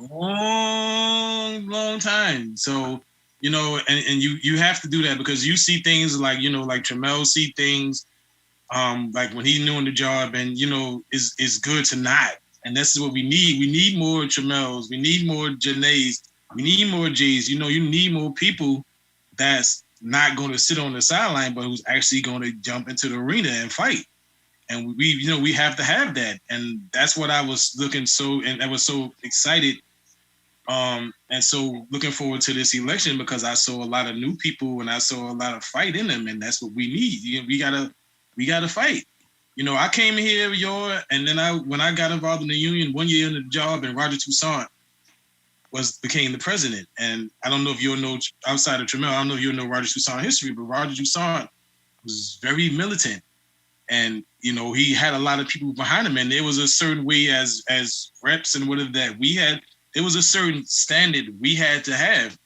long time. So, and you have to do that because you see things like, like Jamel see things, like when he's doing the job, and, it's good to not. And this is what we need. We need more Jamels. We need more Janaes. We need more Jays. You need more people that's not going to sit on the sideline, but who's actually going to jump into the arena and fight. And we have to have that. And that's what I was I was so excited. And so looking forward to this election because I saw a lot of new people and I saw a lot of fight in them. And that's what we need. We gotta fight. I came here, and then when I got involved in the union 1 year in the job, and Roger Toussaint became the president. And I don't know if you'll know, outside of Tramel, I don't know if you'll know Roger Toussaint history, but Roger Toussaint was very militant. And, he had a lot of people behind him. And there was a certain way as reps and whatever that we had, there was a certain standard we had to have.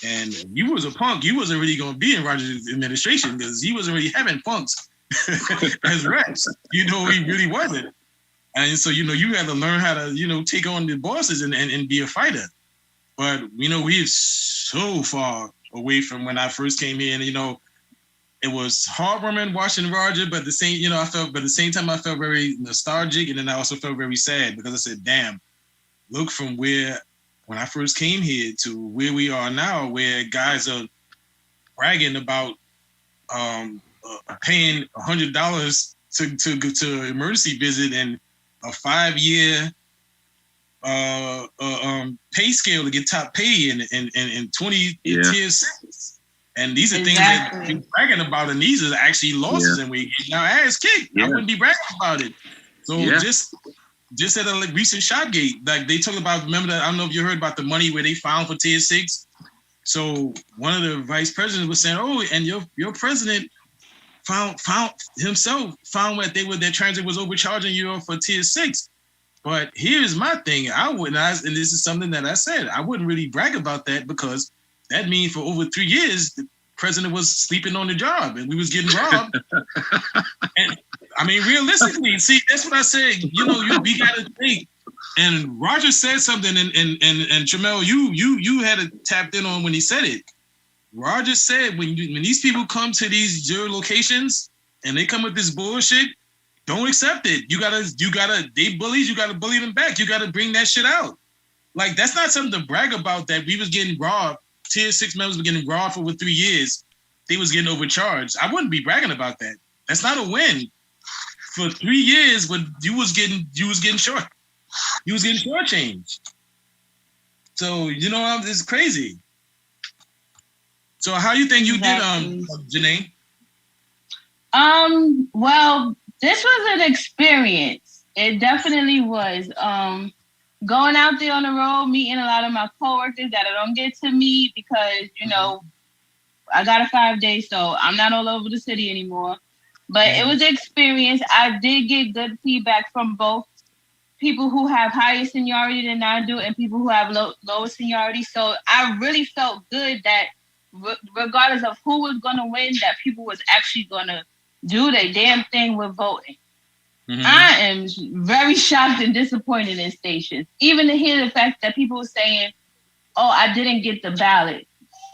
And you was a punk, you wasn't really going to be in Roger's administration because he wasn't really having punks as reps. He really wasn't. And so, you had to learn how to, take on the bosses and be a fighter. But, we're so far away from when I first came here. And, it was heartwarming watching Roger, but at the same time, I felt very nostalgic. And then I also felt very sad because I said, damn, look from where when I first came here to where we are now, where guys are bragging about paying $100 to emergency visit and a 5-year pay scale to get top pay in 20 tier 6. And these are things that we're bragging about, and these are actually losses, and we get our ass kicked. I wouldn't be bragging about it. So just at a recent Shopgate, like they talked about, remember that, I don't know if you heard about the money where they found for tier 6. So one of the vice presidents was saying, "Oh, and your president found what their transit was overcharging you for tier 6." But here's my thing: and this is something that I said, I wouldn't really brag about that, because that means for over 3 years the president was sleeping on the job and we was getting robbed. And I mean, realistically, see, that's what I said. We gotta think. And Roger said something, and Jamel, you had it tapped in on when he said it. Roger said, when these people come to your locations and they come with this bullshit, don't accept it. They bullies, you gotta bully them back. You gotta bring that shit out. Like, that's not something to brag about, that we was getting robbed. Tier 6 members were getting robbed for over 3 years. They was getting overcharged. I wouldn't be bragging about that. That's not a win. For 3 years, when you was getting short. You was getting shortchanged. So, it's crazy. So how you think you did, Janae? Well, this was an experience. It definitely was. Going out there on the road, meeting a lot of my coworkers that I don't get to meet because, I got a 5-day, so I'm not all over the city anymore. But it was an experience. I did get good feedback from both people who have higher seniority than I do and people who have lower seniority. So I really felt good that regardless of who was going to win, that people was actually going to do their damn thing with voting. Mm-hmm. I am very shocked and disappointed in stations. Even to hear the fact that people were saying, "Oh, I didn't get the ballot."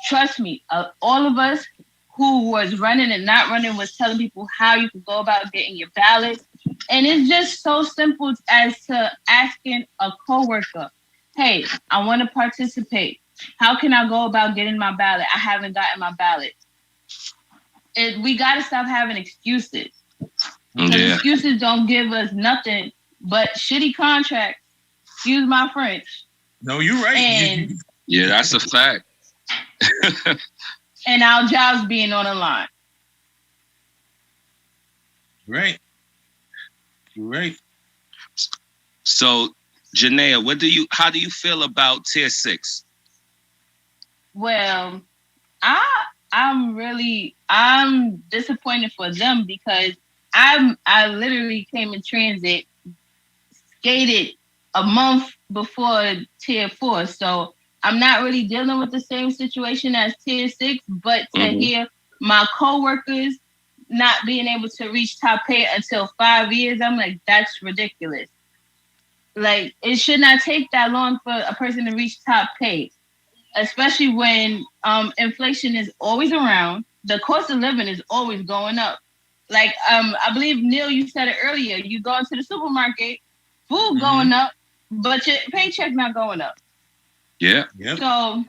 Trust me, all of us who was running and not running was telling people how you could go about getting your ballot. And it's just so simple as to asking a coworker, "Hey, I want to participate. How can I go about getting my ballot? I haven't gotten my ballot." We got to stop having excuses. Yeah. Excuses don't give us nothing but shitty contracts. Excuse my French. No, you're right. And, yeah, that's a fact. And our jobs being on the line. Right. You're right. So, Janaea, how do you feel about tier 6? Well, I'm disappointed for them because I literally came in transit, skated a month before tier 4. So I'm not really dealing with the same situation as tier 6, but to hear my coworkers not being able to reach top pay until 5 years, I'm like, that's ridiculous. Like, it should not take that long for a person to reach top pay, especially when inflation is always around. The cost of living is always going up. Like, I believe, Neil, you said it earlier. You go into the supermarket, food going up, but your paycheck not going up. Yeah. Yep. So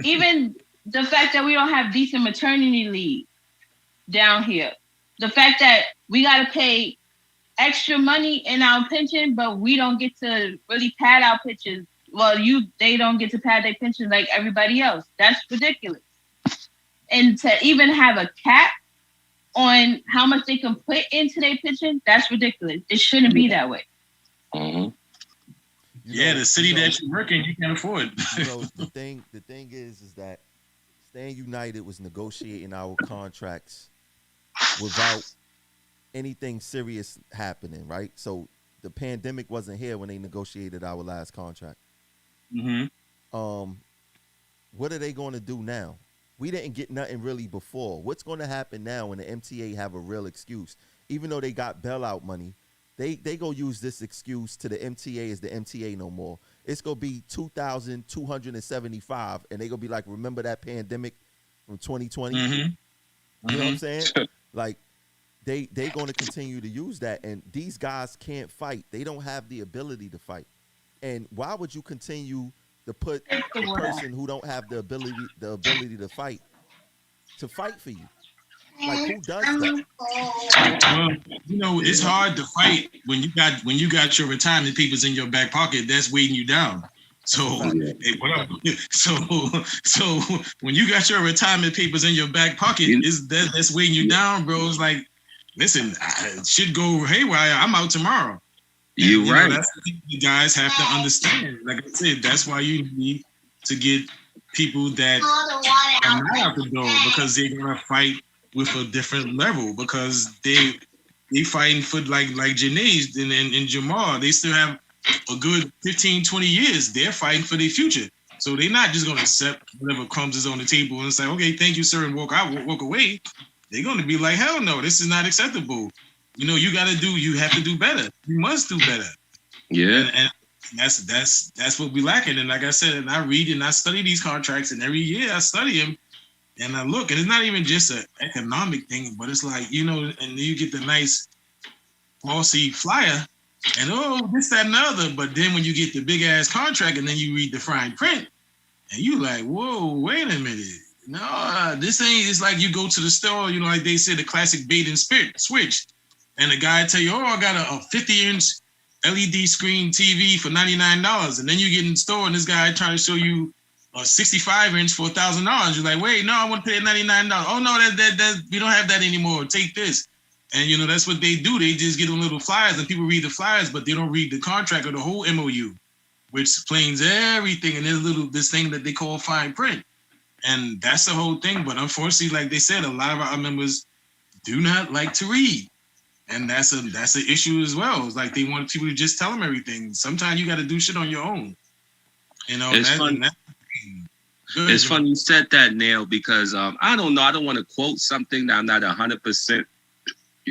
even the fact that we don't have decent maternity leave down here, the fact that we got to pay extra money in our pension, but we don't get to really pad our pensions. Well, they don't get to pad their pension like everybody else. That's ridiculous. And to even have a cap on how much they can put into their pension, that's ridiculous. It shouldn't be that way. Mm-hmm. The city that you work in, you can't afford. The thing is that Stand United was negotiating our contracts without anything serious happening, right? So the pandemic wasn't here when they negotiated our last contract. Mm-hmm. What are they going to do now? We didn't get nothing really before. What's going to happen now when the MTA have a real excuse? Even though they got bailout money, they go use this excuse to the MTA as the MTA no more. It's going to be 2,275, and they going to be like, remember that pandemic from 2020? Mm-hmm. You know what I'm saying? Like, they going to continue to use that, and these guys can't fight. They don't have the ability to fight. And why would you continue to put the person who don't have the ability to fight for you. Like, who does that? Well, it's hard to fight when you got your retirement papers in your back pocket that's weighing you down. So, hey, what up? So when you got your retirement papers in your back pocket, that's weighing you down, bro. It's like, listen, I should go haywire. I'm out tomorrow. You're right. That's what you guys have to understand. Like I said, that's why you need to get people that are not out the door, because they're gonna fight with a different level, because they fighting for like Janae and Jamal. They still have a good 15, 20 years. They're fighting for their future. So they're not just gonna accept whatever comes is on the table and say, okay, thank you, sir, and walk away. They're gonna be like, hell no, this is not acceptable. You have to do better. You must do better. Yeah. And that's what we lacking. And like I said, and I read and I study these contracts, and every year I study them and I look, and it's not even just an economic thing, but it's like, and you get the nice glossy flyer and this, that, and the other. But then when you get the big ass contract and then you read the fine print and you like, whoa, wait a minute. No, this ain't, it's like you go to the store, like they say, the classic bait and switch. And the guy tell you, I got a 50-inch LED screen TV for $99. And then you get in the store and this guy trying to show you a 65-inch for $1,000. You're like, wait, no, I want to pay $99. Oh, no, that we don't have that anymore. Take this. And, that's what they do. They just get them little flyers and people read the flyers, but they don't read the contract or the whole MOU, which explains everything. And there's this thing that they call fine print. And that's the whole thing. But unfortunately, like they said, a lot of our members do not like to read. And that's an issue as well. It's like they want people to just tell them everything. Sometimes you got to do shit on your own. It's funny. It's funny you said that, Neil, because I don't know. I don't want to quote something that I'm not 100%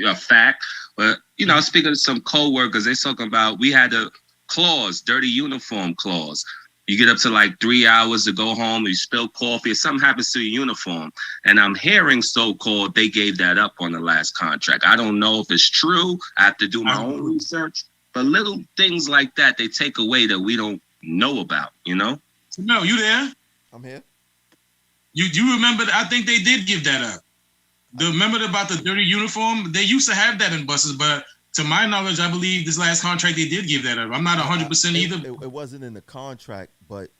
a fact. But, I was speaking to some co-workers. They're talking about, we had a clause, dirty uniform clause. You get up to like 3 hours to go home, you spill coffee, or something happens to your uniform. And I'm hearing so-called they gave that up on the last contract. I don't know if it's true. I have to do my own research. But little things like that, they take away that we don't know about, No, you there? I'm here. You remember, I think they did give that up. Remember about the dirty uniform? They used to have that in buses, but to my knowledge, I believe this last contract, they did give that up. I'm not 100% either. It wasn't in the contract, but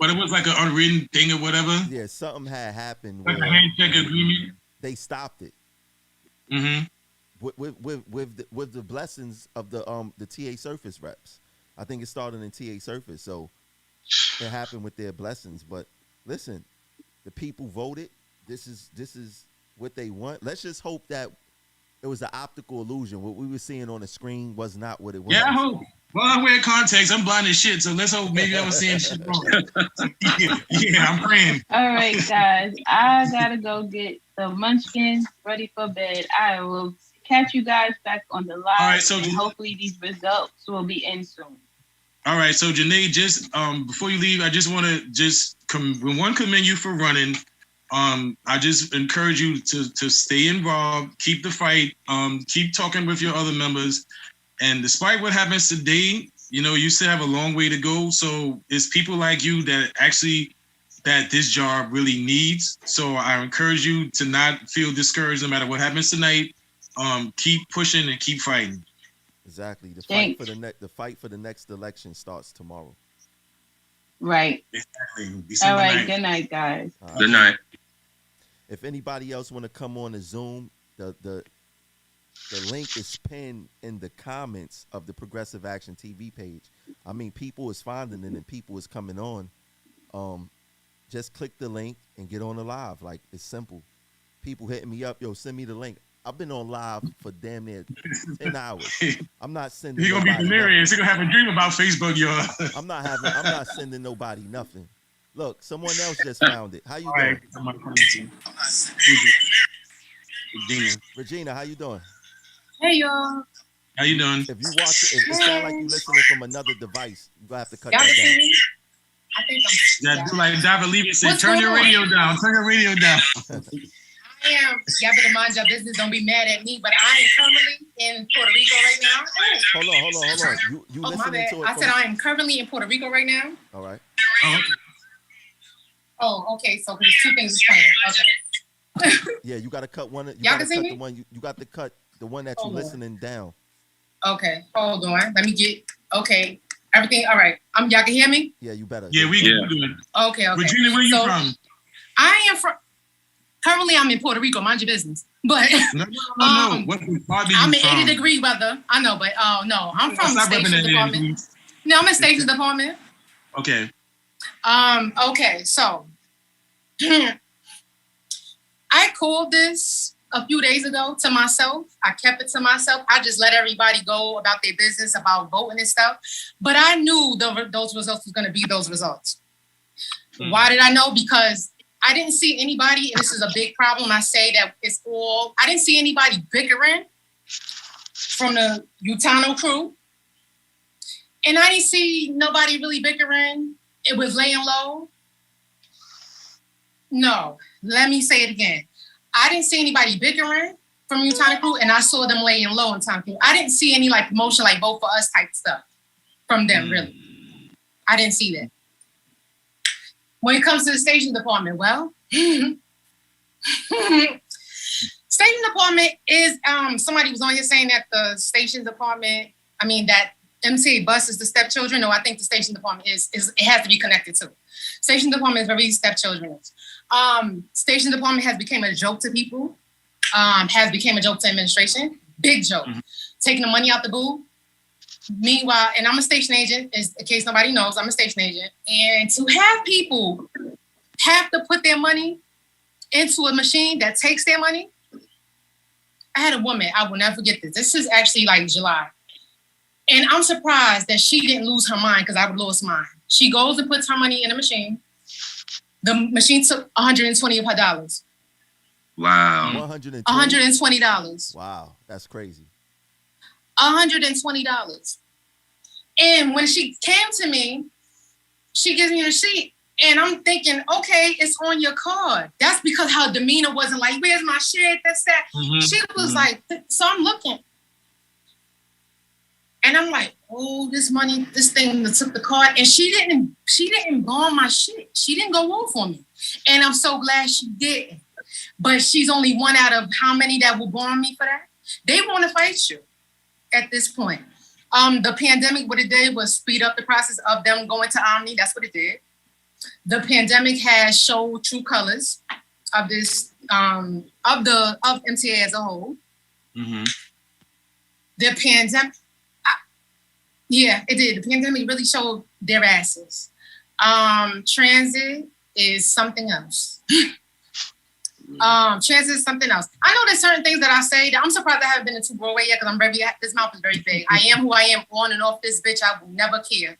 it was like an unwritten thing or whatever. Yeah, something had happened. Like a handshake agreement. They stopped it. Mm-hmm. With the blessings of the TA Surface reps. I think it started in TA Surface, so it happened with their blessings. But listen, the people voted. This is what they want. Let's just hope that it was an optical illusion. What we were seeing on the screen was not what it was. Yeah, I hope. Well, I'm wearing contacts. I'm blind as shit, so let's hope maybe I was seeing shit wrong. Yeah, I'm praying. All right, guys. I got to go get the munchkins ready for bed. I will catch you guys back on the live. All right, so and hopefully these results will be in soon. All right, so Janae, just before you leave, I just want to commend you for running. I just encourage you to stay involved, keep the fight, keep talking with your other members. And despite what happens today, you still have a long way to go. So it's people like you that this job really needs. So I encourage you to not feel discouraged no matter what happens tonight. Keep pushing and keep fighting. Exactly. The fight for the next election starts tomorrow. Right. Exactly. All right. Good night, guys. Good night. If anybody else want to come on the Zoom, the link is pinned in the comments of the Progressive Action TV page. I mean, people is finding it and people is coming on. Just click the link and get on the live. Like, it's simple. People hitting me up, send me the link. I've been on live for damn near 10 hours. I'm not sending. You're gonna be delirious. You're gonna have a dream about Facebook, yo. I'm not sending nobody nothing. Look, someone else just found it. How you doing? Regina, how you doing? Hey, y'all. How you doing? If you watch it, it sounds like you listening from another device. You're gonna have to cut Y'all that can see down. me? I think I'm. Yeah, do like David Levy said, turn your radio down. Turn your radio down. am. Y'all better mind your business. Don't be mad at me. But I am currently in Puerto Rico right now. Hold on. You oh, listening my bad. to it? I said I am currently in Puerto Rico right now. All right. Oh, okay. So there's two things playing. Okay. Yeah, you got to cut one. Y'all can see me? You got to cut the one that you're listening down. Okay, hold on. Let me get. Okay, everything. All right. Y'all can hear me? Yeah, you better. Yeah, we can do it. Okay. Virginia, where you from? I am from. Currently, I'm in Puerto Rico. Mind your business. But no. What part I'm in from? 80-degree weather. I know, but no, I'm from Station Department. No, I'm in Station Department. Okay. Okay, so I called this a few days ago to myself. I kept it to myself. I just let everybody go about their business about voting and stuff. But I knew those results was going to be those results. Why did I know? Because I didn't see anybody, and this is a big problem. I say that I didn't see anybody bickering from the Utano crew. And I didn't see nobody really bickering. It was laying low. No, let me say it again. I didn't see anybody bickering from Utano crew, and I saw them laying low in Utano crew. I didn't see any like motion, like vote for us type stuff from them, really. I didn't see that. When it comes to the Station Department, well, Station Department is, somebody was on here saying that the Station Department, that MTA bus is the stepchildren. No, I think the Station Department it has to be connected to. Station Department is very stepchildren. Station Department has become a joke to people, has become a joke to administration. Big joke. Taking the money out the booth. Meanwhile, and I'm a station agent, in case nobody knows, I'm a station agent. And to have people have to put their money into a machine that takes their money. I had a woman, I will never forget this. This is actually like July. And I'm surprised that she didn't lose her mind because I would lose mine. She goes and puts her money in the machine. The machine took $120 of her dollars. Wow. $120. Wow, that's crazy. $120. And when she came to me, she gives me the receipt. And I'm thinking, okay, it's on your card. That's because her demeanor wasn't like, where's my shit? That's that. She was like, so I'm looking. And I'm like, oh, this money, this thing that took the card. And she didn't bomb my shit. She didn't go off on me. And I'm so glad she didn't. But she's only one out of how many that will bomb me for that? They want to fight you at this point. The pandemic, what it did was speed up the process of them going to Omni. That's what it did. The pandemic has showed true colors of this, of MTA as a whole. The pandemic, yeah, it did. The pandemic really showed their asses. Transit is something else. Transit is something else. I know there's certain things that I say that I'm surprised I haven't been into Broadway yet because this mouth is very big. I am who I am on and off this bitch. I will never care.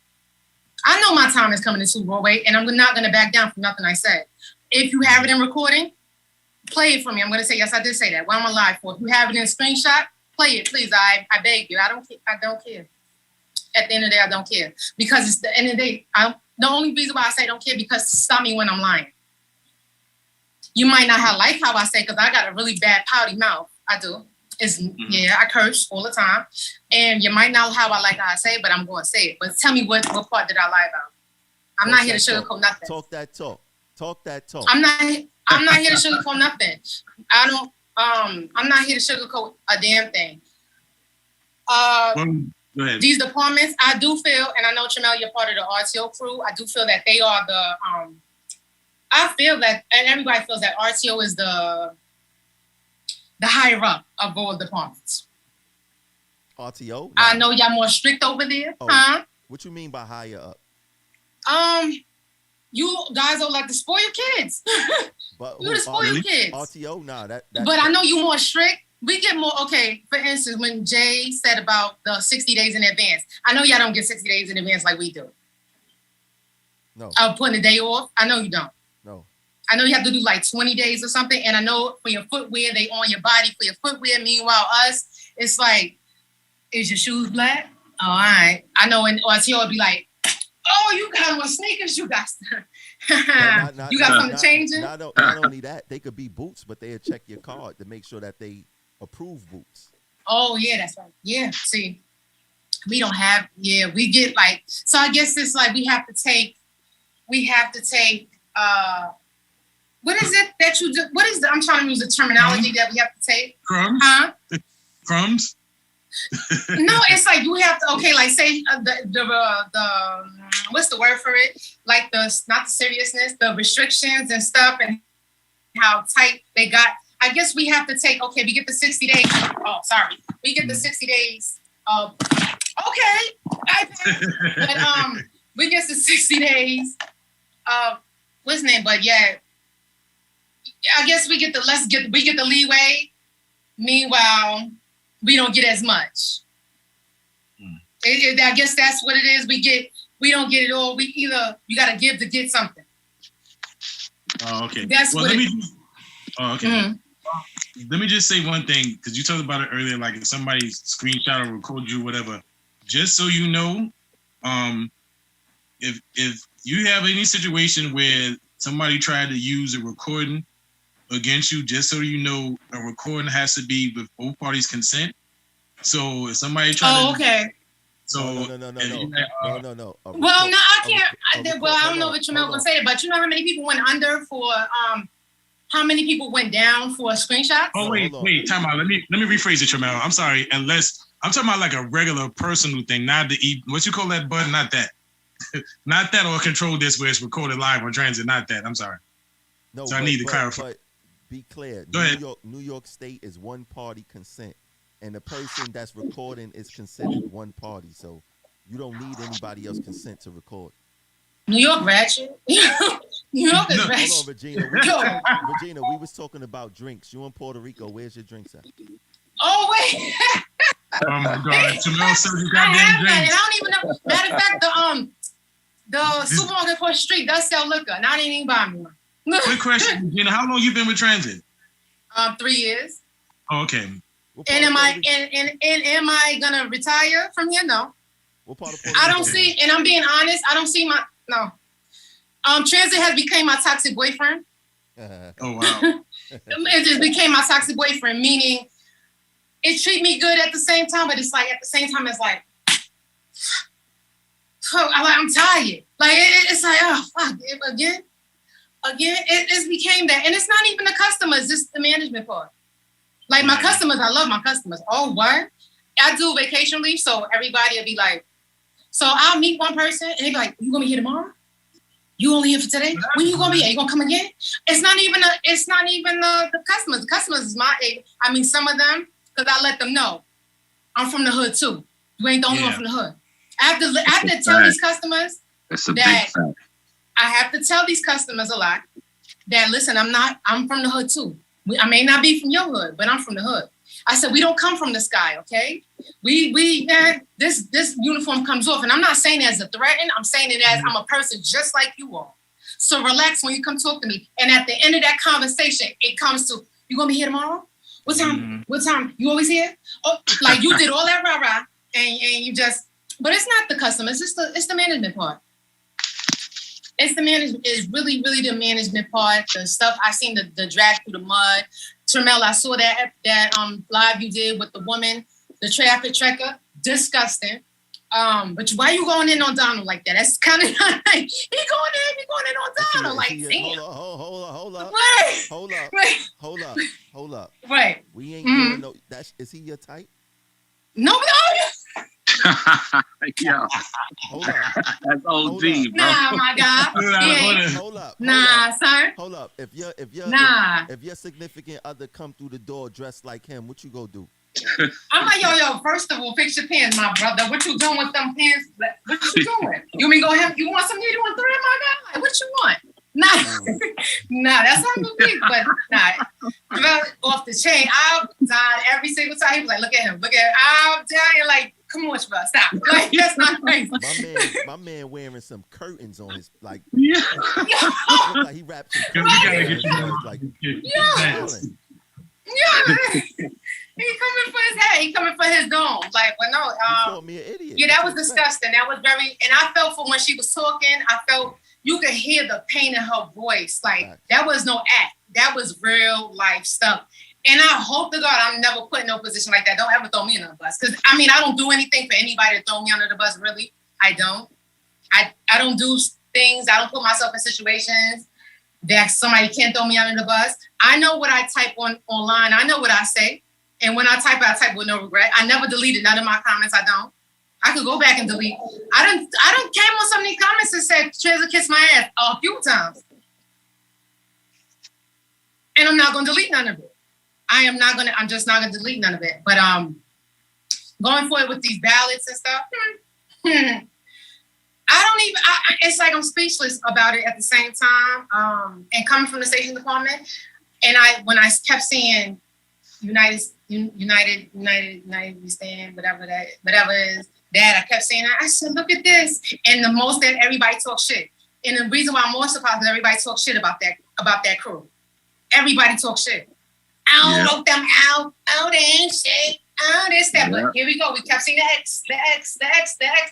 I know my time is coming into Broadway and I'm not going to back down from nothing I said. If you have it in recording, play it for me. I'm going to say, yes, I did say that. What am I live for? If you have it in a screenshot, play it, please. I beg you. I don't care. At the end of the day, I don't care. Because it's the end of the day, the only reason why I say I don't care because to stop me when I'm lying. You might not like how I say because I got a really bad pouty mouth. I do. Yeah, I curse all the time. And you might not how I say it, but I'm going to say it. But tell me what part did I lie about? I'm not here to sugarcoat nothing. Talk that talk. I'm not here to sugarcoat nothing. I'm not here to sugarcoat a damn thing. These departments, I do feel, and I know Tramel, you're part of the RTO crew. I do feel that they are I feel that, and everybody feels that RTO is the higher up of all departments. RTO? No. I know y'all more strict over there, huh? What you mean by higher up? You guys are like to spoil kids. But you to spoil kids. RTO? Nah, but I know you more strict. We get more, okay, for instance, when Jay said about the 60 days in advance, I know y'all don't get 60 days in advance like we do. No. Putting a day off, I know you don't. No. I know you have to do like 20 days or something, and I know for your footwear, they on your body for your footwear. Meanwhile, us, it's like, is your shoes black? Oh, all right. I know in RTO, it'd be like, oh, you got on sneakers, you got You got something changing? Not only that, they could be boots, but they'll check your card to make sure that they approve boots. Oh yeah, that's right. Yeah, see, we don't have. Yeah, we get like. So I guess it's like we have to take. What is it that you do? What is I'm trying to use the terminology that we have to take. Crumbs. Huh? Crumbs. No, it's like we have to. Okay, like say the what's the word for it? Like not the seriousness, the restrictions and stuff, and how tight they got. I guess we have to take. Okay, we get the 60 days. Oh, sorry, we get the 60 days. Okay, but we get the 60 days. What's his name? But yeah, I guess we get the leeway. Meanwhile, we don't get as much. I guess that's what it is. We don't get it all. You got to give to get something. Oh, okay. That's what. Okay. Mm-hmm. Let me just say one thing, because you talked about it earlier. Like if somebody screenshot or record you, whatever. Just so you know, if you have any situation where somebody tried to use a recording against you, just so you know, a recording has to be with both parties' consent. So if somebody tried okay. So no. Well, no, I can't. Well, I don't know what Jamel gonna say, but you know how many people went under for how many people went down for screenshots? Oh wait, time out. Let me rephrase it, Jamel. I'm sorry. Unless I'm talking about like a regular personal thing, not the what you call that button, not that. Not that or control this where it's recorded live on transit, not that. I'm sorry. No, so I need to clarify. But be clear. Go ahead. New York State is one party consent. And the person that's recording is considered one party, so you don't need anybody else's consent to record. New York ratchet. New York is ratchet. Hold on, Regina. We was talking about drinks. You in Puerto Rico? Where's your drinks at? Oh wait. Oh my God! Jamel said you got damn drinks. And I don't even know. Matter of fact, the supermarket across the street does sell liquor, and I didn't even buy me one. Quick question, Regina. How long you been with Transit? 3 years. Oh, okay. And am I gonna retire from here? No. I don't see, and I'm being honest, I don't see no. Transit has become my toxic boyfriend. Oh wow. It just became my toxic boyfriend, meaning it treat me good at the same time, but it's like at the same time it's like I'm tired. Like it's like fuck again. It became that, and it's not even the customers, it's the management part. Like my customers, I love my customers. Oh, what? I do vacation leave, so everybody will be like, so I'll meet one person and they be like, you gonna be here tomorrow? You only here for today? When you gonna be here? You gonna come again? It's not even the customers. The customers is my age. I mean, some of them, because I let them know I'm from the hood too. You ain't the only one from the hood. I have to tell these customers that I have to tell these customers a lot that listen, I'm from the hood too. I may not be from your hood, but I'm from the hood. I said, we don't come from the sky, okay? This uniform comes off, and I'm not saying it as a threat, I'm saying it as I'm a person just like you all. So relax when you come talk to me. And at the end of that conversation, it comes to, you gonna be here tomorrow? What time? Mm-hmm. What time? You always here? Oh, like you did all that rah-rah, and you just, but it's not the customers, it's the management part. It's the management, is really, really the management part. The stuff I seen the drag through the mud. Tremel, I saw that live you did with the woman, the traffic checker. Disgusting. But why you going in on Donald like that? That's kind of not like he going in on Donald. Like, damn. Hold up. Right. We ain't doing no. Is he your type? No, yeah. Hold up. That's OG, bro. Nah, my God. Hold up. Nah, son. Hold up. If your significant other come through the door dressed like him, what you go do? I'm like, yo, first of all, fix your pants, my brother. What you doing with them pants? What you doing? You mean go have, you want some needle and thread, my guy? What you want? Nah, that's not the big, but nah. Off the chain. I'll die every single time. He was like, look at him. I'll die like, come on, bro, stop. Like, that's not crazy. My man wearing some curtains on his, like, yeah. Like he wrapped some curtains like, He coming for his head. He coming for his dome. Like, but no. You called me an idiot. Yeah, that was disgusting. That was very, and I felt for when she was talking, I felt you could hear the pain in her voice. Like, that was no act. That was real life stuff. And I hope to God I'm never put in no position like that. Don't ever throw me under the bus. Because, I mean, I don't do anything for anybody to throw me under the bus, really. I don't. I don't do things. I don't put myself in situations that somebody can't throw me under the bus. I know what I type online. I know what I say. And when I type with no regret. I never deleted none of my comments. I don't. I could go back and delete. I done came on some of these comments and said, Trezor kiss my ass a few times. And I'm not going to delete none of it. I'm just not going to delete none of it. But going forward with these ballots and stuff, it's like I'm speechless about it at the same time. And coming from the station department, and when I kept seeing United we stand, whatever it is, that I kept saying that, I said, look at this. And the most that everybody talks shit. And the reason why I'm more surprised is everybody talks shit about that crew. Everybody talks shit. I don't wrote them out. Oh, they ain't shit. Oh, this, that. But here we go. We kept seeing the X. And I'm like,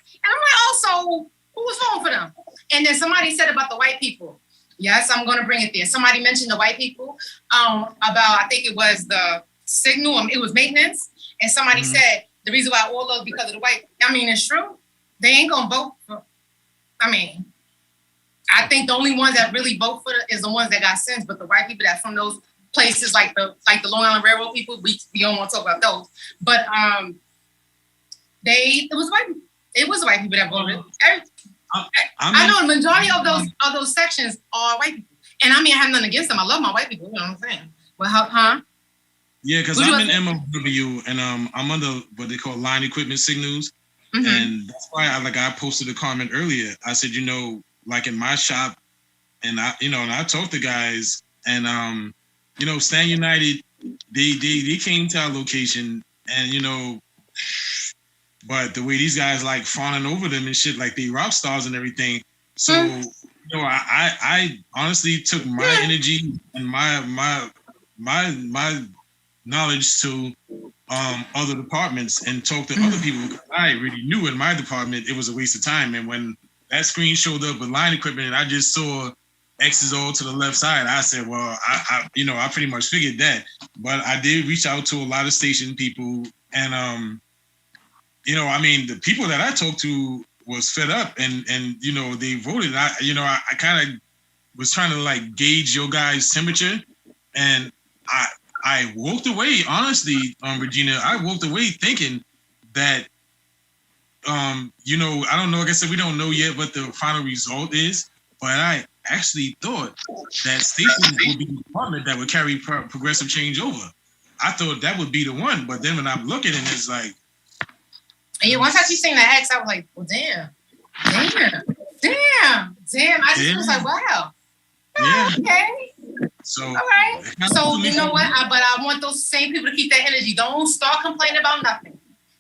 oh, so who was wrong for them? And then somebody said about the white people. Yes, I'm going to bring it there. Somebody mentioned the white people about, I think it was the signal, it was maintenance. And somebody said the reason why all those because of the white, I mean, it's true. They ain't going to vote for, I think the only ones that really vote for it is the ones that got sense, but the white people that from those places like the Long Island Railroad people, we don't want to talk about those. But it was white people. It was white people that voted. I know the majority of those sections are white people. And I mean, I have nothing against them. I love my white people, you know what I'm saying? Well, huh? Yeah, because I'm in MOW and I'm under what they call line equipment signals. Mm-hmm. And that's why I posted a comment earlier. I said, like in my shop, and I talked to guys and Stand United, they came to our location and but the way these guys like fawning over them and shit, like they rock stars and everything. So I honestly took my energy and my knowledge to other departments and talked to other people. I already knew in my department it was a waste of time. And when that screen showed up with line equipment and I just saw X's all to the left side, I said, well, I pretty much figured that. But I did reach out to a lot of station people and the people that I talked to was fed up and they voted. I kind of was trying to like gauge your guys' temperature, and I walked away, honestly, Regina, I walked away thinking that I don't know, like I said, we don't know yet what the final result is, but I actually thought that station would be the department that would carry progressive change over. I thought that would be the one, but then when I'm looking and it's like, yeah, once I keep saying the X, I was like, well, damn. I just was like, wow. Yeah. Okay. So, all right. So, you know what? But I want those same people to keep that energy. Don't start complaining about nothing.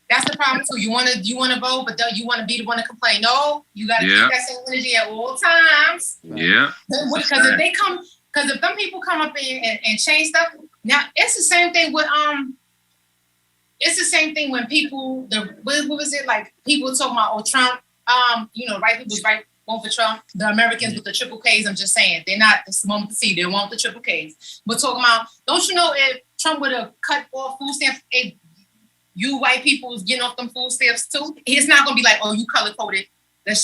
That's the problem too. You want to vote, but you want to be the one to complain. No, you got to keep that same energy at all times. Yeah. Because if them people come up and change stuff, now it's the same thing with It's the same thing when people, what was it, like people talking about, Trump, right people was right, vote for Trump. The Americans with the triple Ks, I'm just saying, they're not, this moment to see, they want the triple Ks. But talking about, don't you know if Trump would have cut off food stamps, if you white people was getting off them food stamps too, it's not going to be like, oh, you color coded,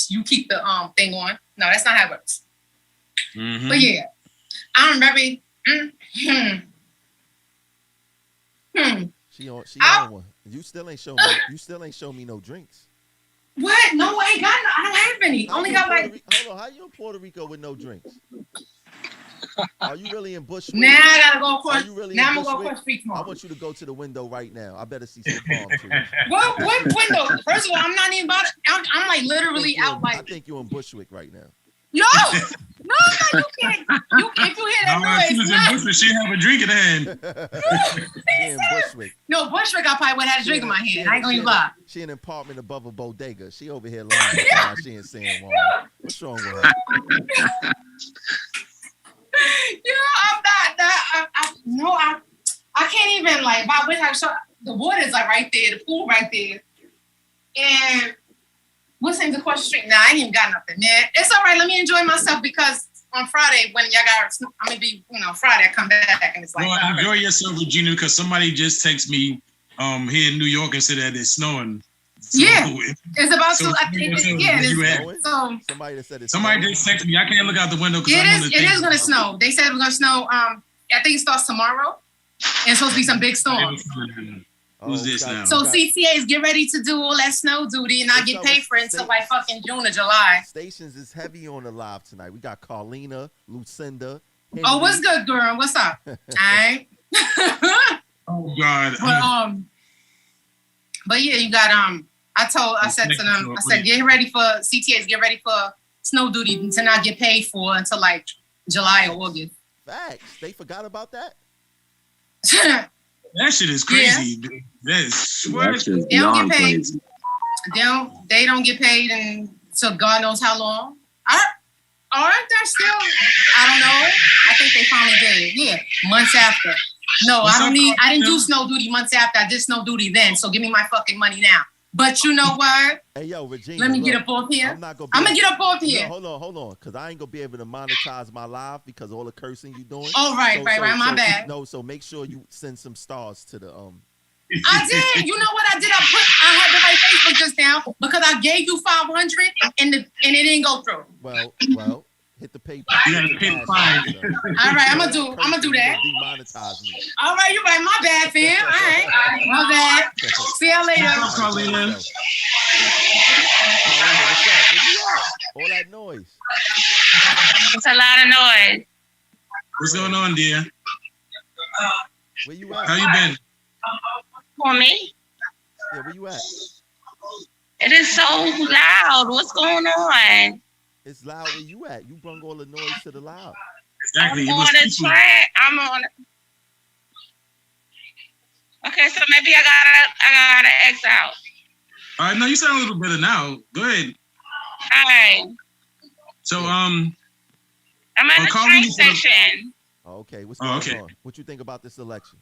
you keep the thing on. No, that's not how it works. Mm-hmm. But yeah, I'm very, She on one. You still ain't show me no drinks. What? No, I ain't got no. I don't have any. Only got like. Hold on. How you in Puerto Rico with no drinks? Are you really in Bushwick? Now I gotta go across. Really now I'm gonna go across street tomorrow. I want you to go to the window right now. I better see some palm trees. What window? First of all, I'm not even about it. I'm like literally out. Like I think you're in Bushwick right now. No, you can't. If you hear that noise, she was in Bushwick. She have a drink in hand. in Bushwick. No, Bushwick. I probably would have had a drink in my hand. I ain't gonna even lie. She in an apartment above a bodega. She over here lying. She ain't saying one. What's wrong with her? I'm not. I can't even like. The water's like right there. The pool right there, and What seems across the street? Nah, I ain't even got nothing, man. It's all right. Let me enjoy myself because on Friday when y'all got, I'm gonna be, Friday I come back and it's like. Well, enjoy yourself, Regina, because somebody just texted me here in New York and said that it's snowing. So, it's about to. So somebody that said it. Somebody just texted me. I can't look out the window because it is gonna snow. They said it's gonna snow. I think it starts tomorrow. And it's supposed to be some big storms. Who's this now? So CTAs get ready to do all that snow duty and not get paid for it until like fucking June or July. Stations is heavy on the live tonight. We got Carlina, Lucinda. Henry. Oh, what's good, girl? What's up? All right. Oh God. But yeah, you got I said to them, I said, get ready for CTAs, get ready for snow duty to not get paid for until like July or August. Facts. They forgot about that. That shit is crazy. Yeah. They don't get paid. They don't get paid until God knows how long. Aren't there still? I don't know. I think they finally did. Yeah, months after. No, I didn't do snow duty months after. I did snow duty then. So give me my fucking money now. But you know what? Hey, yo, Regina. Let me get up off here. I'm gonna get up off here. Hold on. Because I ain't going to be able to monetize my live because of all the cursing you doing. Oh, right. My bad. No, so make sure you send some stars to the I did. You know what I did? I had the right Facebook just now because I gave you 500 and it didn't go through. Well, hit the paper. You gotta pay the fine. All right, I'm gonna do that. Demonetize me. All right, you're right. My bad, fam. All right, my bad. See y'all later. What's up, Carlina? What's up? Where you at? All that noise. It's a lot of noise. What's going on, dear? Where you at? How you been? For me? Yeah, where you at? It is so loud. What's going on? It's loud where you at. You brought all the noise to the loud. Exactly. I'm on a track. Okay, so maybe I gotta X out. All right, no, you sound a little better now. Go ahead. All right. So I'm at the train station. Okay, what's going on? What you think about this election?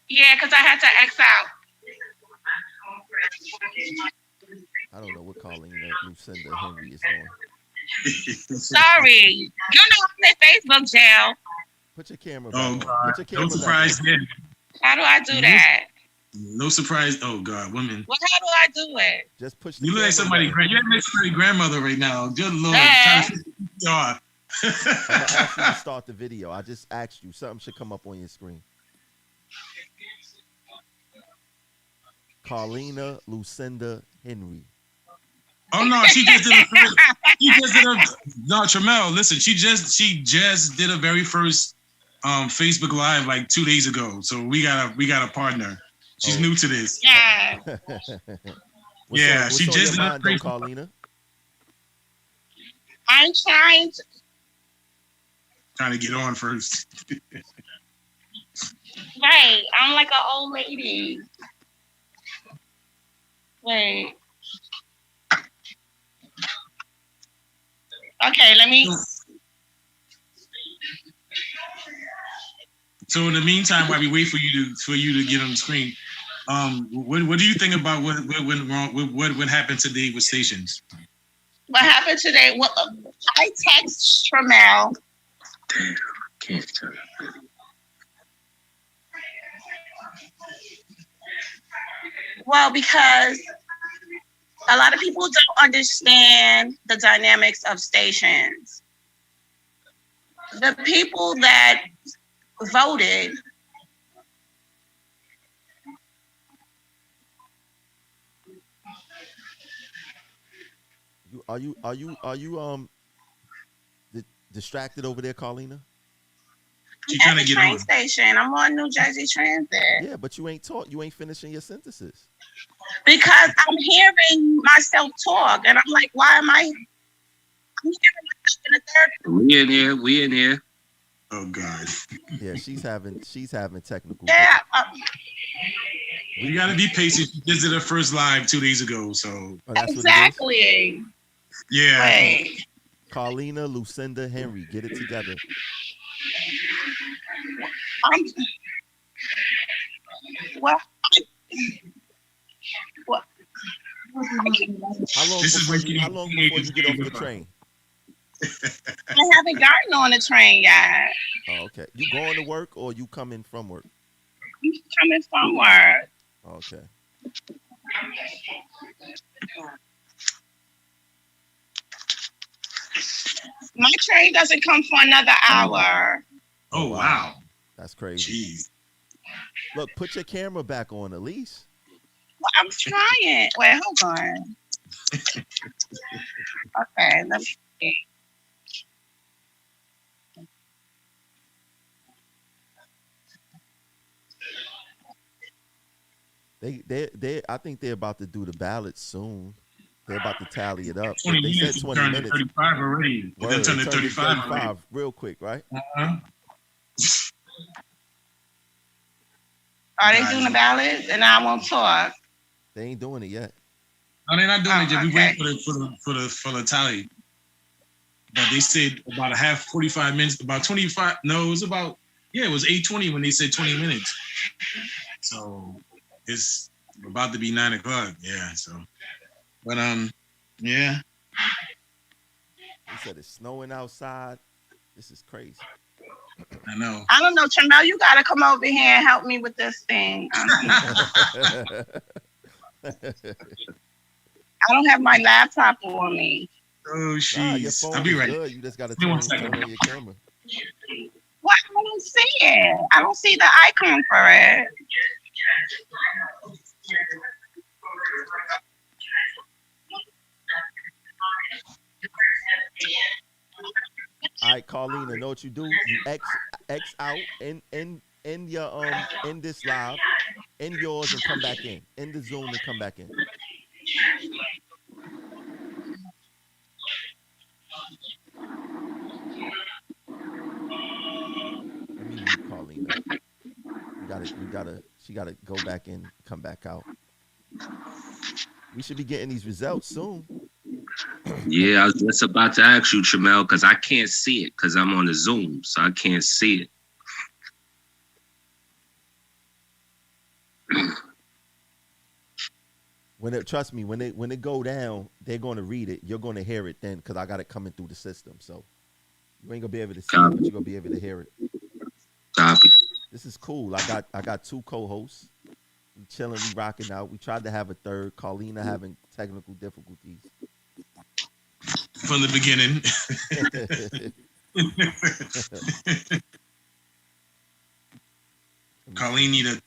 Yeah, because I had to X out. I don't know what Carlina, Lucinda, Henry is doing. Sorry. You know I'm in Facebook jail. Put your camera back. Oh, God. Put your camera no surprise back. there. How do I do that? No surprise. Oh, God, women. Well, how do I do it? Just push the You look like somebody. You're like somebody's grandmother right now. Good Lord. I'm going to ask you to start the video. I just asked you. Something should come up on your screen. Carlina, Lucinda, Henry. Oh no, she just did no, Tramel, listen, she just did a very first Facebook Live like 2 days ago. So we got a partner. She's new to this. Yeah. Yeah, she just did a Facebook Carlina. I'm trying to get on first. Right. I'm like an old lady. Wait. Okay, let me. So in the meantime, while we wait for you to get on the screen, what do you think about what went wrong? What happened today with stations? What happened today? Well, I text Tramel. Well, because a lot of people don't understand the dynamics of stations. The people that voted Are you distracted over there, Carlina? She's trying to get train on. Station. I'm on New Jersey Transit. Yeah, but you ain't finishing your sentences. Because I'm hearing myself talk, and I'm like, why am I'm hearing myself in the third? We in here. Oh God. Yeah, she's having technical. Yeah. You gotta be patient. She just did her first live 2 days ago, so. Exactly. Yeah. Wait. Carlina, Lucinda, Henry, get it together. How long before you get off the train? I haven't gotten on the train yet. Oh, okay. You going to work or you coming from work? I'm coming from work. Okay. My train doesn't come for another hour. Oh, wow. That's crazy. Jeez. Look, put your camera back on, Elise. Well, I'm trying. Wait, hold on. Okay, let me see. They I think they're about to do the ballots soon. They're about to tally it up. 20 They minutes. said 20 minutes. 35 already. They're going to turn to 35 real quick, right? Are they doing the ballots? And I won't talk. They ain't doing it yet. No, they're not doing it yet. We waiting for the tally. But they said about 45 minutes, about 25. No, it was about, it was 8:20 when they said 20 minutes. So it's about to be 9 o'clock. Yeah. So, but yeah. They said it's snowing outside. This is crazy. I know. I don't know, Chamel, you got to come over here and help me with this thing. I don't have my laptop on me. Oh, jeez. Nah, I'll be right. Good. You just got to turn on your camera. What? I don't see it. I don't see the icon for it. All right, Carlina, know what you do? You X out in your in this live, in yours, and come back in the Zoom and come back in. Let me mute Carlina. She gotta go back in, come back out. We should be getting these results soon. Yeah, I was just about to ask you, Chamel, because I can't see it because I'm on the Zoom, so I can't see it. Trust me, when they go down, they're going to read it. You're going to hear it then because I got it coming through the system. So you ain't gonna be able to see it, but you're gonna be able to hear it. Copy. This is cool. I got two co-hosts. We chilling, we rocking out. We tried to have a third. Carlina having technical difficulties from the beginning. Colleen need to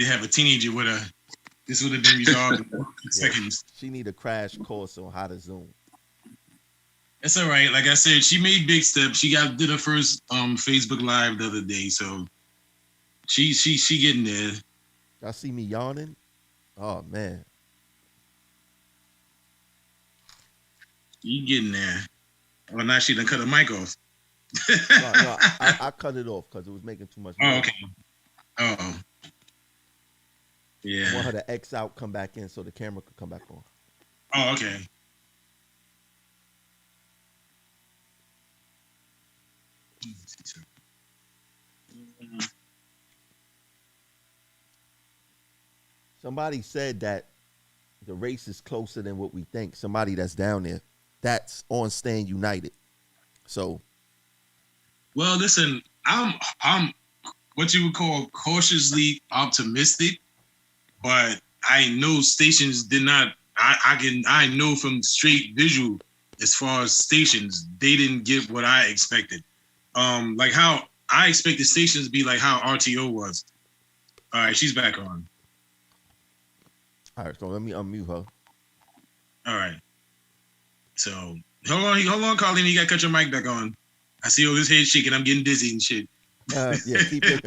have a teenager with her. This would have been resolved in seconds. She need a crash course on how to Zoom. That's all right. Like I said, she made big steps. She did her first Facebook Live the other day, so she getting there. Y'all see me yawning? Oh man. You getting there. Well, now she done cut her mic off. No, I cut it off because it was making too much noise. Oh, okay. Oh. Yeah. I want her to X out, come back in so the camera could come back on. Oh, okay. Somebody said that the race is closer than what we think. Somebody that's down there, that's on Stand United. So, well, listen, I'm what you would call cautiously optimistic, but I know stations did not. I know from straight visual as far as stations, they didn't get what I expected. Like how I expected stations to be like how RTO was. All right, she's back on. All right, so let me unmute her. All right. So hold on, Colleen. You gotta cut your mic back on. I see all this head shaking. I'm getting dizzy and shit. Yeah, keep your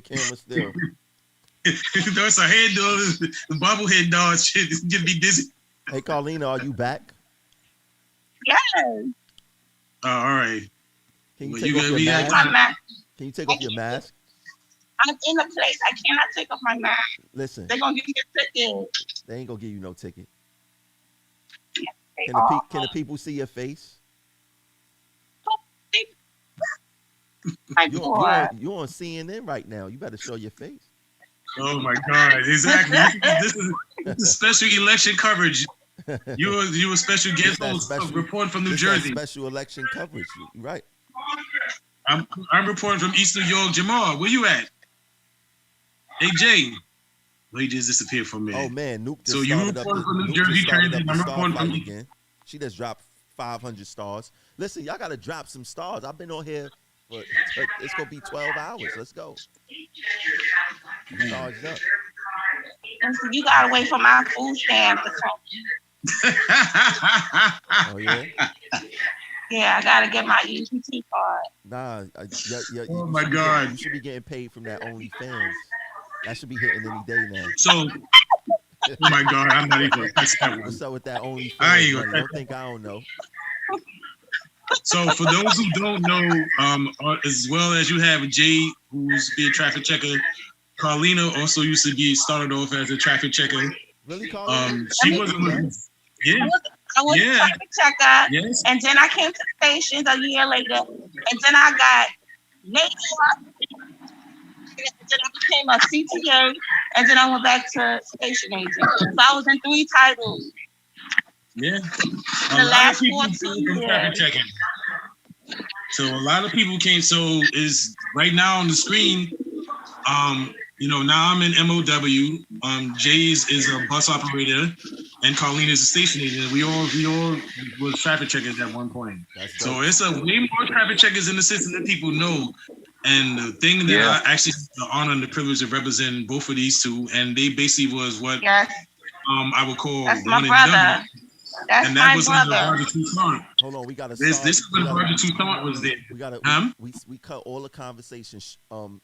camera still. That's a head dog, the bobblehead dog shit. It's gonna be dizzy. Hey, Carlina, are you back? Yes. Oh, all right. Can you take off your mask? Can you take off your mask? I'm in a place I cannot take off my mask. Listen. They're gonna give me a ticket. They ain't gonna give you no ticket. Yeah, can the people see your face? You on CNN right now. You better show your face. Oh my God! Exactly. This is special election coverage. You a special guest host reporting from New Jersey. Special election coverage. You're right. I'm reporting from East New York. Jamal, where you at? Hey Jay. Well, he just disappeared from me. Oh man, Nuke just so you reporting from New Jersey, Transit. I'm reporting from again. She just dropped 500 stars. Listen, y'all gotta drop some stars. I've been on here for it's gonna be 12 hours. Let's go. Charged up. You gotta wait for my food stamp to come. Oh yeah. Yeah, I gotta get my EBT card. Nah, oh my God, you should be getting paid from that OnlyFans. That should be hitting any day now. So, oh my God, I'm not even. What's up with that OnlyFans? I don't think I don't know. So, for those who don't know, as well as you have Jay, who's be a traffic checker, Carlina also used to be started off as a traffic checker. Really, Carlina? She wasn't. Yeah. I was a traffic checker, yes. And then I came to stations a year later, and then I got laid off. And then I became a CTA, and then I went back to station agent. So I was in 3 titles. Yeah. The last 14 years. So a lot of people came. So is right now on the screen. Now I'm in MOW. Jay's is a bus operator, and Colleen is a station agent. We all was traffic checkers at one point. So it's a way more traffic checkers in the system than people know. And the thing that I actually had the honor and the privilege of representing both of these two, and they basically was what I would call that's my brother. That's and that my was brother. under Roger Toussaint. Hold on, we got to. This is when Roger Toussaint was there. We cut all the conversations.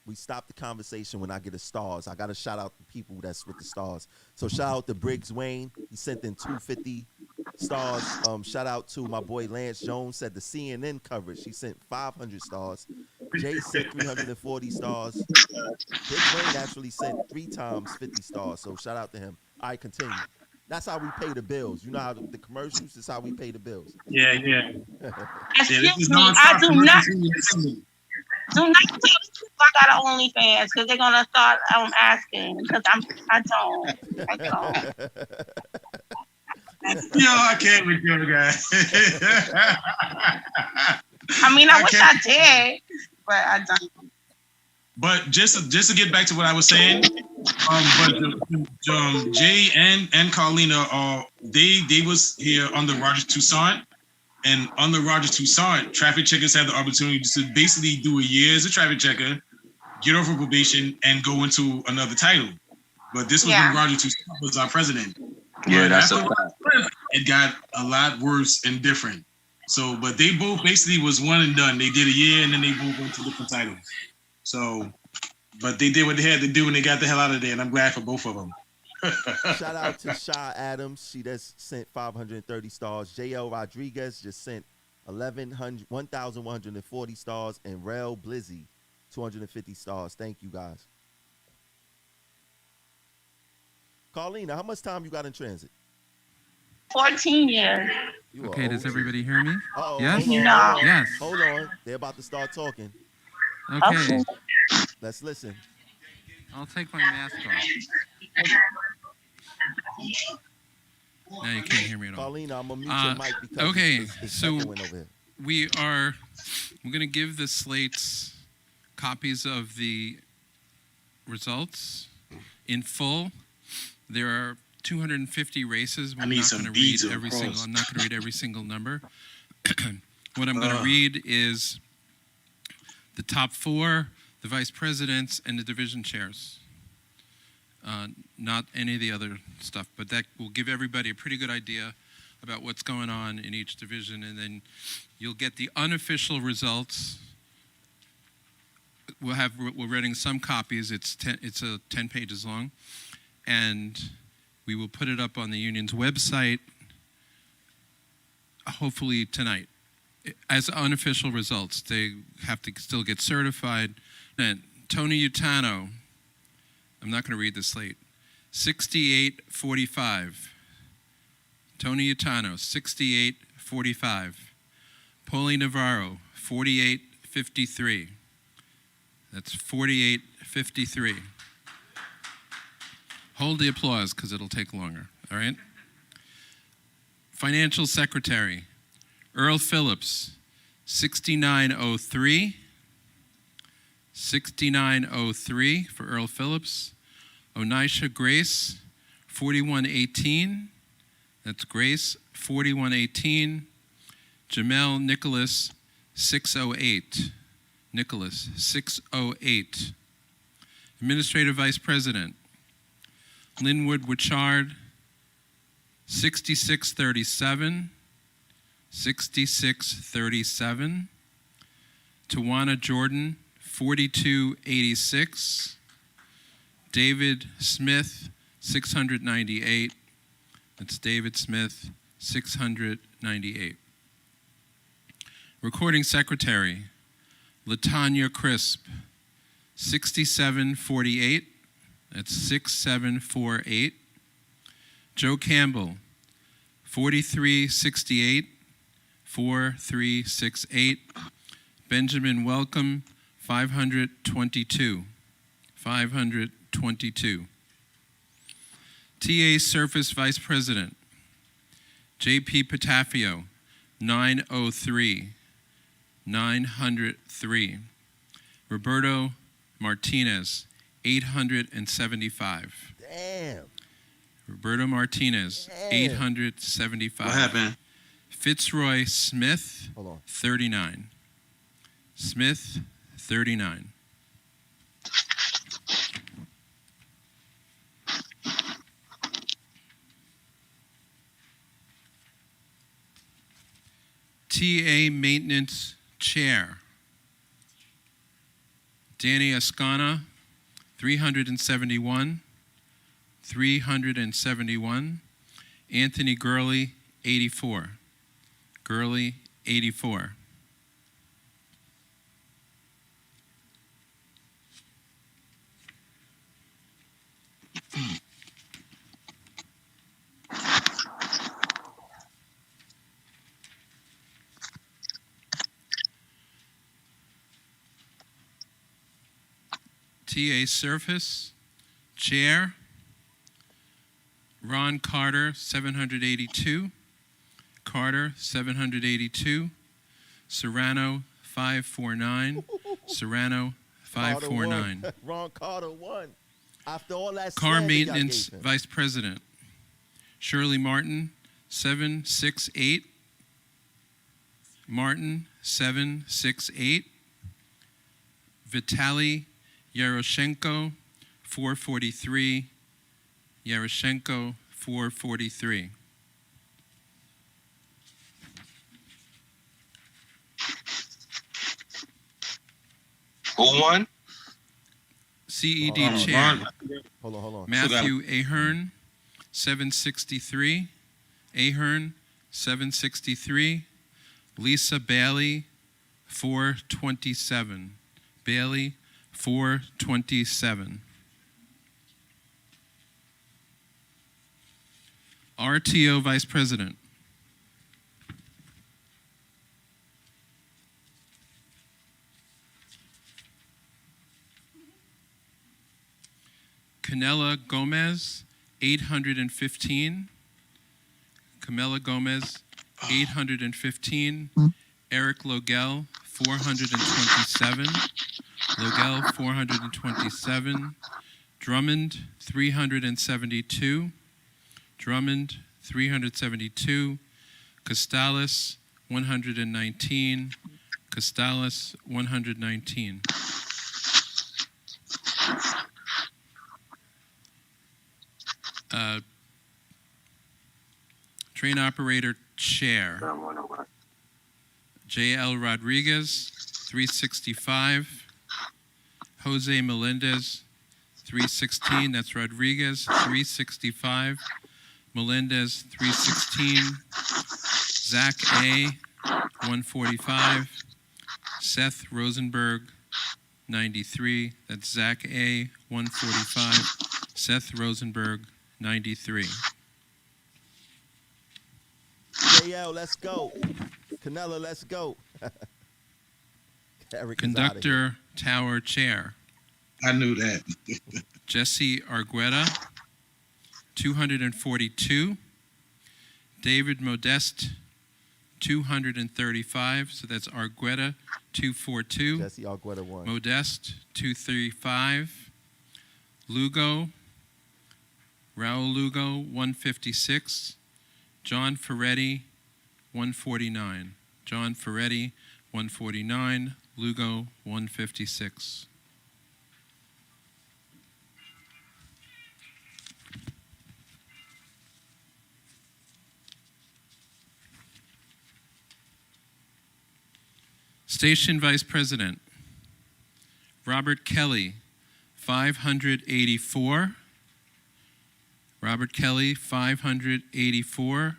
We stopped the conversation when I get the stars. I got to shout out the people that's with the stars. So shout out to Briggs Wayne. He sent in 250 stars. Shout out to my boy Lance Jones. Said the CNN coverage. He sent 500 stars. Jay sent 340 stars. Briggs Wayne actually sent 3 times 50 stars. So shout out to him. All right, continue. That's how we pay the bills. You know how the commercials is how we pay the bills. Yeah. Excuse me, I do not tell people I got an OnlyFans because they're gonna start asking because I don't. Yo, I can't with you guys. I mean, I wish I did, but I don't. But just to get back to what I was saying, Jay and Carlina, they was here under Roger Toussaint, and under Roger Toussaint, traffic checkers had the opportunity to basically do a year as a traffic checker, get over probation, and go into another title. But this was when Roger Toussaint was our president. Yeah, that's a fact. It got a lot worse and different. So, but they both basically was one and done. They did a year and then they both went to different titles. So, but they did what they had to do and they got the hell out of there, and I'm glad for both of them. Shout out to Sha Adams. She just sent 530 stars. JL Rodriguez just sent 1,140 stars, and Rel Blizzy 250 stars. Thank you guys. Carlina, how much time you got in transit? 14 years. Okay, does everybody hear me? Uh-oh, yes? No. Yes. Hold on. They're about to start talking. Okay. Let's listen. I'll take my mask off. Now you can't hear me at all. Carlina, I'm going to mute your mic because it's so over here. we're going to give the slates copies of the results in full. There are 250 races. I'm not going to read every single number. What I'm going to read is the top 4, the vice presidents, and the division chairs. Not any of the other stuff, but that will give everybody a pretty good idea about what's going on in each division, and then you'll get the unofficial results. We're writing some copies. It's 10 pages long, and we will put it up on the union's website, hopefully tonight. As unofficial results, they have to still get certified. And Tony Utano, I'm not going to read the slate, 68-45. Tony Utano, 68-45. Paulie Navarro, 48-53. That's 48-53. Hold the applause because it'll take longer, all right? Financial Secretary, Earl Phillips, 6903. 6903 for Earl Phillips. Onisha Grace, 4118. That's Grace, 4118. Jamel Nicholas, 608. Nicholas, 608. Administrative Vice President, Linwood Wichard, 6637. 6637. Tawana Jordan, 4286. David Smith, 698. That's David Smith, 698. Recording Secretary, Latanya Crisp, 6748. That's 6748. Joe Campbell, 4368. 4368. Benjamin Welcome, 522. 522. TA Surface Vice President, JP Patafio, 903. 903. Roberto Martinez, 875. Damn. Roberto Martinez, 875. What happened? Fitzroy Smith, Hold on. 39. Smith, 39. TA Maintenance Chair, Danny Ascana, 371. 371. Anthony Gurley, 84. Gurley, 84. TA Surface, Chair, Ron Carter, 782. Carter, 782. Serrano, 549. Serrano, 549. Ron Carter won. After all that Car slander y'all Maintenance gave him. Vice President, Shirley Martin, 768. Martin, 768. Vitaly Yaroshenko, 443. Yaroshenko, 443. Who won? CED Chair, Hold on. Matthew Ahern, 763. Ahern, 763. Lisa Bailey, 427. Bailey, 427. RTO Vice President, Canela Gomez, 815. Camela Gomez, 815. Eric Logel, 427. Logel, 427. Drummond, 372. Drummond, 372. Costales, 119. Costales, 119. Train Operator Chair, J.L. Rodriguez, 365. Jose Melendez, 316. That's Rodriguez, 365. Melendez, 316. Zach A, 145. Seth Rosenberg, 93. That's Zach A, 145. Seth Rosenberg, 93. JL, let's go. Canela, let's go. Eric Conductor Tower Chair, I knew that. Jesse Argueta, 242. David Modeste, 235. So that's Argueta, 242. Jesse Argueta 1. Modeste, 235. Lugo, Raul Lugo, 156. John Ferretti, 149. John Ferretti, 149. Lugo, 156. Station Vice President, Robert Kelly, 584. Robert Kelly, 584.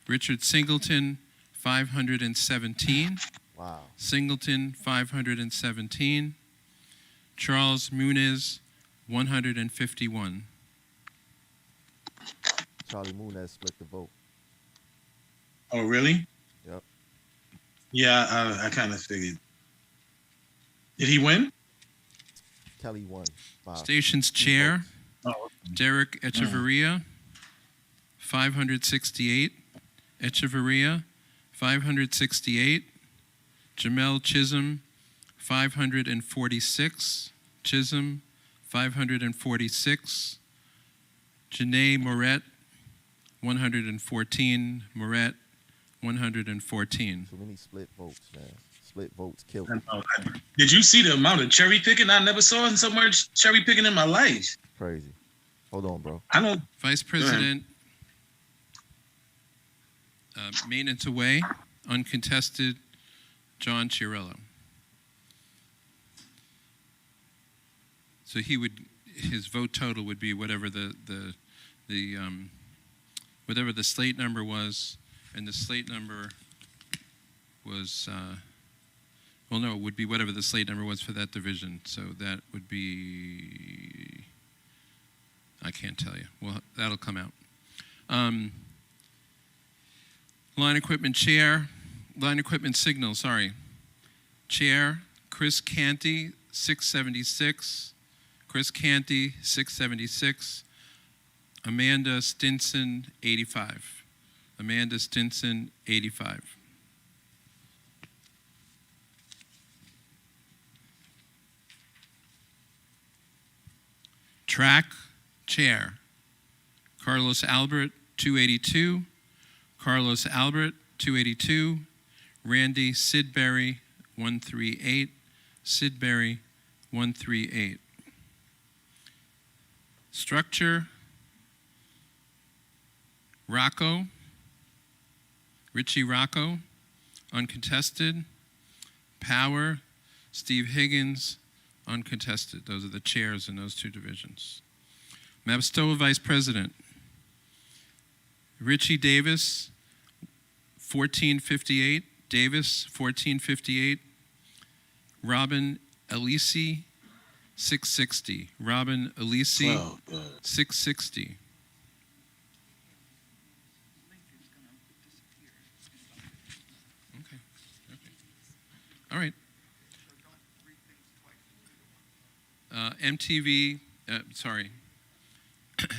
Richard Singleton, 517. Wow. Singleton, 517. Charles Muniz, 151. Charlie Muniz split the vote. Oh, really? Yep. Yeah, I kind of figured. Did he win? Kelly won. Wow. Station's chair, Derek Echeverria, 568. Echeverria, 568. Jamel Chisholm, 546. Chisholm, 546. Janae Moret, 114. Moret, 114. So many split votes, man. Split votes killed. Did you see the amount of cherry picking? I never saw so much cherry picking in my life. Crazy. Hold on, bro. I know. Vice President, maintenance away, uncontested, John Chiarello. So his vote total would be whatever whatever the slate number was, and the slate number was, well, no, it would be whatever the slate number was for that division. So that would be, I can't tell you. Well, that'll come out. Line equipment signal, sorry. Chair, Chris Canty, 676. Chris Canty, 676. Amanda Stinson, 85. Amanda Stinson, 85. Track, chair, Carlos Albert, 282. Carlos Albert, 282. Randy Sidbury, 138. Sidbury, 138. Structure, Rocco, Richie Rocco, uncontested. Power, Steve Higgins, uncontested. Those are the chairs in those two divisions. Mapstoa Vice President, Richie Davis, 1458. Davis, 1458. Robin Elisi, 660. Robin Elisi, 660. Okay. All right.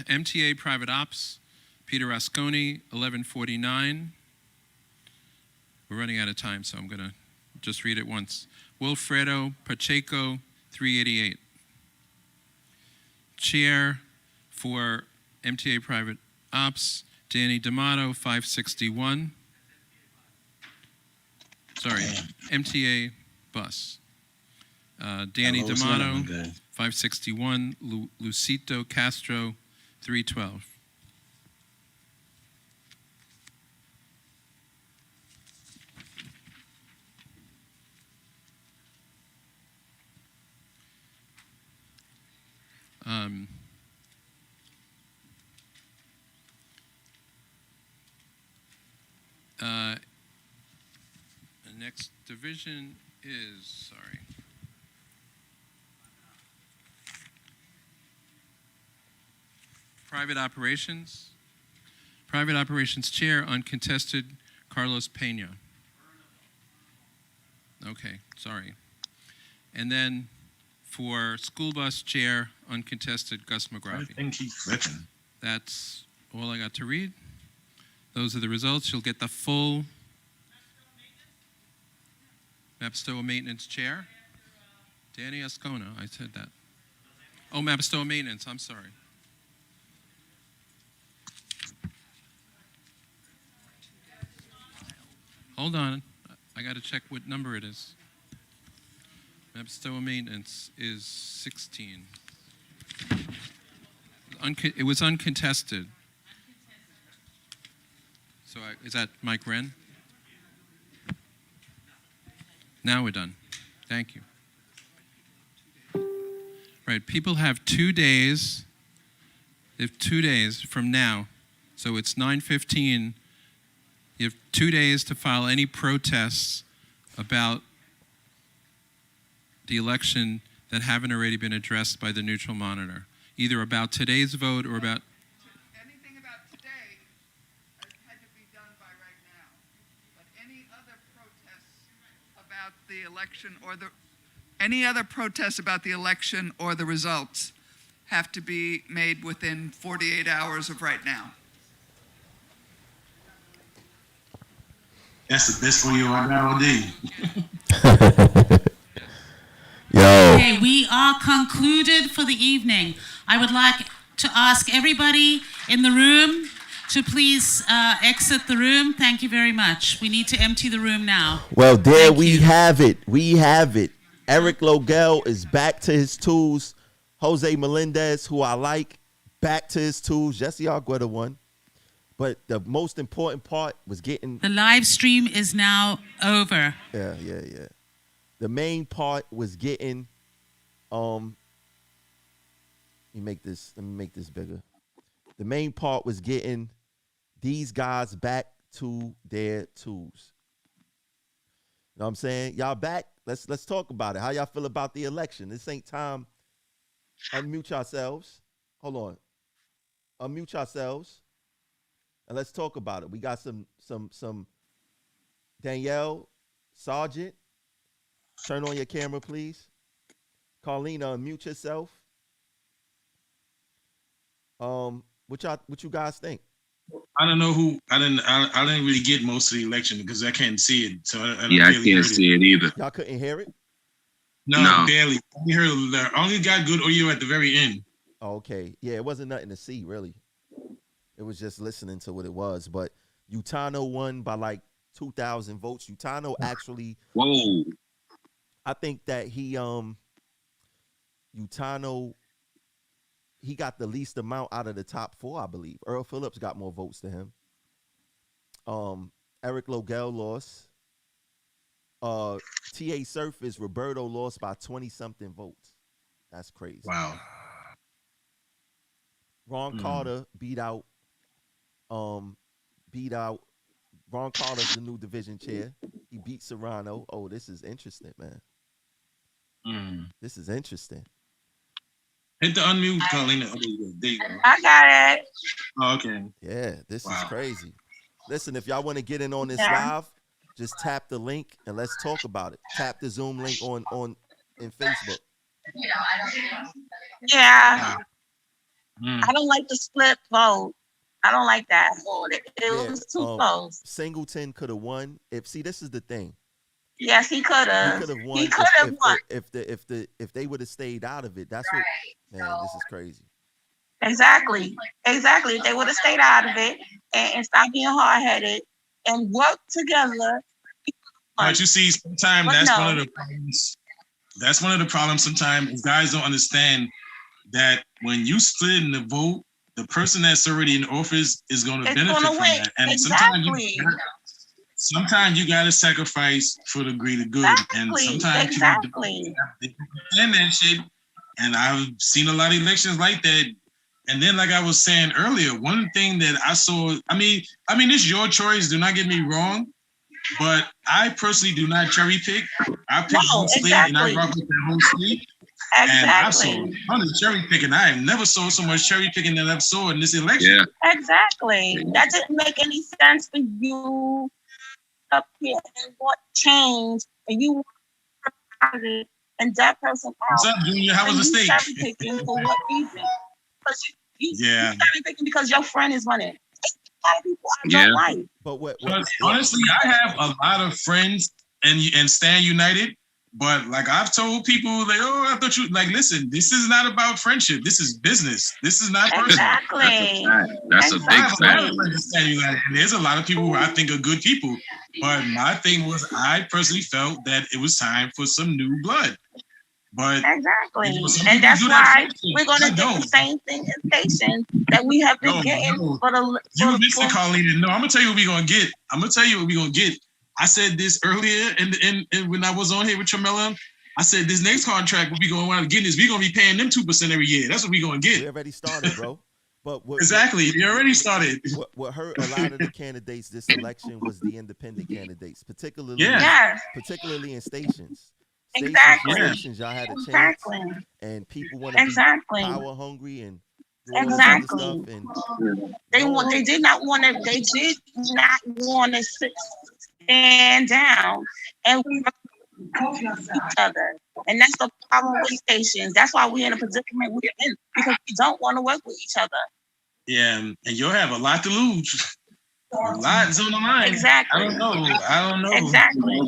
MTA Private Ops, Peter Rasconi, 1149. We're running out of time, so I'm going to just read it once. Wilfredo Pacheco, 388. Chair for MTA Private Ops, Danny D'Amato, 561. Sorry, MTA Bus. Danny D'Amato, 561. Lucito Castro, 312. The next division is, sorry. Private Operations. Private Operations Chair, uncontested, Carlos Pena. Okay, sorry. And then for School Bus Chair, uncontested, Gus McGrath. I think he's flipping. That's all I got to read. Those are the results. You'll get the full Mapstoa Maintenance Chair. Danny Ascona, I said that. Oh, Mapstoa Maintenance, I'm sorry. Hold on, I got to check what number it is. Mapstoa Maintenance is 16. It was uncontested. So is that Mike Wren? Now we're done. Thank you. Right, people have 2 days. They have 2 days from now. So it's 9:15. You have 2 days to file any protests about the election that haven't already been addressed by the neutral monitor, either about today's vote or about... Anything about today had to be done by right now. But any other protests about the election or any other protests about the election or the results have to be made within 48 hours of right now. That's the best for you I got all day. Yo. Okay, we are concluded for the evening. I would like to ask everybody in the room to please exit the room. Thank you very much. We need to empty the room now. Well, there we have it. We have it. Eric Logel is back to his tools. Jose Melendez, who I like, back to his tools. Jesse Argueta won. But the most important part was getting... The live stream is now over. Yeah. The main part was getting... Let me make this bigger. The main part was getting these guys back to their tools. You know what I'm saying? Y'all back? Let's talk about it. How y'all feel about the election? This ain't time. Unmute yourselves. Hold on. Unmute yourselves. And let's talk about it. We got some Danielle Sargent. Turn on your camera, please. Carlina, unmute yourself. What you guys think? I don't know who. I didn't really get most of the election because I can't see it. So I can't see it either. Y'all couldn't hear it? No, barely. I only got good audio at the very end. Oh, okay. Yeah, it wasn't nothing to see, really. It was just listening to what it was. But Utano won by like 2,000 votes. Utano actually... Whoa. I think that Utano, he got the least amount out of the top 4, I believe. Earl Phillips got more votes than him. Eric Logel lost. T.A. Surface, Roberto lost by 20-something votes. That's crazy. Wow. Ron Carter beat out Ron Carter's the new division chair. He beat Serrano. Oh, this is interesting, man. This is interesting. Hit the unmute, Carlina. There you go. I got it. Oh, okay. Yeah, this is crazy. Listen, if y'all want to get in on this live, just tap the link and let's talk about it. Tap the Zoom link in Facebook. Yeah. I don't like the split vote. I don't like that. It was too close. Singleton could have won. This is the thing. Yes, he could have. He could have won. If they would have stayed out of it, that's what. Man, this is crazy. Exactly. If they would have stayed out of it and stopped being hard-headed and worked together. But you see, sometimes one of the problems. That's one of the problems. Sometimes guys don't understand that when you split in the vote, the person that's already in office is going to benefit from that. And sometimes you got to sacrifice for the greater good. And sometimes people have to understand that shit. And I've seen a lot of elections like that. And then, like I was saying earlier, one thing that I saw, I mean, it's your choice. Do not get me wrong. But I personally do not cherry pick. I pick whole slate and I rock with that whole slate. And I saw a ton of cherry picking. I have never saw so much cherry picking than I've saw in this election. Yeah. Exactly. That didn't make any sense for you up here and want change and you want and that person out. What's up, Junior? How was the state? Cherry picking for what reason? Because You started thinking because your friend is running. A lot of people I don't like. But honestly, I have a lot of friends and Stand United. But like I've told people, like, oh, I thought you like, listen, this is not about friendship. This is business. This is not personal. Exactly. That's a big fact. And there's a lot of people who I think are good people. But my thing was, I personally felt that it was time for some new blood. But exactly, and that's why we're going to do the same thing in stations that we have been getting for the. You missing, Carlina. No, I'm gonna tell you what we're gonna get. I'm gonna tell you what we're gonna get. I said this earlier, and when I was on here with Tramella, I said this next contract we're going to get is we're going to be paying them 2% every year. That's what we're going to get. We already started, bro. But exactly, you already started. What hurt a lot of the candidates this election was the independent candidates, particularly in stations. Stations, y'all had a chance, and people want to be power hungry and stuff. And they did not want to stand down and we each other. And that's the problem with stations. That's why we're in a predicament we're in, because we don't want to work with each other. Yeah, and you'll have a lot to lose. A lot's on the line. Exactly. I don't know. Exactly.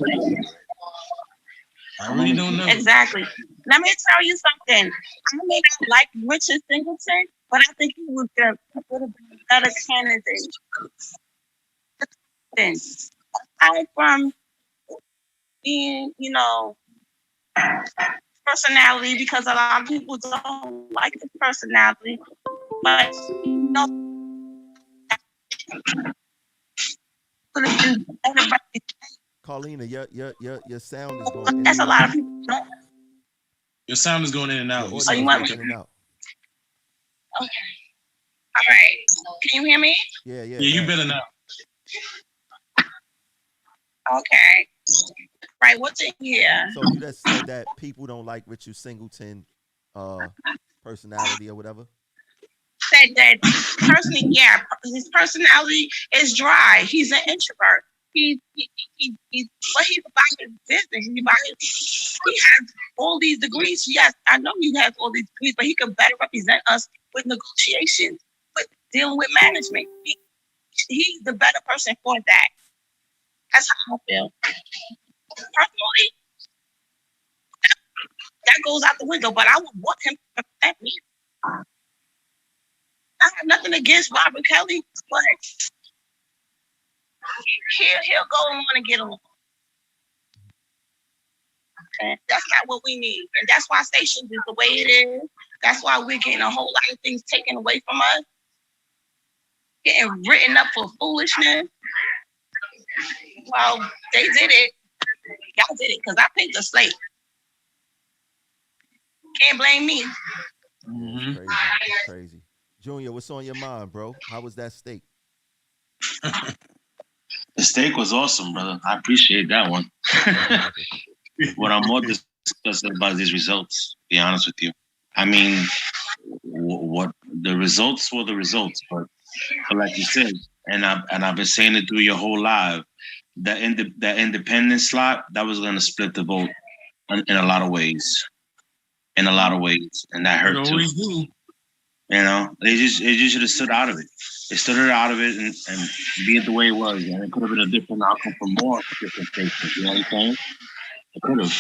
I really don't know. Exactly. Let me tell you something. I may not like Richard Singleton, but I think he would have been a better candidate. Aside from being, personality, because a lot of people don't like his personality, but Carlina, your sound is going in. That's a lot of people don't. Your sound is going in and out. Oh, you want me? Okay. All right. Can you hear me? Yeah. Yeah, you better now. Okay. Right, what's in here? So you just said that people don't like Richard Singleton personality or whatever? Said that personally, his personality is dry. He's an introvert. He's about his business. He has all these degrees. Yes, I know he has all these degrees, but he could better represent us with negotiations, with dealing with management. He's the better person for that. That's how I feel. Personally, that goes out the window, but I would want him to represent me. I have nothing against Robert Kelly, but he'll go and want to get along. Okay. That's not what we need. And that's why stations is the way it is. That's why we're getting a whole lot of things taken away from us. Getting written up for foolishness. Well, they did it. Y'all did it because I picked the slate. Can't blame me. Mm-hmm. Crazy. Junior, what's on your mind, bro? How was that steak? The steak was awesome, brother. I appreciate that one. What I'm more disgusted about these results, to be honest with you. I mean, what the results were the results, but like you said, and I've been saying it through your whole live, that independent slot, that was going to split the vote in a lot of ways. In a lot of ways, and that hurt too. Do. They just should have stood out of it. They stood out of it and be it the way it was, and it could have been a different outcome for more different stations. You know what I'm saying? It could have.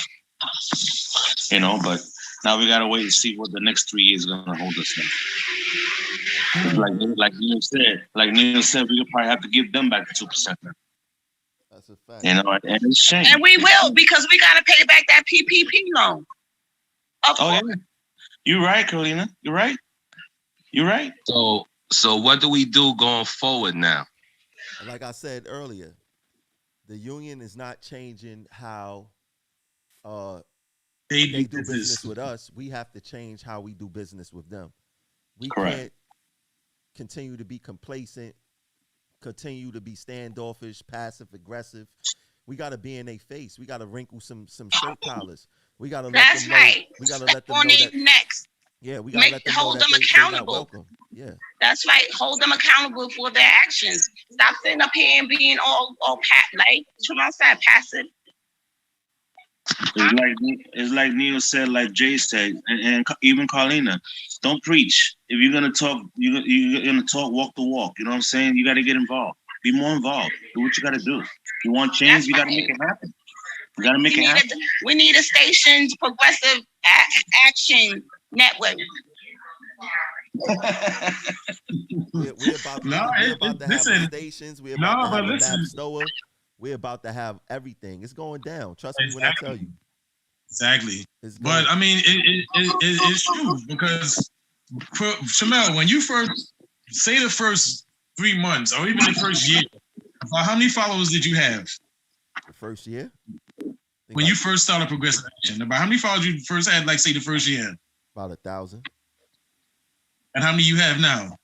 But now we gotta wait and see what the next 3 years are gonna hold us in. Like Neil said, we could probably have to give them back the 2%. That's a fact. And it's a shame. And we will, because we gotta pay back that PPP loan. Yeah. You're right, Carolina. You're right. So what do we do going forward now? Like I said earlier, the union is not changing how they do business with us. We have to change how we do business with them. We can't continue to be complacent, continue to be standoffish, passive aggressive. We got to be in their face. We got to wrinkle some shirt collars. We got to let them know. Right. We got to let them know that next. Yeah, we got to let them hold know them that accountable. Welcome. Yeah. That's right. Hold them accountable for their actions. Stop sitting up here and being all like Tremont said, passive. It's like Neil said, like Jay said, and even Carlina. Don't preach. If you're gonna talk, you're gonna talk. Walk the walk. You know what I'm saying? You got to get involved. Be more involved. Do what you got to do. You want change? You got to make it happen. You got to make it happen. We need a station's progressive action network. we're about to have stations. We're about to have a map store. We're about to have everything. It's going down. Trust me when I tell you. Exactly. But I mean, it's true because Shamel, when you first say the first 3 months or even the first year, how many followers did you have? The first year? When you first started Progressive Action, about how many followers you first had, like say the first year? About 1,000. And how many you have now?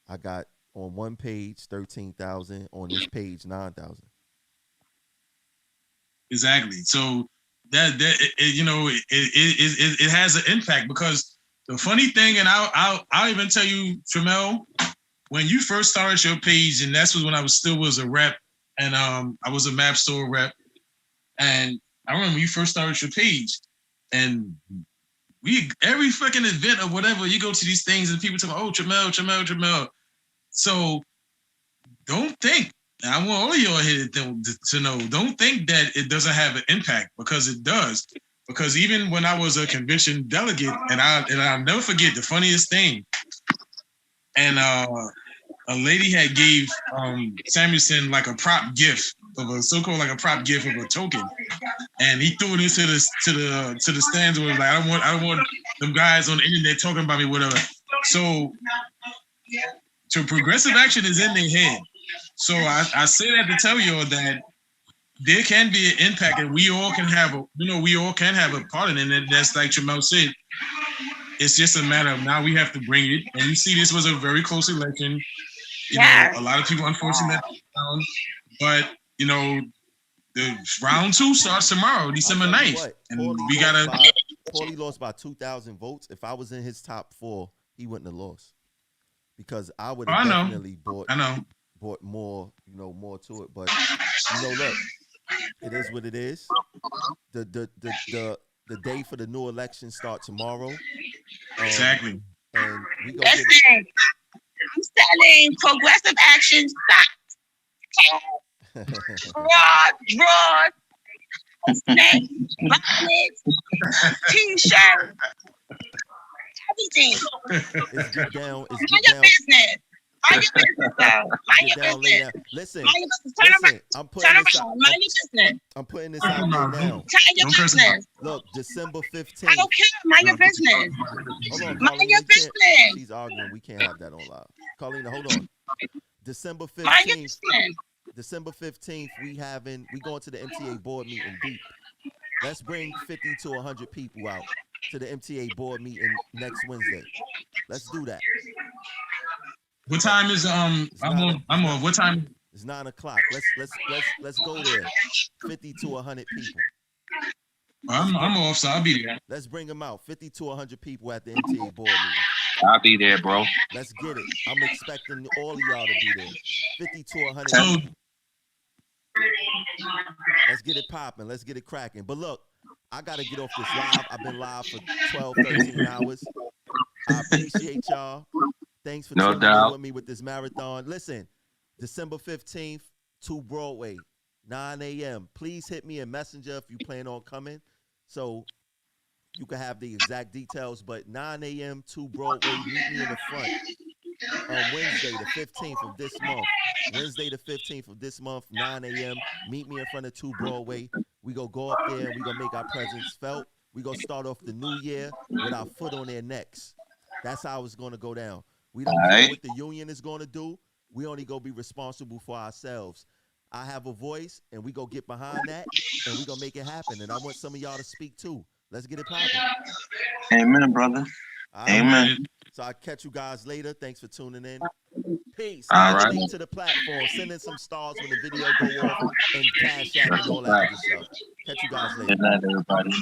I got on one page 13,000, on this page 9,000. Exactly. So it has an impact because the funny thing, and I'll even tell you, Tramel, when you first started your page, and that's when I was a rep, and I was a map store rep, and I remember when you first started your page, and every fucking event or whatever, you go to these things and people talk, oh, Tramel. So don't think, and I want all of y'all here to know, don't think that it doesn't have an impact, because it does. Because even when I was a convention delegate, and I'll never forget the funniest thing, and a lady had gave Samuelson like a prop gift of a so-called like a prop gift of a token, and he threw it into the stands and was like, I don't want them guys on the internet talking about me, whatever. So Progressive Action is in their head. So I say that to tell you that there can be an impact, and we all can have a part in it. And that's like Tramel said, it's just a matter of now we have to bring it. And you see, this was a very close election. You know, a lot of people unfortunately let it down, but you know, the round 2 starts tomorrow, December 9th. And Paulie lost by 2,000 votes. If I was in his top 4, he wouldn't have lost. Because I would have definitely bought more, more to it. But look, it is what it is. The day for the new election start tomorrow. Exactly. And we go I'm selling Progressive Action stock, drawers, snakes, bonnets, t-shirts, everything. It's get down. Mind your business. Mind your business, though. Mind your business. Listen. Mind your business. Turn around. Mind your business. I'm putting this out there now. Mind your business. Look, December 15th. I don't care. Mind your business. Hold on, Mind your business. She's arguing. We can't have that on live. Carlina, hold on. December 15th. Mind your business. December 15th, we going to the MTA board meeting deep. Let's bring 50 to 100 people out to the MTA board meeting next Wednesday. Let's do that. What time is I'm on? What time? It's 9 o'clock. Let's go there. 50 to 100 people. I'm off, so I'll be there. Let's bring them out. 50 to 100 people at the MTA board meeting. I'll be there, bro. Let's get it. I'm expecting all of y'all to be there. 50 to 100 people. Let's get it popping. Let's get it cracking. But look, I got to get off this live. I've been live for 12, 13 hours. I appreciate y'all. Thanks for tuning in with me with this marathon. Listen, December 15th, 2 Broadway, 9 a.m. Please hit me a messenger if you plan on coming so you can have the exact details. But 9 a.m., 2 Broadway, meet me in the front on Wednesday, the 15th of this month. Wednesday, the 15th of this month, 9 a.m. Meet me in front of 2 Broadway. We gonna go up there and we gonna make our presence felt. We gonna start off the new year with our foot on their necks. That's how it's gonna go down. We don't care what the union is gonna do. We only gonna be responsible for ourselves. I have a voice, and we gonna get behind that, and we gonna make it happen. And I want some of y'all to speak too. Let's get it popping. Amen, brother. Amen. So I'll catch you guys later. Thanks for tuning in. Peace. All right. Link to the platform. Send in some stars when the video go off and Cash App and all that good stuff. Catch you guys later. Good night, everybody.